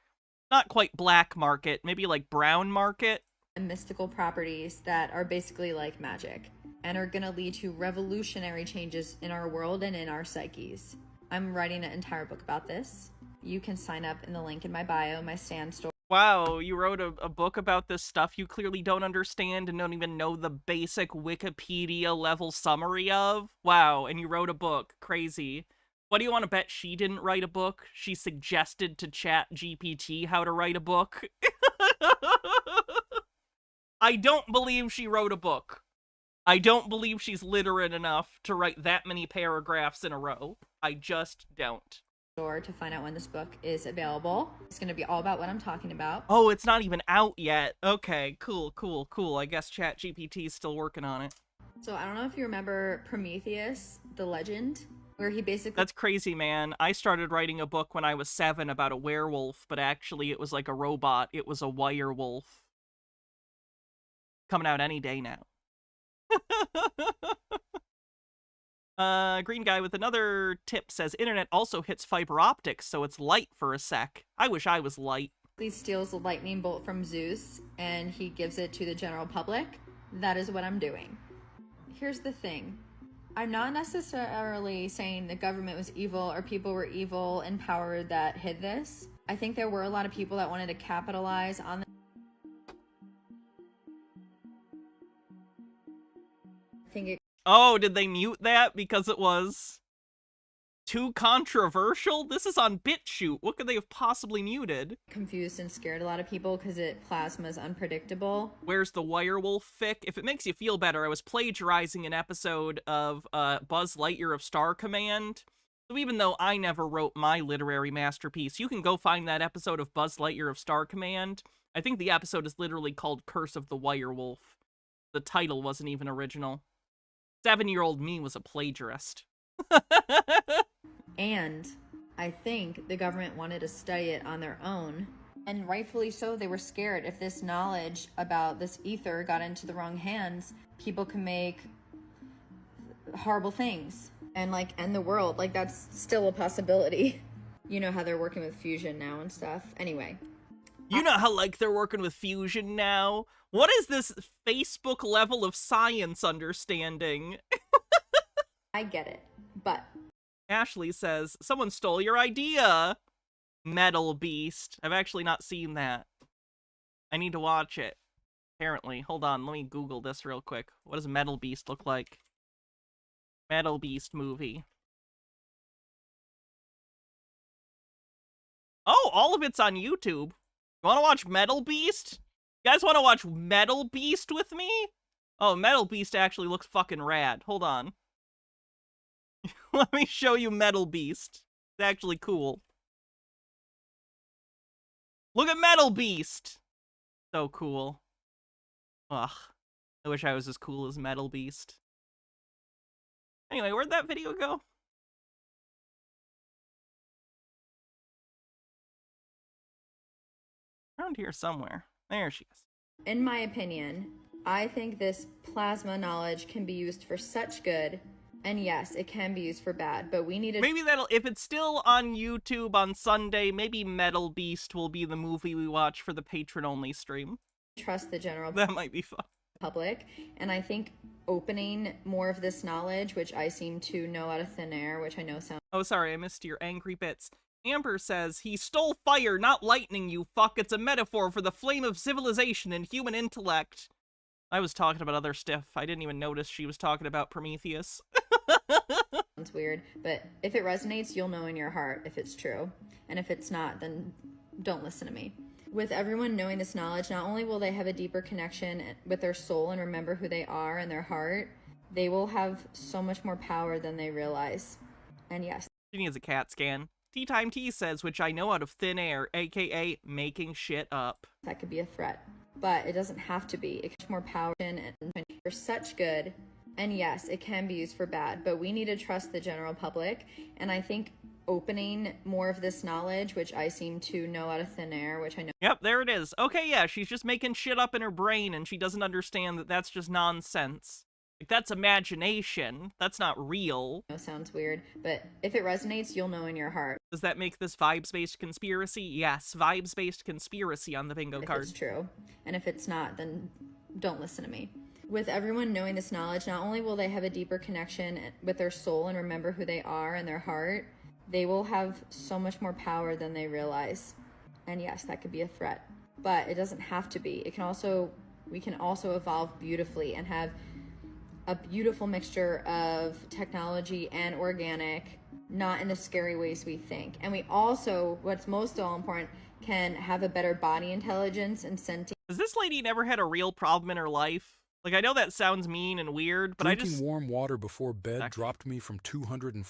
not quite black market, maybe brown market. And mystical properties that are basically like magic, and are gonna lead to revolutionary changes in our world and in our psyches. I'm writing an entire book about this. You can sign up in the link in my bio, my Stan store. Wow, you wrote a book about this stuff you clearly don't understand and don't even know the basic Wikipedia level summary of? Wow, and you wrote a book. Crazy. What do you want to bet she didn't write a book? She suggested to ChatGPT how to write a book? I don't believe she wrote a book. I don't believe she's literate enough to write that many paragraphs in a row. I just don't. To find out when this book is available. It's going to be all about what I'm talking about. Oh, it's not even out yet. Okay, cool. I guess ChatGPT is still working on it. So I don't know if you remember Prometheus, the legend, where he basically... That's crazy, man. I started writing a book when I was 7 about a werewolf, but actually it was like a robot. It was a wirewolf. Coming out any day now. Green guy with another tip says, internet also hits fiber optics, so it's light for a sec. I wish I was light. He steals a lightning bolt from Zeus, and he gives it to the general public. That is what I'm doing. Here's the thing. I'm not necessarily saying the government was evil or people were evil in power that hid this. I think there were a lot of people that wanted to capitalize on this. Oh, did they mute that because it was too controversial? This is on BitChute. What could they have possibly muted? Confused and scared a lot of people because plasma's unpredictable. Where's the wirewolf fic? If it makes you feel better, I was plagiarizing an episode of Buzz Lightyear of Star Command. So even though I never wrote my literary masterpiece, you can go find that episode of Buzz Lightyear of Star Command. I think the episode is literally called Curse of the Wirewolf. The title wasn't even original. 7-year-old me was a plagiarist. And I think the government wanted to study it on their own. And rightfully so, they were scared. If this knowledge about this ether got into the wrong hands, people can make horrible things and like end the world. Like that's still a possibility. You know how they're working with fusion now and stuff. Anyway. You know how like they're working with fusion now? What is this Facebook level of science understanding? I get it, but... Ashley says, someone stole your idea! Metal Beast. I've actually not seen that. I need to watch it. Apparently. Hold on, let me Google this real quick. What does Metal Beast look like? Metal Beast movie. Oh, all of it's on YouTube. You want to watch Metal Beast? You guys want to watch Metal Beast with me? Oh, Metal Beast actually looks fucking rad. Hold on. Let me show you Metal Beast. It's actually cool. Look at Metal Beast! So cool. Ugh. I wish I was as cool as Metal Beast. Anyway, where'd that video go? Around here somewhere. There she is. In my opinion, I think this plasma knowledge can be used for such good, and yes, it can be used for bad, but we need to... Maybe that'll... If it's still on YouTube on Sunday, maybe Metal Beast will be the movie we watch for the patron-only stream. Trust the general... That might be fun. ...public, and I think opening more of this knowledge, which I seem to know out of thin air, which I know sounds... Oh, sorry, I missed your angry bits. Amber says, he stole fire, not lightning, you fuck. It's a metaphor for the flame of civilization and human intellect. I was talking about other stuff. I didn't even notice she was talking about Prometheus. Sounds weird, but if it resonates, you'll know in your heart if it's true. And if it's not, then don't listen to me. With everyone knowing this knowledge, not only will they have a deeper connection with their soul and remember who they are in their heart, they will have so much more power than they realize. And yes. She needs a CAT scan. Tea Time Tea says, which I know out of thin air, aka making shit up. That could be a threat, but it doesn't have to be. It can more power and for such good. And yes, it can be used for bad, but we need to trust the general public. And I think opening more of this knowledge, which I seem to know out of thin air, which I know... Yep, there it is. Okay, yeah, she's just making shit up in her brain, and she doesn't understand that that's just nonsense. Like, that's imagination. That's not real. It sounds weird, but if it resonates, you'll know in your heart. Does that make this vibes-based conspiracy? Yes, vibes-based conspiracy on the bingo card. If it's true. And if it's not, then don't listen to me. With everyone knowing this knowledge, not only will they have a deeper connection with their soul and remember who they are in their heart, they will have so much more power than they realize. And yes, that could be a threat, but it doesn't have to be. We can also evolve beautifully and have a beautiful mixture of technology and organic, not in the scary ways we think. And we also, what's most all important, can have a better body intelligence and sentience. Has this lady never had a real problem in her life? Like, I know that sounds mean and weird, but Drinking warm water before bed dropped me from 200 and...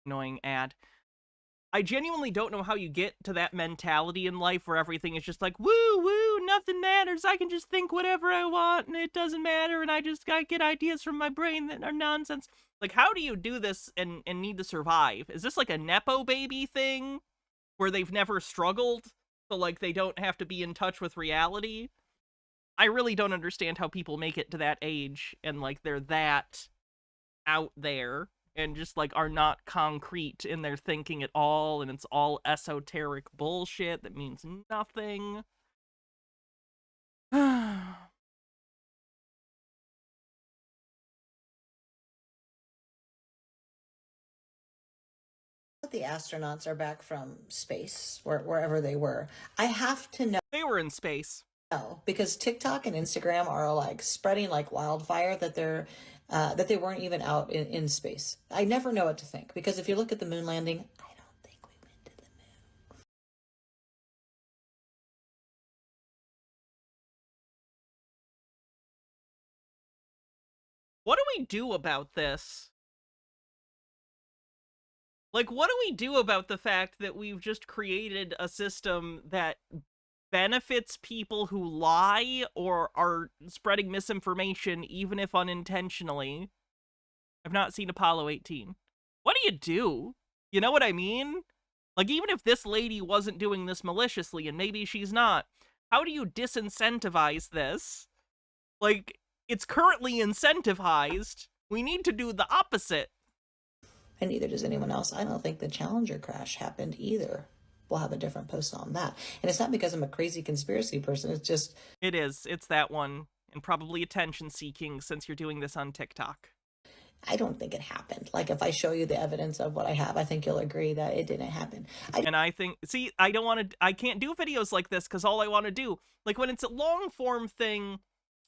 Annoying ad. I genuinely don't know how you get to that mentality in life where everything is just like, woo, woo, nothing matters. I can just think whatever I want and it doesn't matter. And I get ideas from my brain that are nonsense. Like, how do you do this and need to survive? Is this like a Nepo baby thing where they've never struggled? So, like, they don't have to be in touch with reality? I really don't understand how people make it to that age and, like, they're that out there and just, like, are not concrete in their thinking at all, and it's all esoteric bullshit that means nothing. The astronauts are back from space, wherever they were. I have to know. They were in space. No, because TikTok and Instagram are like spreading like wildfire that they weren't even out in space. I never know what to think, because if you look at the moon landing, I don't think we went to the moon. What do we do about this? Like, what do we do about the fact that we've just created a system that benefits people who lie or are spreading misinformation, even if unintentionally? I've not seen Apollo 18. What do you do? You know what I mean? Like, even if this lady wasn't doing this maliciously, and maybe she's not, how do you disincentivize this? Like, it's currently incentivized. We need to do the opposite. And neither does anyone else. I don't think the Challenger crash happened either. We'll have a different post on that. And it's not because I'm a crazy conspiracy person. It's just... It is. It's that one. And probably attention-seeking, since you're doing this on TikTok. I don't think it happened. Like, if I show you the evidence of what I have, I think you'll agree that it didn't happen. And I think... See, I can't do videos like this, because all I want to do... Like, when it's a long-form thing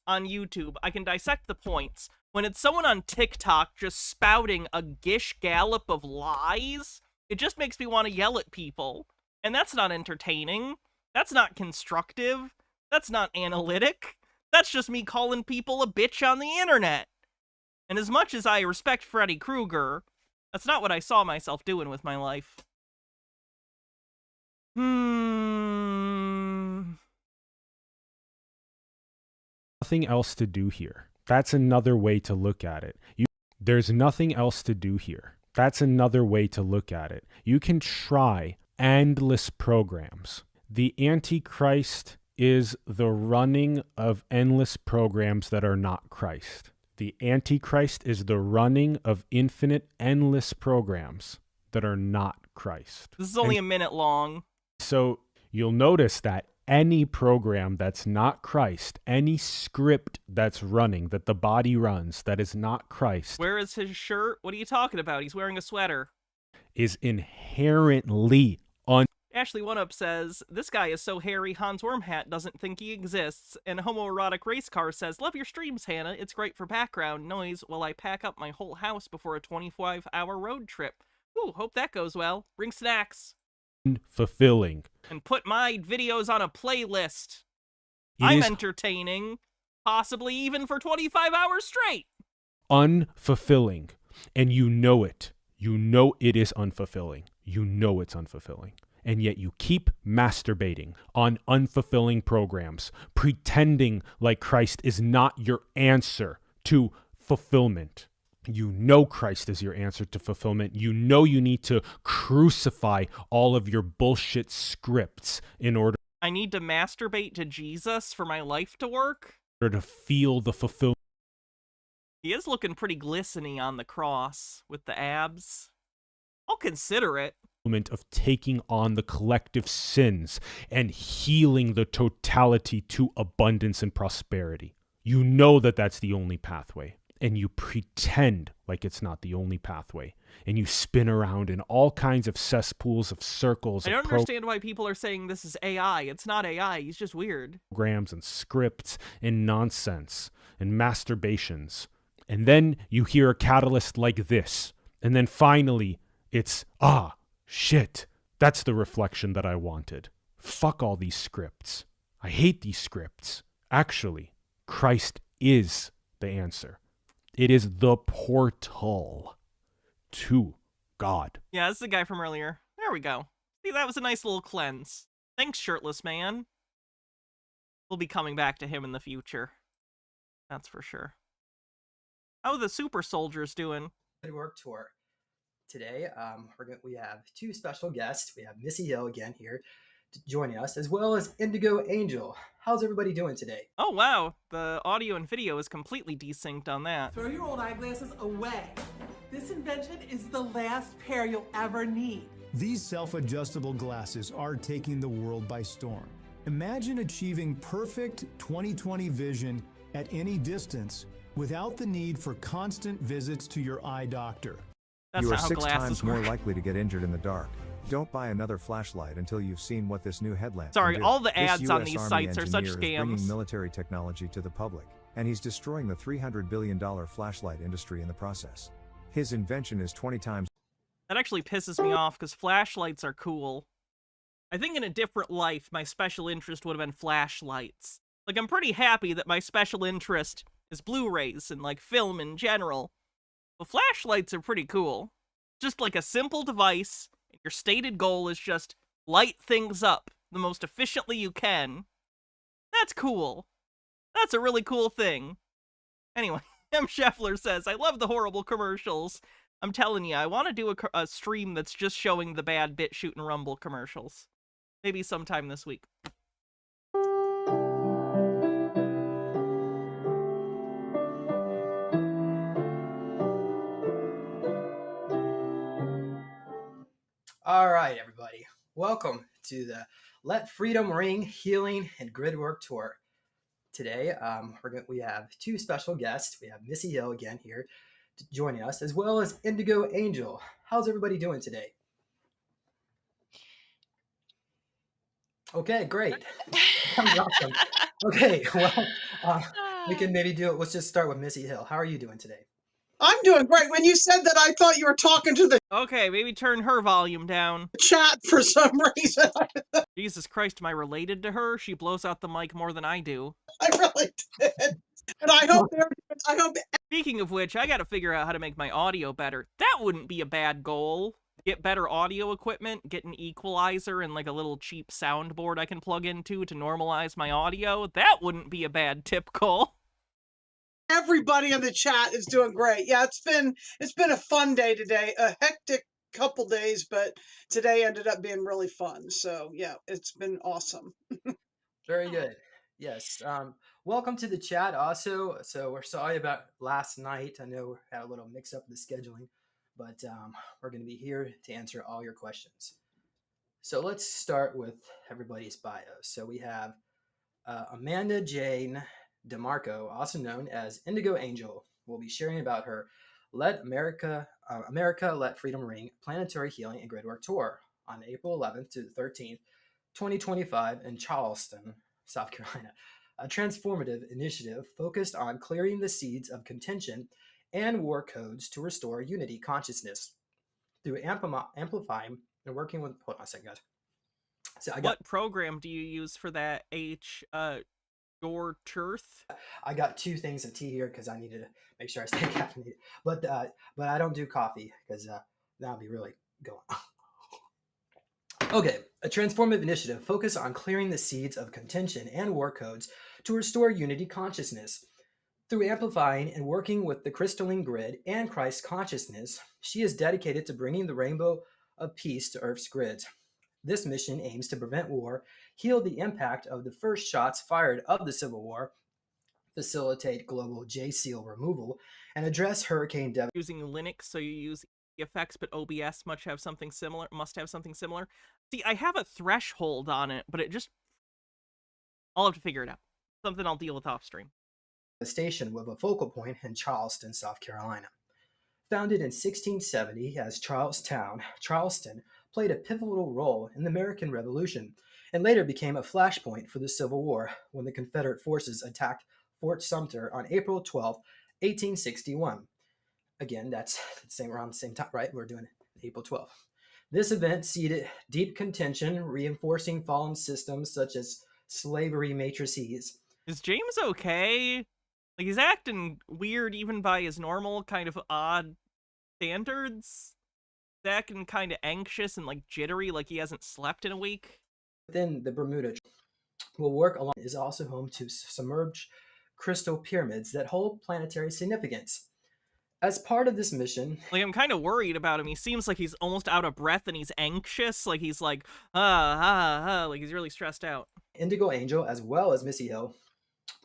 on YouTube, I can dissect the points. When it's someone on TikTok just spouting a gish gallop of lies, it just makes me want to yell at people. And that's not entertaining. That's not constructive. That's not analytic. That's just me calling people a bitch on the internet. And as much as I respect Freddy Krueger, that's not what I saw myself doing with my life. Nothing else to do here. That's another way to look at it. There's nothing else to do here. That's another way to look at it. You can try endless programs. The Antichrist is the running of endless programs that are not Christ. The Antichrist is the running of infinite, endless programs that are not Christ. This is only a minute long. So you'll notice that any program that's not Christ, any script that's running, that the body runs, that is not Christ. Where is his shirt? What are you talking about? He's wearing a sweater. Is inherently Ashley One Up says, this guy is so hairy Hans Wormhat doesn't think he exists. And Homoerotic Race Car says, love your streams, Hannah. It's great for background noise while I pack up my whole house before a 25-hour road trip. Ooh, hope that goes well. Bring snacks. Fulfilling. And put my videos on a playlist. I'm entertaining. Possibly even for 25 hours straight. Unfulfilling. And you know it. You know it is unfulfilling. You know it's unfulfilling. And yet you keep masturbating on unfulfilling programs, pretending like Christ is not your answer to fulfillment. You know Christ is your answer to fulfillment. You know you need to crucify all of your bullshit scripts in order... I need to masturbate to Jesus for my life to work? to feel the fulfillment. He is looking pretty glistening on the cross with the abs. I'll consider it. Of taking on the collective sins and healing the totality to abundance and prosperity. You know that that's the only pathway, and you pretend like it's not the only pathway, and you spin around in all kinds of cesspools of circles. I don't understand why people are saying this is AI. It's not AI. He's just weird. Programs and scripts and nonsense and masturbations. And then you hear a catalyst like this, and then finally it's, shit, that's the reflection that I wanted. Fuck all these scripts. I hate these scripts. Actually, Christ is the answer. It is the portal to God. Yeah, that's the guy from earlier. There we go. See, that was a nice little cleanse. Thanks, shirtless man. We'll be coming back to him in the future. That's for sure. How are the super soldiers doing? Good work tour. Today, we have two special guests. We have Missy Hill again here joining us, as well as Indigo Angel. How's everybody doing today? Oh, wow. The audio and video is completely desynced on that. Throw your old eyeglasses away. This invention is the last pair you'll ever need. These self-adjustable glasses are taking the world by storm. Imagine achieving perfect 20/20 vision at any distance without the need for constant visits to your eye doctor. That's you are not how 6 glasses times work. more likely to get injured in the dark. Don't buy another flashlight until you've seen what this new headlamp Sorry, can do. all the This ads on US these Army sites are such engineer is scams. bringing military technology to the public, and he's destroying the $300 billion flashlight industry in the process. His invention is 20 times. That actually pisses me off because flashlights are cool. I think in a different life, my special interest would have been flashlights. Like, I'm pretty happy that my special interest is Blu-rays and, like, film in general. But flashlights are pretty cool. Just like a simple device, and your stated goal is just light things up the most efficiently you can. That's cool. That's a really cool thing. Anyway, M. Scheffler says, I love the horrible commercials. I'm telling you, I want to do a stream that's just showing the bad BitChute and Rumble commercials. Maybe sometime this week. All right, everybody. Welcome to the Let Freedom Ring Healing and Gridwork Tour. Today, we have two special guests. We have Missy Hill again here joining us, as well as Indigo Angel. How's everybody doing today? Okay, great. Awesome. Okay, well, we can maybe do it. Let's just start with Missy Hill. How are you doing today? I'm doing great. When you said that, I thought you were talking to the Okay, maybe turn her volume down. chat for some reason. Jesus Christ, am I related to her? She blows out the mic more than I do. I really did. And I hope Speaking of which, I gotta figure out how to make my audio better. That wouldn't be a bad goal. Get better audio equipment, get an equalizer and like a little cheap soundboard I can plug into to normalize my audio. That wouldn't be a bad tip, Cole. everybody in the chat is doing great. Yeah, it's been a fun day today. A hectic couple days, but today ended up being really fun. So yeah, it's been awesome. Very good. Yes. Welcome to the chat also. So we're sorry about last night. I know we had a little mix up in the scheduling, but we're going to be here to answer all your questions. So let's start with everybody's bios. So we have Amanda Jane DeMarco, also known as Indigo Angel, will be sharing about her Let America Let Freedom Ring Planetary Healing and Gridwork Tour on April 11th to the 13th, 2025 in Charleston, South Carolina. A transformative initiative focused on clearing the seeds of contention and war codes to restore unity consciousness through amplifying and working with. Hold on a second, guys. So what program do you use for that? Your Turth? I got 2 things of tea here because I needed to make sure I stay caffeinated. But I don't do coffee because that'll be really going. Okay, a transformative initiative focused on clearing the seeds of contention and war codes to restore unity consciousness. Through amplifying and working with the crystalline grid and Christ consciousness, she is dedicated to bringing the rainbow of peace to Earth's grids. This mission aims to prevent war, heal the impact of the first shots fired of the Civil War, facilitate global J-Seal removal, and address hurricane devastation. Using Linux, so you use effects, but OBS must have something similar. See, I have a threshold on it, but it just... I'll have to figure it out. Something I'll deal with off stream. Station with a focal point in Charleston, South Carolina. Founded in 1670 as Charlestown, Charleston played a pivotal role in the American Revolution and later became a flashpoint for the Civil War when the Confederate forces attacked Fort Sumter on April 12, 1861. Again, that's around the same time, right? We're doing April 12th. This event seeded deep contention, reinforcing fallen systems such as slavery matrices. Is James okay? Like, he's acting weird even by his normal kind of odd standards. He's acting kind of anxious and, like, jittery, like he hasn't slept in a week. Within the Bermuda will work along is also home to submerged crystal pyramids that hold planetary significance. As part of this mission, like, I'm kind of worried about him. He seems like he's almost out of breath and he's anxious. Like, he's like, like he's really stressed out. Indigo Angel, as well as Missy Hill,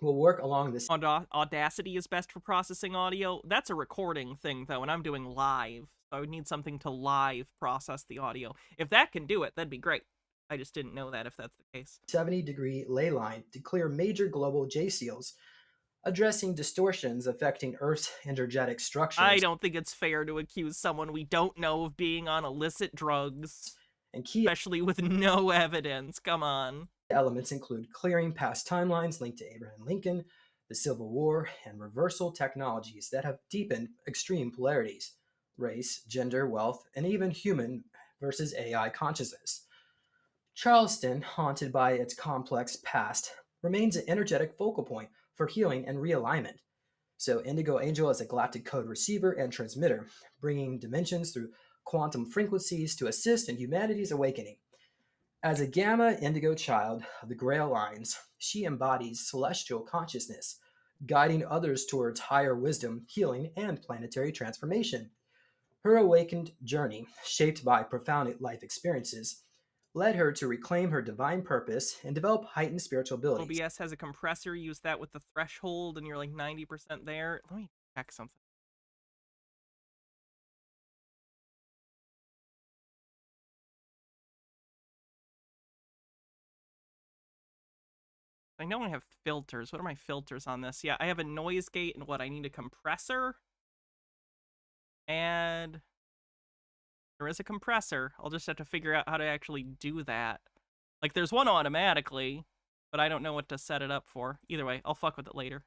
will work along this. Audacity is best for processing audio. That's a recording thing, though, and I'm doing live. So I would need something to live process the audio. If that can do it, that'd be great. I just didn't know that if that's the case. 70-degree ley line to clear major global J seals, addressing distortions affecting Earth's energetic structures. I don't think it's fair to accuse someone we don't know of being on illicit drugs, and key, especially with no evidence. Come on. Elements include clearing past timelines linked to Abraham Lincoln, the Civil War, and reversal technologies that have deepened extreme polarities: race, gender, wealth, and even human versus AI consciousness. Charleston, haunted by its complex past, remains an energetic focal point for healing and realignment. So Indigo Angel is a galactic code receiver and transmitter, bringing dimensions through quantum frequencies to assist in humanity's awakening. As a Gamma Indigo child of the Grail lines, she embodies celestial consciousness, guiding others towards higher wisdom, healing, and planetary transformation. Her awakened journey, shaped by profound life experiences, led her to reclaim her divine purpose and develop heightened spiritual abilities. OBS has a compressor. Use that with the threshold, and you're like 90% there. Let me check something. I know I have filters. What are my filters on this? Yeah, I have a noise gate and what? I need a compressor. And there is a compressor. I'll just have to figure out how to actually do that. Like, there's one automatically, but I don't know what to set it up for. Either way, I'll fuck with it later.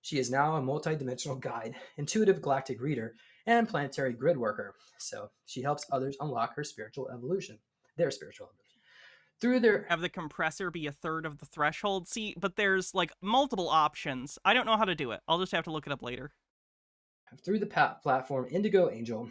She is now a multidimensional guide, intuitive galactic reader, and planetary grid worker. So she helps others unlock her spiritual evolution, their spiritual evolution. Through their have the compressor be a third of the threshold. See, but there's like multiple options. I don't know how to do it. I'll just have to look it up later. Through the platform Indigo Angel,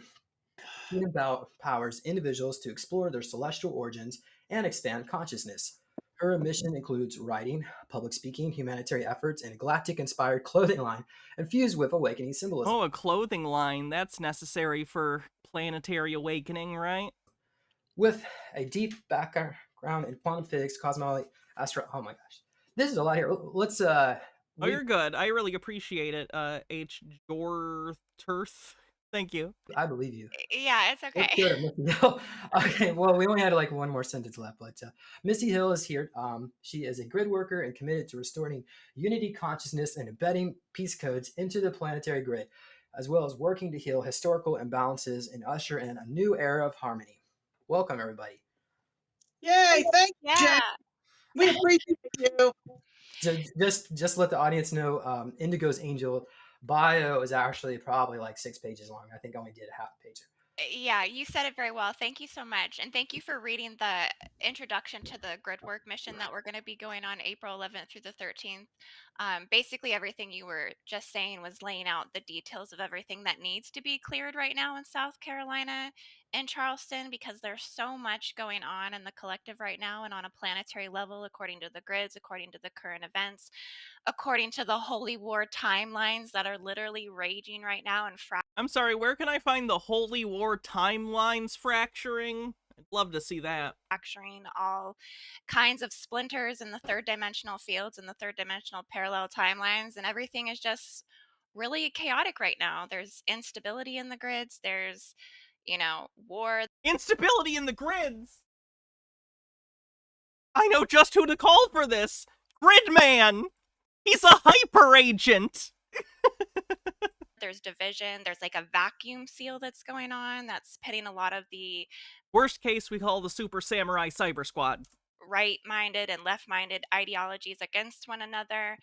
empowers individuals to explore their celestial origins and expand consciousness. Her mission includes writing, public speaking, humanitarian efforts, and a galactic-inspired clothing line infused with awakening symbolism. Oh, a clothing line. That's necessary for planetary awakening, right? With a deep background in quantum physics, cosmology, oh my gosh. This is a lot here. Let's Oh, you're good. I really appreciate it, H. Jorturth. Thank you. I believe you. Yeah, it's okay. Okay, well, we only had like one more sentence left, but Missy Hill is here. She is a grid worker and committed to restoring unity consciousness and embedding peace codes into the planetary grid, as well as working to heal historical imbalances and usher in a new era of harmony. Welcome, everybody. Yay, thank you, Jen. We appreciate you. So just let the audience know, Indigo's Angel bio is actually probably like 6 pages long. I think I only did a half page. Yeah, you said it very well. Thank you so much. And thank you for reading the introduction to the grid work mission that we're going to be going on April 11th through the 13th. Basically, everything you were just saying was laying out the details of everything that needs to be cleared right now in South Carolina and Charleston, because there's so much going on in the collective right now and on a planetary level, according to the grids, according to the current events, according to the holy war timelines that are literally raging right now and I'm sorry, where can I find the holy war timelines fracturing? I'd love to see that. Fracturing all kinds of splinters in the third dimensional fields and the third dimensional parallel timelines, and everything is just really chaotic right now. There's instability in the grids. There's, war. Instability in the grids? I know just who to call for this. Gridman! He's a hyper agent! There's division. There's like a vacuum seal that's going on that's pitting a lot of the worst case we call the Super Samurai Cyber Squad. Right-minded and left-minded ideologies against one another.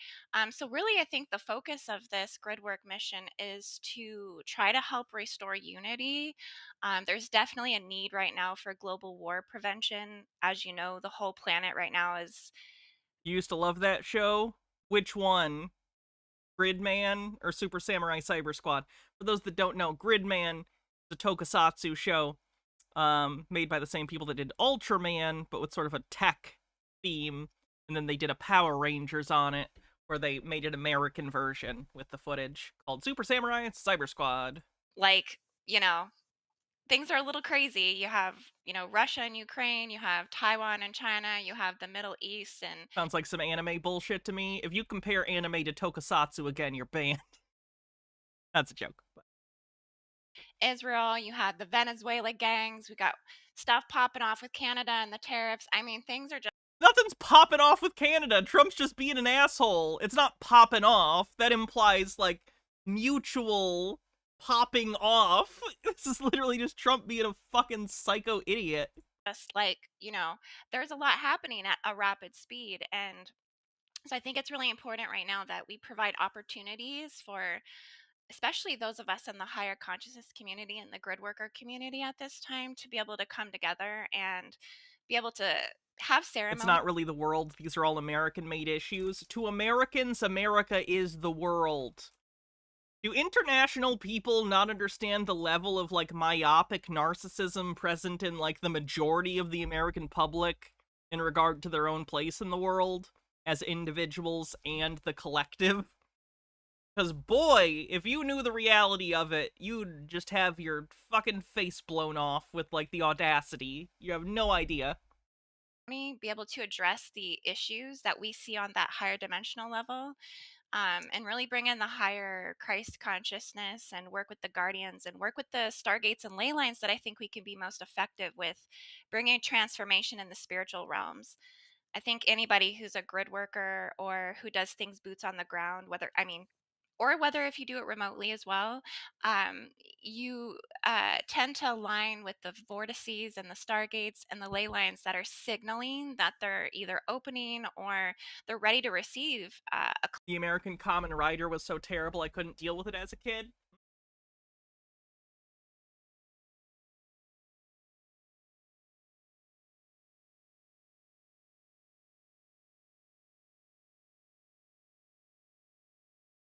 So really, I think the focus of this grid work mission is to try to help restore unity. There's definitely a need right now for global war prevention. As you know, the whole planet right now is... You used to love that show? Which one? Gridman or Super Samurai Cyber Squad. For those that don't know, Gridman is a tokusatsu show made by the same people that did Ultraman, but with sort of a tech theme. And then they did a Power Rangers on it, where they made an American version with the footage called Super Samurai Cyber Squad. Like, things are a little crazy. You have, Russia and Ukraine, you have Taiwan and China, you have the Middle East, and Sounds like some anime bullshit to me. If you compare anime to tokusatsu again, you're banned. That's a joke. But Israel, you had the Venezuela gangs, we got stuff popping off with Canada and the tariffs. I mean, things are just nothing's popping off with Canada. Trump's just being an asshole. It's not popping off. That implies, like, mutual popping off. This is literally just Trump being a fucking psycho idiot. just like, there's a lot happening at a rapid speed. And so I think it's really important right now that we provide opportunities for especially those of us in the higher consciousness community and the grid worker community at this time to be able to come together and be able to have ceremony. It's not really the world. These are all American-made issues. To Americans, America is the world. Do international people not understand the level of, like, myopic narcissism present in, like, the majority of the American public in regard to their own place in the world as individuals and the collective? Because, boy, if you knew the reality of it, you'd just have your fucking face blown off with, like, the audacity. You have no idea. Be able to address the issues that we see on that higher dimensional level, and really bring in the higher Christ consciousness and work with the guardians and work with the stargates and ley lines that I think we can be most effective with bringing transformation in the spiritual realms. I think anybody who's a grid worker or who does things boots on the ground, or whether if you do it remotely as well, you tend to align with the vortices and the stargates and the ley lines that are signaling that they're either opening or they're ready to receive The American Common Rider was so terrible I couldn't deal with it as a kid.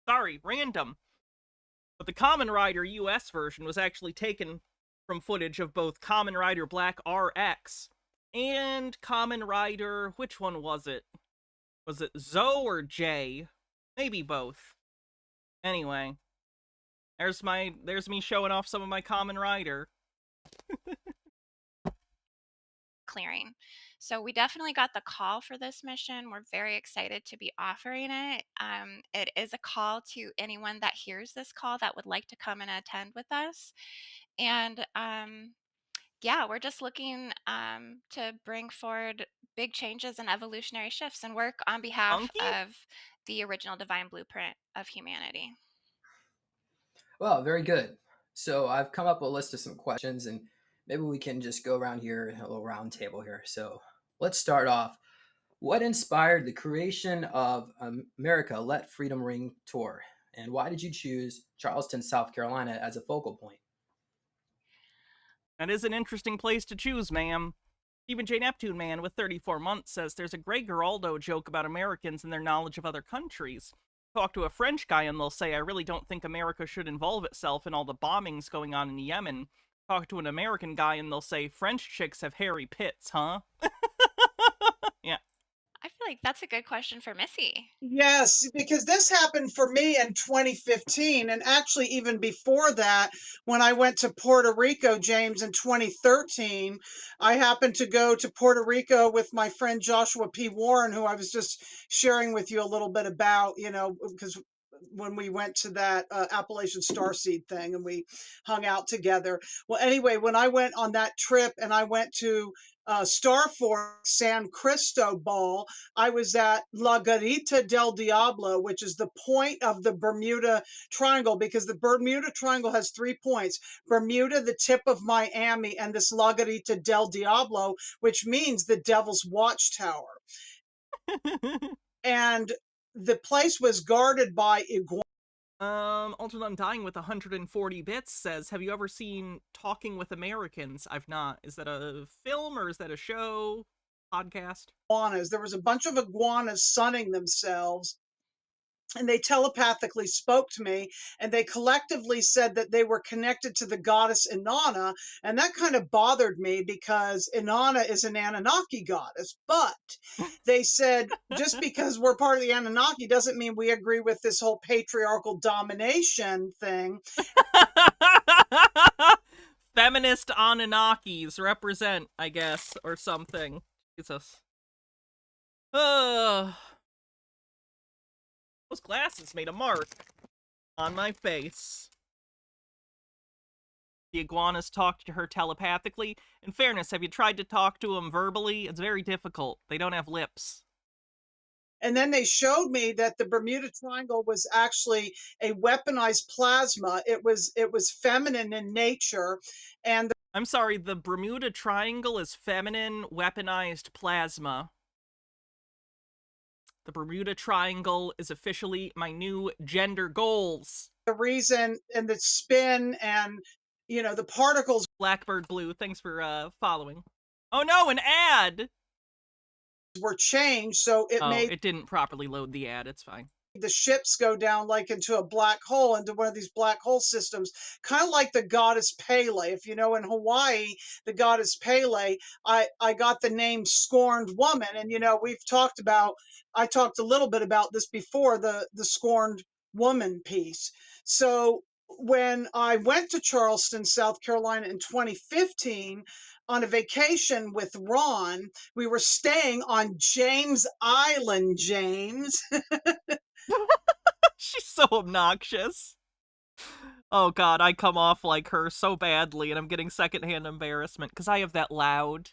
Sorry, random. But the Kamen Rider US version was actually taken from footage of both Kamen Rider Black RX and Kamen Rider... which one was it? Was it Zoe or J? Maybe both. Anyway. There's me showing off some of my Kamen Rider. clearing. So we definitely got the call for this mission. We're very excited to be offering it. It is a call to anyone that hears this call that would like to come and attend with us. And yeah, we're just looking to bring forward big changes and evolutionary shifts and work on behalf of the original divine blueprint of humanity. Well, very good. So I've come up with a list of some questions, and maybe we can just go around here, a little round table here. So let's start off. What inspired the creation of America Let Freedom Ring tour? And why did you choose Charleston, South Carolina as a focal point? That is an interesting place to choose, ma'am. Stephen J. Neptune Man with 34 months says there's a Greg Giraldo joke about Americans and their knowledge of other countries. Talk to a French guy and they'll say, I really don't think America should involve itself in all the bombings going on in Yemen. Talk to an American guy and they'll say, French chicks have hairy pits, huh? Yeah. I feel like that's a good question for Missy. Yes, because this happened for me in 2015. And actually, even before that, when I went to Puerto Rico, James, in 2013, I happened to go to Puerto Rico with my friend Joshua P. Warren, who I was just sharing with you a little bit about, because when we went to that Appalachian Starseed thing and we hung out together. Well, anyway, when I went on that trip and I went to Starforce San Cristobal, I was at La Garita del Diablo, which is the point of the Bermuda Triangle, because the Bermuda Triangle has 3 points: Bermuda, the tip of Miami, and this La Garita del Diablo, which means the Devil's Watchtower. And the place was guarded by iguanas. Ultra Undying with 140 bits says, have you ever seen Talking with Americans? I've not. Is that a film or is that a show? Podcast? Iguanas. There was a bunch of iguanas sunning themselves. and they telepathically spoke to me, and they collectively said that they were connected to the goddess Inanna, and that kind of bothered me because Inanna is an Anunnaki goddess. But they said just because we're part of the Anunnaki doesn't mean we agree with this whole patriarchal domination thing. Feminist Anunnakis represent, I guess, or something. Jesus. Those glasses made a mark on my face. The iguanas talked to her telepathically. In fairness, have you tried to talk to them verbally? It's very difficult. They don't have lips. And then they showed me that the Bermuda Triangle was actually a weaponized plasma. It was feminine in nature, and I'm sorry, the Bermuda Triangle is feminine weaponized plasma. The Bermuda Triangle is officially my new gender goals. The reason and the spin and, you know, the particles. Blackbird Blue, thanks for following. Oh no, an ad! Were changed, so it made it didn't properly load the ad. It's fine. The ships go down like into a black hole, into one of these black hole systems, kind of like the goddess Pele. If you know, in Hawaii, the goddess Pele, I got the name Scorned Woman, and you know, I talked a little bit about this before, the Scorned Woman piece. So when I went to Charleston, South Carolina in 2015 on a vacation with Ron, we were staying on James Island, James. She's so obnoxious. Oh god, I come off like her so badly, and I'm getting secondhand embarrassment, because I have that loud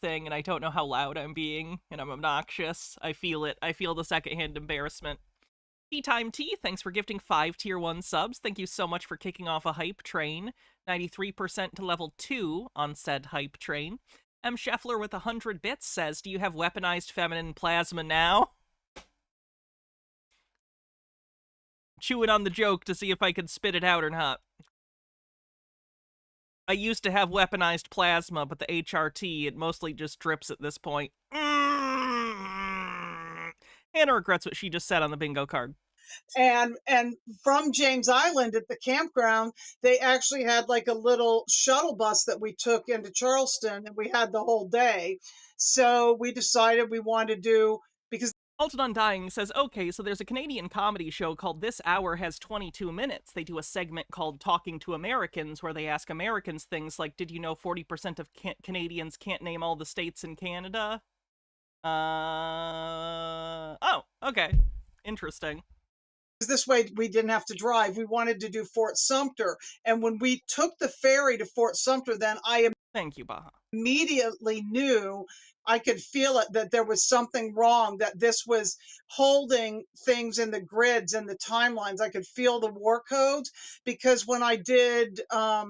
thing, and I don't know how loud I'm being, and I'm obnoxious. I feel it. I feel the secondhand embarrassment. Tea Time Tea, thanks for gifting 5 Tier 1 subs. Thank you so much for kicking off a hype train. 93% to level 2 on said hype train. M. Scheffler with 100 bits says, do you have weaponized feminine plasma now? Chewing on the joke to see if I could spit it out or not. I used to have weaponized plasma, but the HRT, it mostly just drips at this point. Hannah regrets what she just said on the bingo card. And from James Island at the campground, they actually had like a little shuttle bus that we took into Charleston, and we had the whole day. So we decided we wanted to do, because Alton Undying says, okay, so there's a Canadian comedy show called This Hour Has 22 Minutes. They do a segment called Talking to Americans, where they ask Americans things like, did you know 40% of Canadians can't name all the states in Canada? Oh, okay. Interesting. This way we didn't have to drive. We wanted to do Fort Sumter. And when we took the ferry to Fort Sumter, then Thank you, Baha. Immediately knew, I could feel it, that there was something wrong, that this was holding things in the grids and the timelines. I could feel the war codes, because when I did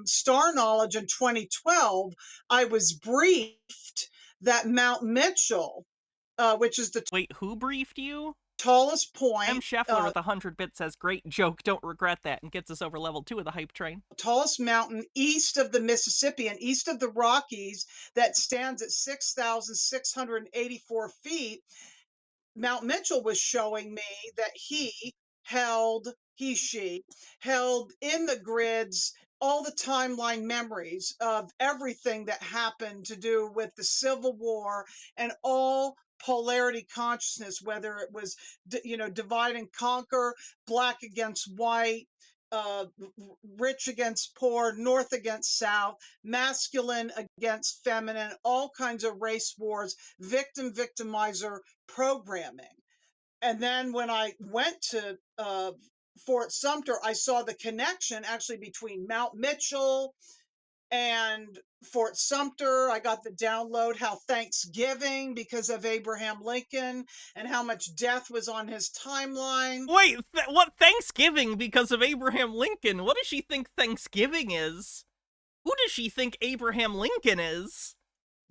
Star Knowledge in 2012, I was briefed that Mount Mitchell, which is the... Wait, who briefed you? Tallest point. M. Scheffler with 100 bits says, great joke, don't regret that, and gets us over level 2 of the hype train. Tallest mountain east of the Mississippi and east of the Rockies, that stands at 6,684 feet. Mount Mitchell was showing me that she held in the grids all the timeline memories of everything that happened to do with the Civil War and all polarity consciousness, whether it was, you know, divide and conquer, black against white, rich against poor, north against south, masculine against feminine, all kinds of race wars, victimizer programming. And then when I went to Fort Sumter, I saw the connection actually between Mount Mitchell and Fort Sumter. I got the download how Thanksgiving, because of Abraham Lincoln, and how much death was on his timeline. Wait, what? Thanksgiving because of Abraham Lincoln? What does she think Thanksgiving is? Who does she think Abraham Lincoln is?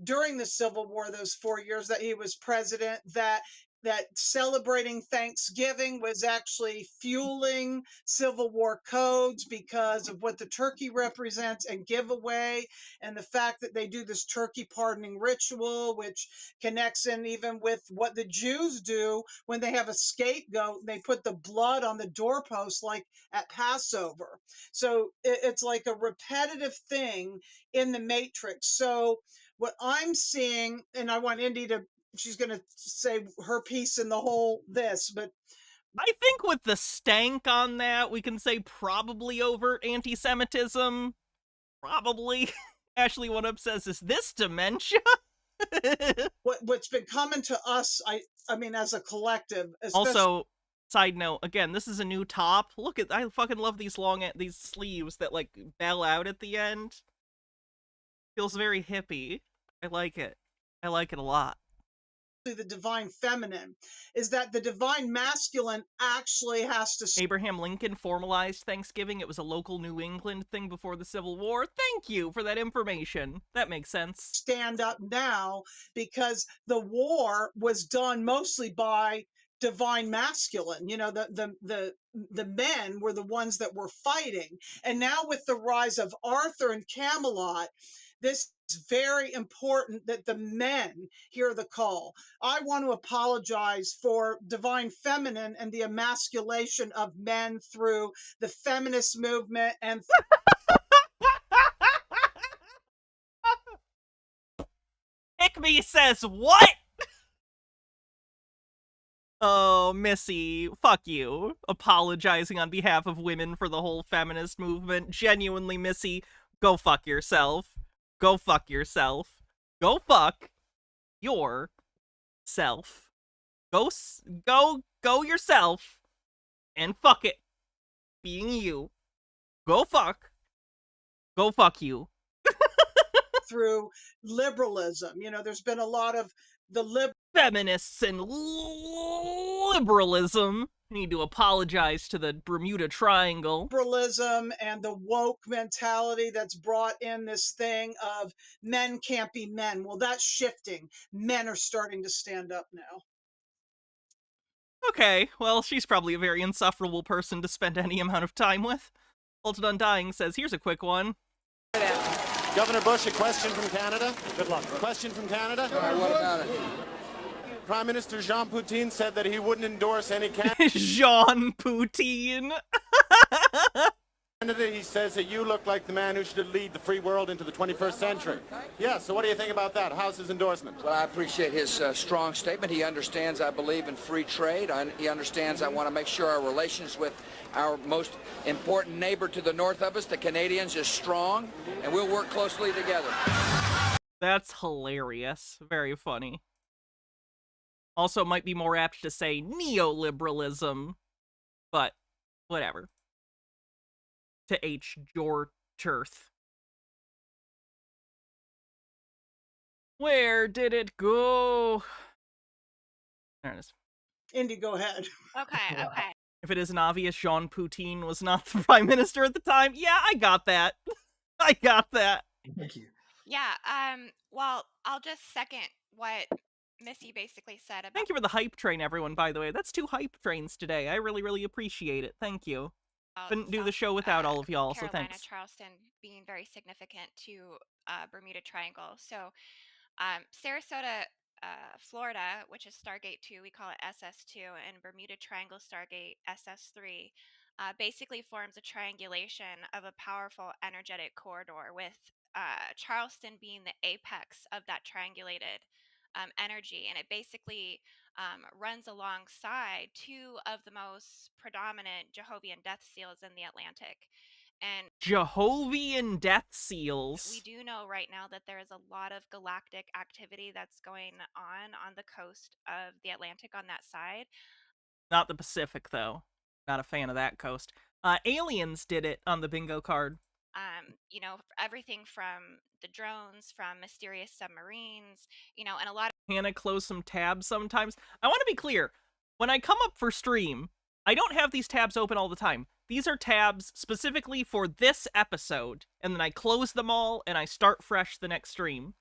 During the Civil War, those 4 years that he was president, that that celebrating Thanksgiving was actually fueling Civil War codes because of what the turkey represents and giveaway, and the fact that they do this turkey pardoning ritual, which connects in even with what the Jews do when they have a scapegoat. They put the blood on the doorpost like at Passover. So it's like a repetitive thing in the Matrix. So what I'm seeing, and I want Indy to, she's going to say her piece in the whole this, but I think with the stank on that, we can say probably overt anti-Semitism. Probably. Ashley One Up says, is this dementia? what's been coming to us, I mean, as a collective, also, side note, again, this is a new top. Look at, I fucking love these these sleeves that like bell out at the end. Feels very hippie. I like it. I like it a lot. The divine feminine is that the divine masculine actually has to. Abraham Lincoln formalized Thanksgiving. It was a local New England thing before the Civil War. Thank you for that information. That makes sense. Stand up now because the war was done mostly by divine masculine. You know, the men were the ones that were fighting. And now with the rise of Arthur and Camelot, this is very important that the men hear the call. I want to apologize for divine feminine and the emasculation of men through the feminist movement and Pick Me says what? Oh, Missy, fuck you. Apologizing on behalf of women for the whole feminist movement. Genuinely, Missy, go fuck yourself. Go fuck yourself. Go fuck yourself. Go yourself and fuck it. Being you. Go fuck. Go fuck you. through liberalism. You know, there's been a lot of the feminists and liberalism need to apologize to the Bermuda Triangle. Liberalism and the woke mentality that's brought in this thing of men can't be men. Well, that's shifting. Men are starting to stand up now. Okay, well, she's probably a very insufferable person to spend any amount of time with. Ultimate Undying says, here's a quick one. Governor Bush, a question from Canada. Good luck. Question from Canada. All right, what about it? Prime Minister Jean Poutine said that he wouldn't endorse any candidate. Jean Poutine. He says that you look like the man who should lead the free world into the 21st century. Yeah, so what do you think about that? How's his endorsement? Well, I appreciate his strong statement. He understands I believe in free trade. He understands I want to make sure our relations with our most important neighbor to the north of us, the Canadians, is strong, and we'll work closely together. That's hilarious. Very funny. Also, might be more apt to say neoliberalism, but whatever. To H. Jorturth. Where did it go? There it is. Indy, go ahead. Okay. If it isn't obvious, Jean Poutine was not the prime minister at the time, yeah, I got that. I got that. Thank you. Yeah, well, I'll just second what Missy basically said about... Thank you for the hype train, everyone, by the way. That's 2 hype trains today. I really, really appreciate it. Thank you. Couldn't do the show without all of y'all, so thanks. Charleston being very significant to Bermuda Triangle. So Sarasota, Florida, which is Stargate 2, we call it SS2, and Bermuda Triangle Stargate SS3, basically forms a triangulation of a powerful energetic corridor with Charleston being the apex of that triangulated energy. And it basically runs alongside 2 of the most predominant Jehovian death seals in the Atlantic. And Jehovian death seals. We do know right now that there is a lot of galactic activity that's going on the coast of the Atlantic on that side. Not the Pacific, though. Not a fan of that coast. Aliens did it on the bingo card. You know, everything from the drones, from mysterious submarines, you know, and a lot of... Hannah, close some tabs sometimes. I want to be clear. When I come up for stream, I don't have these tabs open all the time. These are tabs specifically for this episode, and then I close them all, and I start fresh the next stream.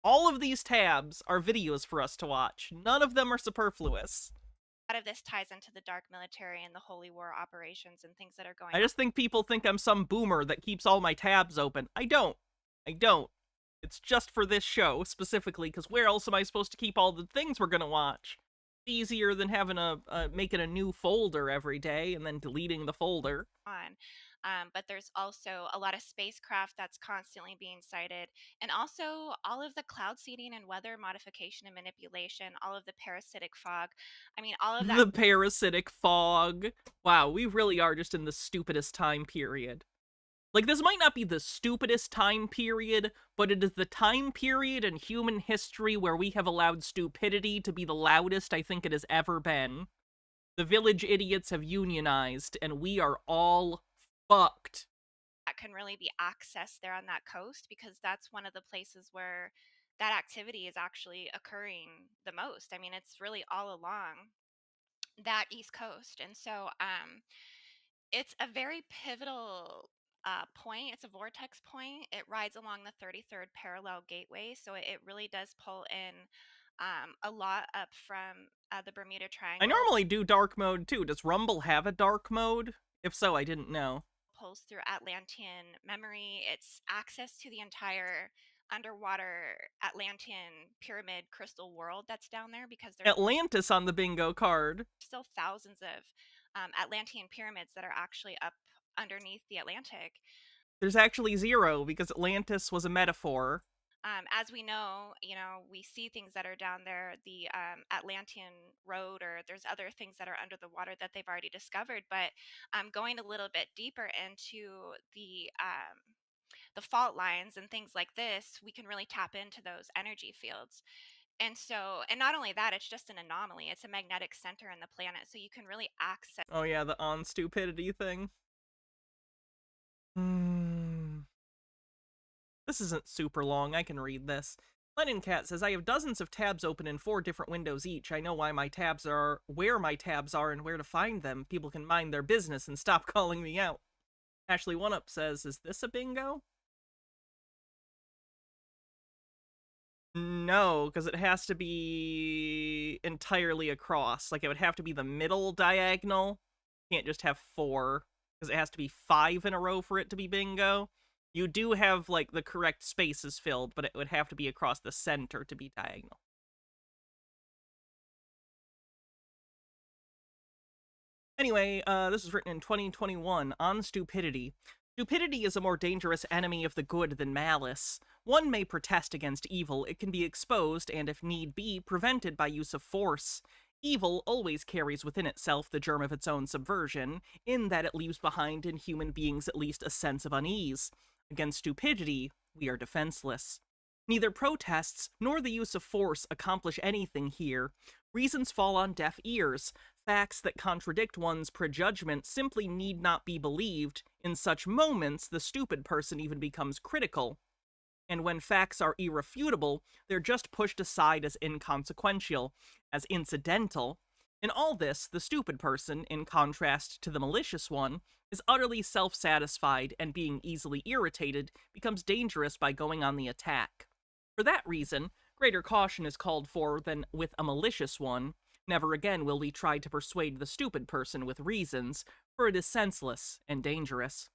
All of these tabs are videos for us to watch. None of them are superfluous. A lot of this ties into the dark military and the holy war operations and things that are going I just think people think I'm some boomer that keeps all my tabs open. I don't. It's just for this show, specifically, because where else am I supposed to keep all the things we're gonna watch? It's easier than having making a new folder every day and then deleting the folder. on. But there's also a lot of spacecraft that's constantly being sighted, and also all of the cloud seeding and weather modification and manipulation, all of the parasitic fog. I mean, all of that. The parasitic fog. Wow, we really are just in the stupidest time period. Like, this might not be the stupidest time period, but it is the time period in human history where we have allowed stupidity to be the loudest I think it has ever been. The village idiots have unionized, and we are all fucked. That can really be accessed there on that coast, because that's one of the places where that activity is actually occurring the most. I mean, it's really all along that East Coast. And so it's a very pivotal point. It's a vortex point. It rides along the 33rd parallel gateway. So it really does pull in a lot up from the Bermuda Triangle. I normally do dark mode too. Does Rumble have a dark mode? If so, I didn't know. Pulls through Atlantean memory. It's access to the entire underwater Atlantean pyramid crystal world that's down there, because there's Atlantis on the bingo card. still thousands of Atlantean pyramids that are actually up underneath the Atlantic. There's actually 0, because Atlantis was a metaphor. As we know, we see things that are down there, the Atlantean road, or there's other things that are under the water that they've already discovered. But going a little bit deeper into the fault lines and things like this, we can really tap into those energy fields. And not only that, it's just an anomaly. It's a magnetic center in the planet, so you can really access. Oh yeah, the on stupidity thing. This isn't super long, I can read this. Lennon Cat says, I have dozens of tabs open in 4 different windows each. I know why my tabs are, where my tabs are, and where to find them. People can mind their business and stop calling me out. Ashley One Up says, is this a bingo? No, because it has to be entirely across. Like, it would have to be the middle diagonal. You can't just have 4, because it has to be 5 in a row for it to be bingo. You do have, like, the correct spaces filled, but it would have to be across the center to be diagonal. Anyway, this was written in 2021 on stupidity. Stupidity is a more dangerous enemy of the good than malice. One may protest against evil. It can be exposed and, if need be, prevented by use of force. Evil always carries within itself the germ of its own subversion, in that it leaves behind in human beings at least a sense of unease. Against stupidity, we are defenseless. Neither protests nor the use of force accomplish anything here. Reasons fall on deaf ears. Facts that contradict one's prejudgment simply need not be believed. In such moments, the stupid person even becomes critical. And when facts are irrefutable, they're just pushed aside as inconsequential, as incidental. In all this, the stupid person, in contrast to the malicious one, is utterly self-satisfied, and being easily irritated becomes dangerous by going on the attack. For that reason, greater caution is called for than with a malicious one. Never again will we try to persuade the stupid person with reasons, for it is senseless and dangerous.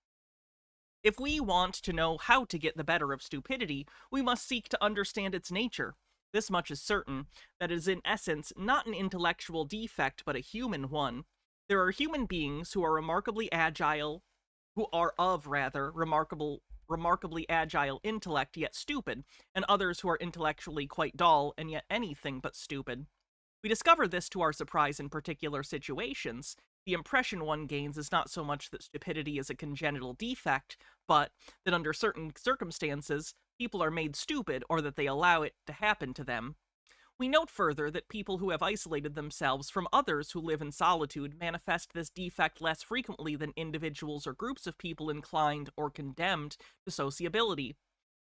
If we want to know how to get the better of stupidity, we must seek to understand its nature. This much is certain, that it is in essence not an intellectual defect, but a human one. There are human beings who are remarkably agile, remarkably agile intellect, yet stupid, and others who are intellectually quite dull, and yet anything but stupid. We discover this to our surprise in particular situations. The impression one gains is not so much that stupidity is a congenital defect, but that under certain circumstances, people are made stupid, or that they allow it to happen to them. We note further that people who have isolated themselves from others who live in solitude manifest this defect less frequently than individuals or groups of people inclined or condemned to sociability.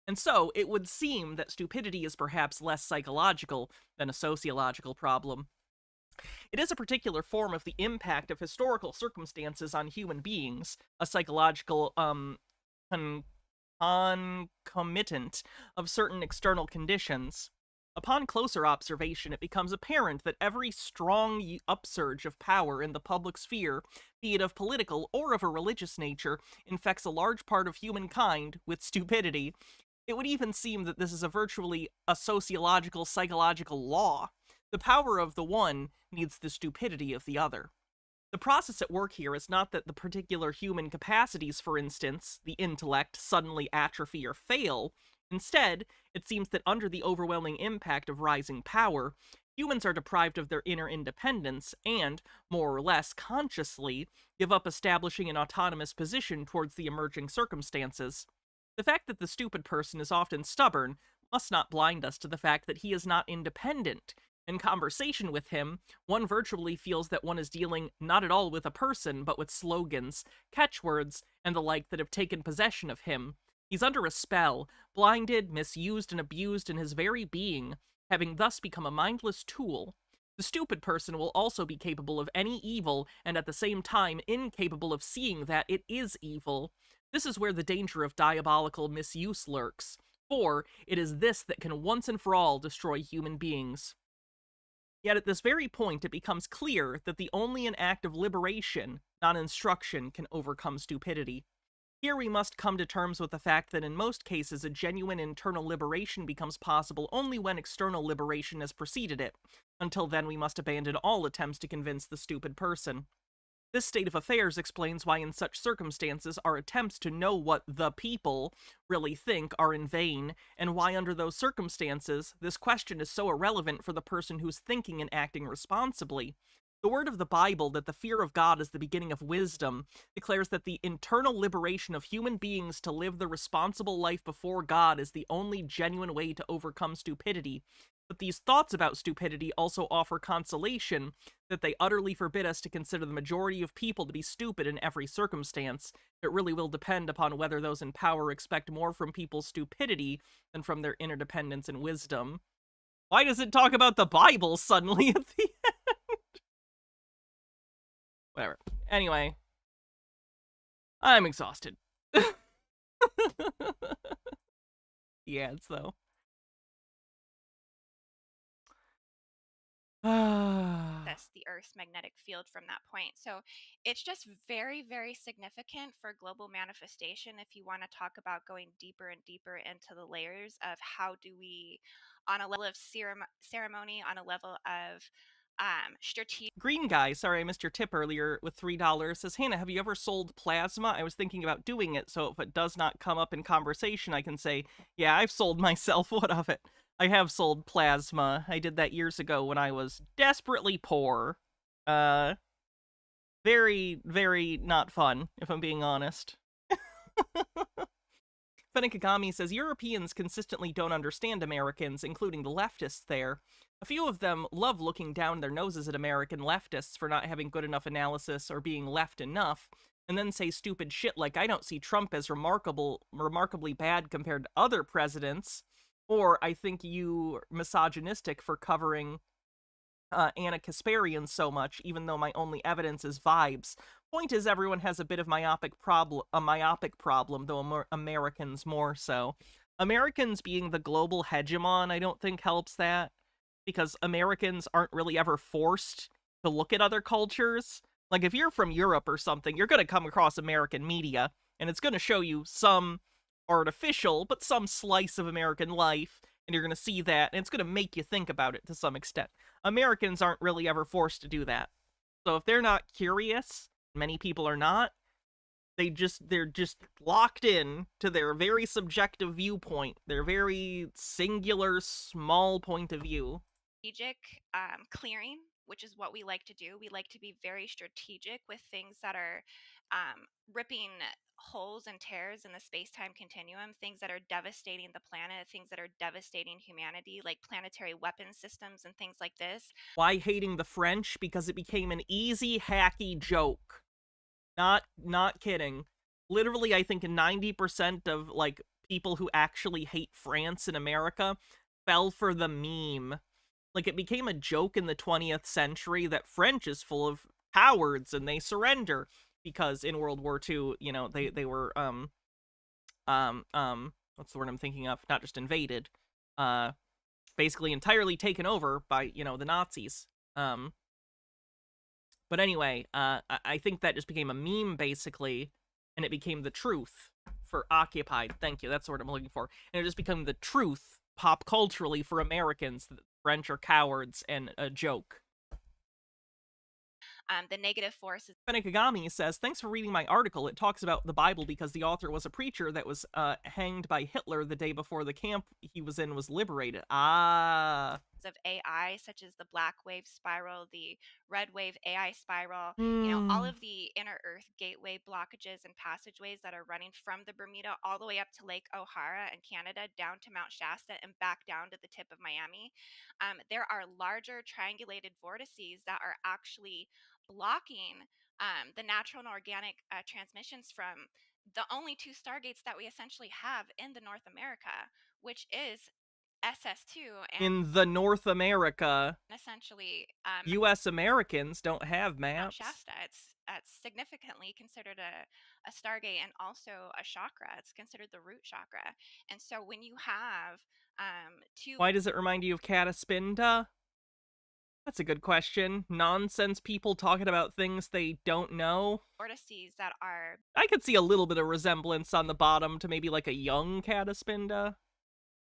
And so, it would seem that stupidity is perhaps less psychological than a sociological problem. It is a particular form of the impact of historical circumstances on human beings, a psychological concomitant of certain external conditions. Upon closer observation, it becomes apparent that every strong upsurge of power in the public sphere, be it of political or of a religious nature, infects a large part of humankind with stupidity. It would even seem that this is virtually a sociological, psychological law. The power of the one needs the stupidity of the other. The process at work here is not that the particular human capacities, for instance, the intellect, suddenly atrophy or fail. Instead, it seems that under the overwhelming impact of rising power, humans are deprived of their inner independence and, more or less consciously, give up establishing an autonomous position towards the emerging circumstances. The fact that the stupid person is often stubborn must not blind us to the fact that he is not independent. In conversation with him, one virtually feels that one is dealing not at all with a person, but with slogans, catchwords, and the like that have taken possession of him. He's under a spell, blinded, misused, and abused in his very being, having thus become a mindless tool. The stupid person will also be capable of any evil, and at the same time incapable of seeing that it is evil. This is where the danger of diabolical misuse lurks, for it is this that can once and for all destroy human beings. Yet at this very point, it becomes clear that only an act of liberation, not instruction, can overcome stupidity. Here we must come to terms with the fact that in most cases a genuine internal liberation becomes possible only when external liberation has preceded it. Until then we must abandon all attempts to convince the stupid person. This state of affairs explains why in such circumstances our attempts to know what the people really think are in vain, and why under those circumstances this question is so irrelevant for the person who's thinking and acting responsibly. The word of the Bible that the fear of God is the beginning of wisdom declares that the internal liberation of human beings to live the responsible life before God is the only genuine way to overcome stupidity. But these thoughts about stupidity also offer consolation that they utterly forbid us to consider the majority of people to be stupid in every circumstance. It really will depend upon whether those in power expect more from people's stupidity than from their interdependence and wisdom. Why does it talk about the Bible suddenly at the end? Whatever. Anyway. I'm exhausted. Yeah, it's though. That's the Earth's magnetic field from that point. So it's just very, very significant for global manifestation if you want to talk about going deeper and deeper into the layers of how do we, on a level of ceremony, on a level of strategic. Green Guy, sorry I missed your tip earlier with $3, says, Hannah, have you ever sold plasma? I was thinking about doing it, so if it does not come up in conversation, I can say, yeah, I've sold myself. What of it? I have sold plasma. I did that years ago when I was desperately poor. Very, very not fun, if I'm being honest. Fenekagami says, Europeans consistently don't understand Americans, including the leftists there. A few of them love looking down their noses at American leftists for not having good enough analysis or being left enough, and then say stupid shit like, I don't see Trump as remarkably bad compared to other presidents, or I think you misogynistic for covering Anna Kasparian so much, even though my only evidence is vibes. Point is, everyone has a bit of a myopic problem, though Americans more so. Americans being the global hegemon, I don't think helps that, because Americans aren't really ever forced to look at other cultures. Like, if you're from Europe or something, you're going to come across American media, and it's going to show you some artificial, but some slice of American life, and you're going to see that, and it's going to make you think about it to some extent. Americans aren't really ever forced to do that. So if they're not curious, many people are not, they're just locked in to their very subjective viewpoint, their very singular, small point of view. Strategic clearing, which is what we like to do. We like to be very strategic with things that are ripping holes and tears in the space-time continuum, things that are devastating the planet, things that are devastating humanity, like planetary weapon systems and things like this. Why hating the French? Because it became an easy, hacky joke. Not kidding. Literally, I think 90% of, like, people who actually hate France in America fell for the meme. Like, it became a joke in the 20th century that French is full of cowards and they surrender. Because in World War II, you know, they were what's the word I'm thinking of? Not just invaded, basically entirely taken over by, the Nazis. But anyway, I think that just became a meme, basically, and it became the truth for Occupied. Thank you, that's the word I'm looking for. And it just became the truth, pop culturally, for Americans, that the French are cowards and a joke. The negative forces. Benekagami says, thanks for reading my article. It talks about the Bible because the author was a preacher that was hanged by Hitler the day before the camp he was in was liberated. Ah. Of AI, such as the black wave spiral, the red wave AI spiral, all of the inner earth gateway blockages and passageways that are running from the Bermuda all the way up to Lake O'Hara in Canada, down to Mount Shasta, and back down to the tip of Miami. There are larger triangulated vortices that are actually blocking the natural and organic transmissions from the only two stargates that we essentially have in the North America, which is SS2 and in the North America, essentially U.S. Americans don't have maps. Mount Shasta. It's significantly considered a stargate and also a chakra. It's considered the root chakra. And so when you have two... Why does it remind you of Cataspinda? That's a good question. Nonsense people talking about things they don't know. Vortices that are... I could see a little bit of resemblance on the bottom to maybe like a young Cataspinda.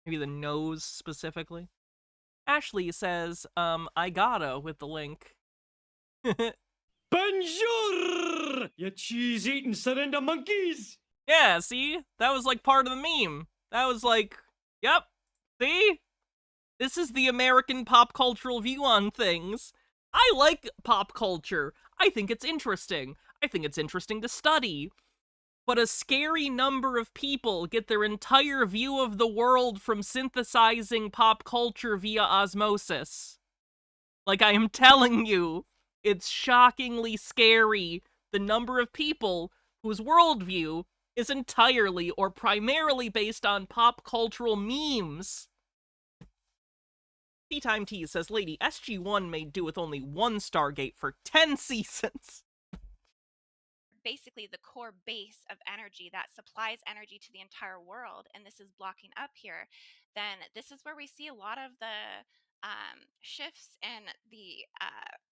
Maybe the nose specifically. Ashley says, I gotta with the link. Bonjour, you cheese-eating surrender monkeys! Yeah, see? That was like part of the meme. That was like, yep, see? This is the American pop cultural view on things. I like pop culture. I think it's interesting. I think it's interesting to study. But a scary number of people get their entire view of the world from synthesizing pop culture via osmosis. Like, I am telling you, it's shockingly scary the number of people whose worldview is entirely or primarily based on pop cultural memes. Tea Time Tea says, Lady, SG-1 made do with only one Stargate for 10 seasons. Basically the core base of energy that supplies energy to the entire world, and this is blocking up here, then this is where we see a lot of the shifts and the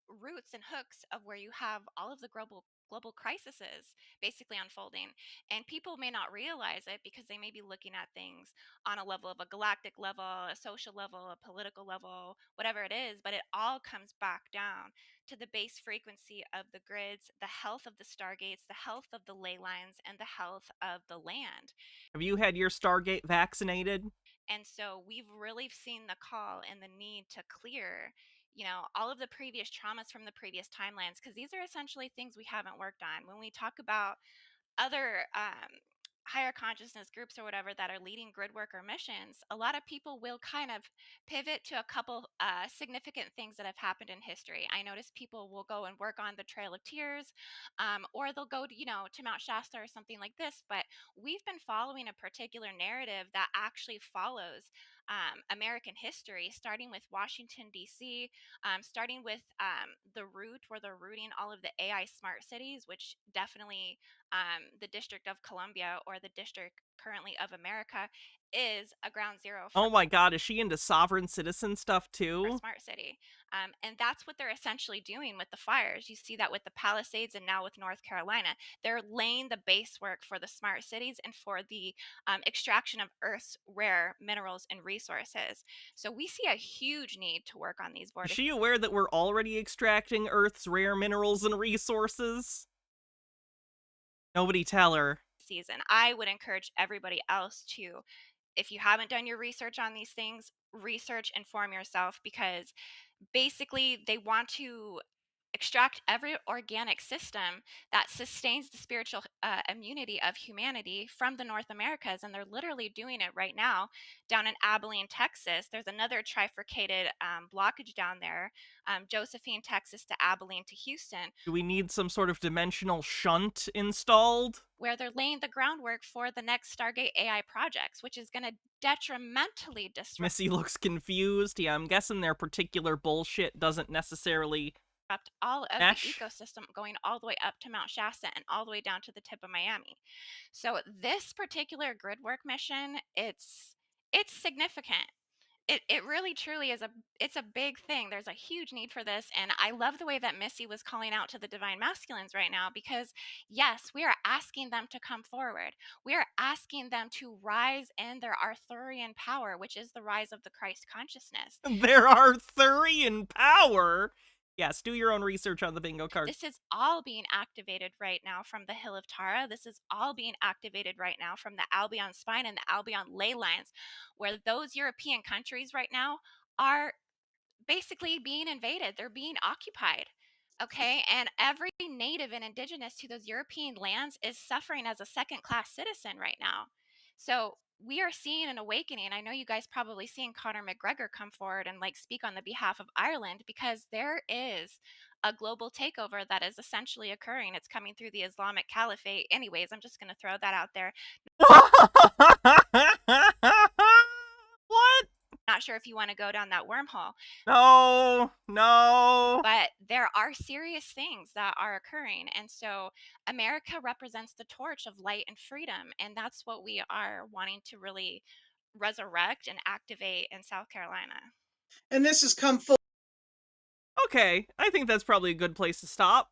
roots and hooks of where you have all of the global crises basically unfolding. And people may not realize it because they may be looking at things on a level of a galactic level, a social level, a political level, whatever it is, but it all comes back down to the base frequency of the grids, the health of the stargates, the health of the ley lines, and the health of the land. Have you had your Stargate vaccinated? And so we've really seen the call and the need to clear, all of the previous traumas from the previous timelines, because these are essentially things we haven't worked on. When we talk about other higher consciousness groups or whatever that are leading grid work or missions, a lot of people will kind of pivot to a couple significant things that have happened in history. I notice people will go and work on the Trail of Tears, or they'll go to Mount Shasta or something like this. But we've been following a particular narrative that actually follows American history, starting with Washington, D.C., starting with the root where they're rooting all of the AI smart cities, which definitely the District of Columbia, or the District currently of America, is a ground zero for... Oh my god, is she into sovereign citizen stuff too? Smart city. And that's what they're essentially doing with the fires. You see that with the Palisades and now with North Carolina. They're laying the base work for the smart cities and for the extraction of Earth's rare minerals and resources. So we see a huge need to work on these vortices. Is she aware that we're already extracting Earth's rare minerals and resources? Nobody tell her. Season. I would encourage everybody else to, if you haven't done your research on these things, research, inform yourself, because basically they want to extract every organic system that sustains the spiritual immunity of humanity from the North Americas, and they're literally doing it right now down in Abilene, Texas. There's another trifurcated blockage down there, Josephine, Texas to Abilene to Houston. Do we need some sort of dimensional shunt installed? Where they're laying the groundwork for the next Stargate AI projects, which is going to detrimentally disrupt... Missy looks confused. Yeah, I'm guessing their particular bullshit doesn't necessarily all of Ash? the ecosystem going all the way up to Mount Shasta and all the way down to the tip of Miami. So this particular grid work mission, it's significant. It really truly is it's a big thing. There's a huge need for this, and I love the way that Missy was calling out to the divine masculines right now, because yes, we are asking them to come forward. We are asking them to rise in their Arthurian power, which is the rise of the Christ consciousness. Their Arthurian power? Yes, do your own research on the bingo card. This is all being activated right now from the Hill of Tara. This is all being activated right now from the Albion Spine and the Albion ley lines, where those European countries right now are basically being invaded. They're being occupied. Okay, and every native and indigenous to those European lands is suffering as a second-class citizen right now. So we are seeing an awakening. I know you guys probably seen Conor McGregor come forward and like speak on the behalf of Ireland, because there is a global takeover that is essentially occurring. It's coming through the Islamic Caliphate. Anyways, I'm just going to throw that out there. What? Not sure if you want to go down that wormhole. No. But there are serious things that are occurring. And so America represents the torch of light and freedom. And that's what we are wanting to really resurrect and activate in South Carolina. And this has come full. Okay, I think that's probably a good place to stop.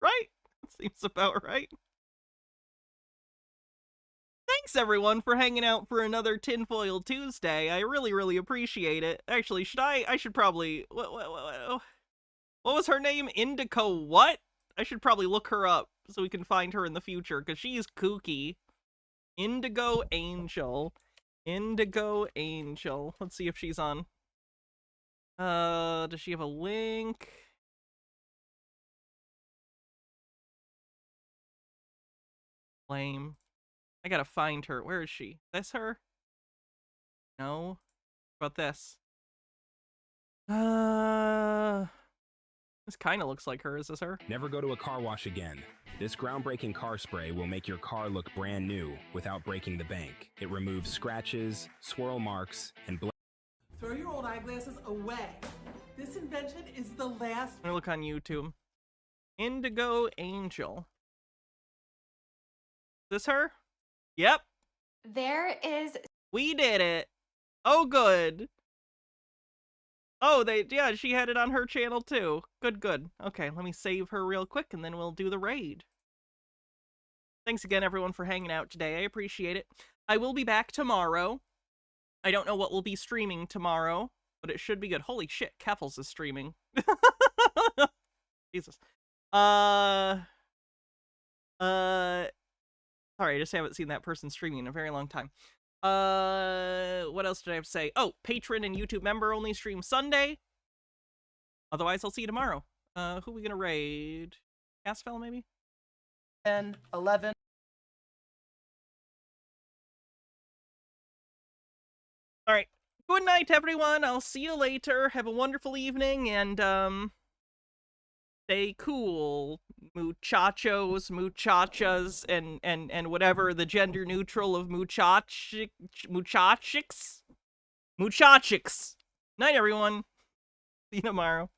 Right? Seems about right. Thanks everyone for hanging out for another Tinfoil Tuesday. I really appreciate it. Actually, I should probably, what was her name? Indigo what? I should probably look her up so we can find her in the future, because she's kooky. Indigo Angel. Let's see if she's on. Does she have a link? Lame. I gotta find her. Where is she? This her? No. What about this? This kind of looks like her. Is this her? Never go to a car wash again. This groundbreaking car spray will make your car look brand new without breaking the bank. It removes scratches, swirl marks, and Throw your old eyeglasses away. This invention is the last. Let me look on YouTube. Indigo Angel. Is this her? Yep. There is. We did it. Oh, good. Oh, yeah, she had it on her channel too. Good. Okay, let me save her real quick and then we'll do the raid. Thanks again, everyone, for hanging out today. I appreciate it. I will be back tomorrow. I don't know what we'll be streaming tomorrow, but it should be good. Holy shit, Keffels is streaming. Jesus. Sorry, I just haven't seen that person streaming in a very long time. What else did I have to say? Oh, patron and YouTube member only stream Sunday. Otherwise, I'll see you tomorrow. Who are we gonna raid? Asfel, maybe? 10, 11. Alright. Good night, everyone. I'll see you later. Have a wonderful evening, and, stay cool. Muchachos, muchachas, and whatever the gender neutral of muchachics. Muchachics. Night, everyone. See you tomorrow.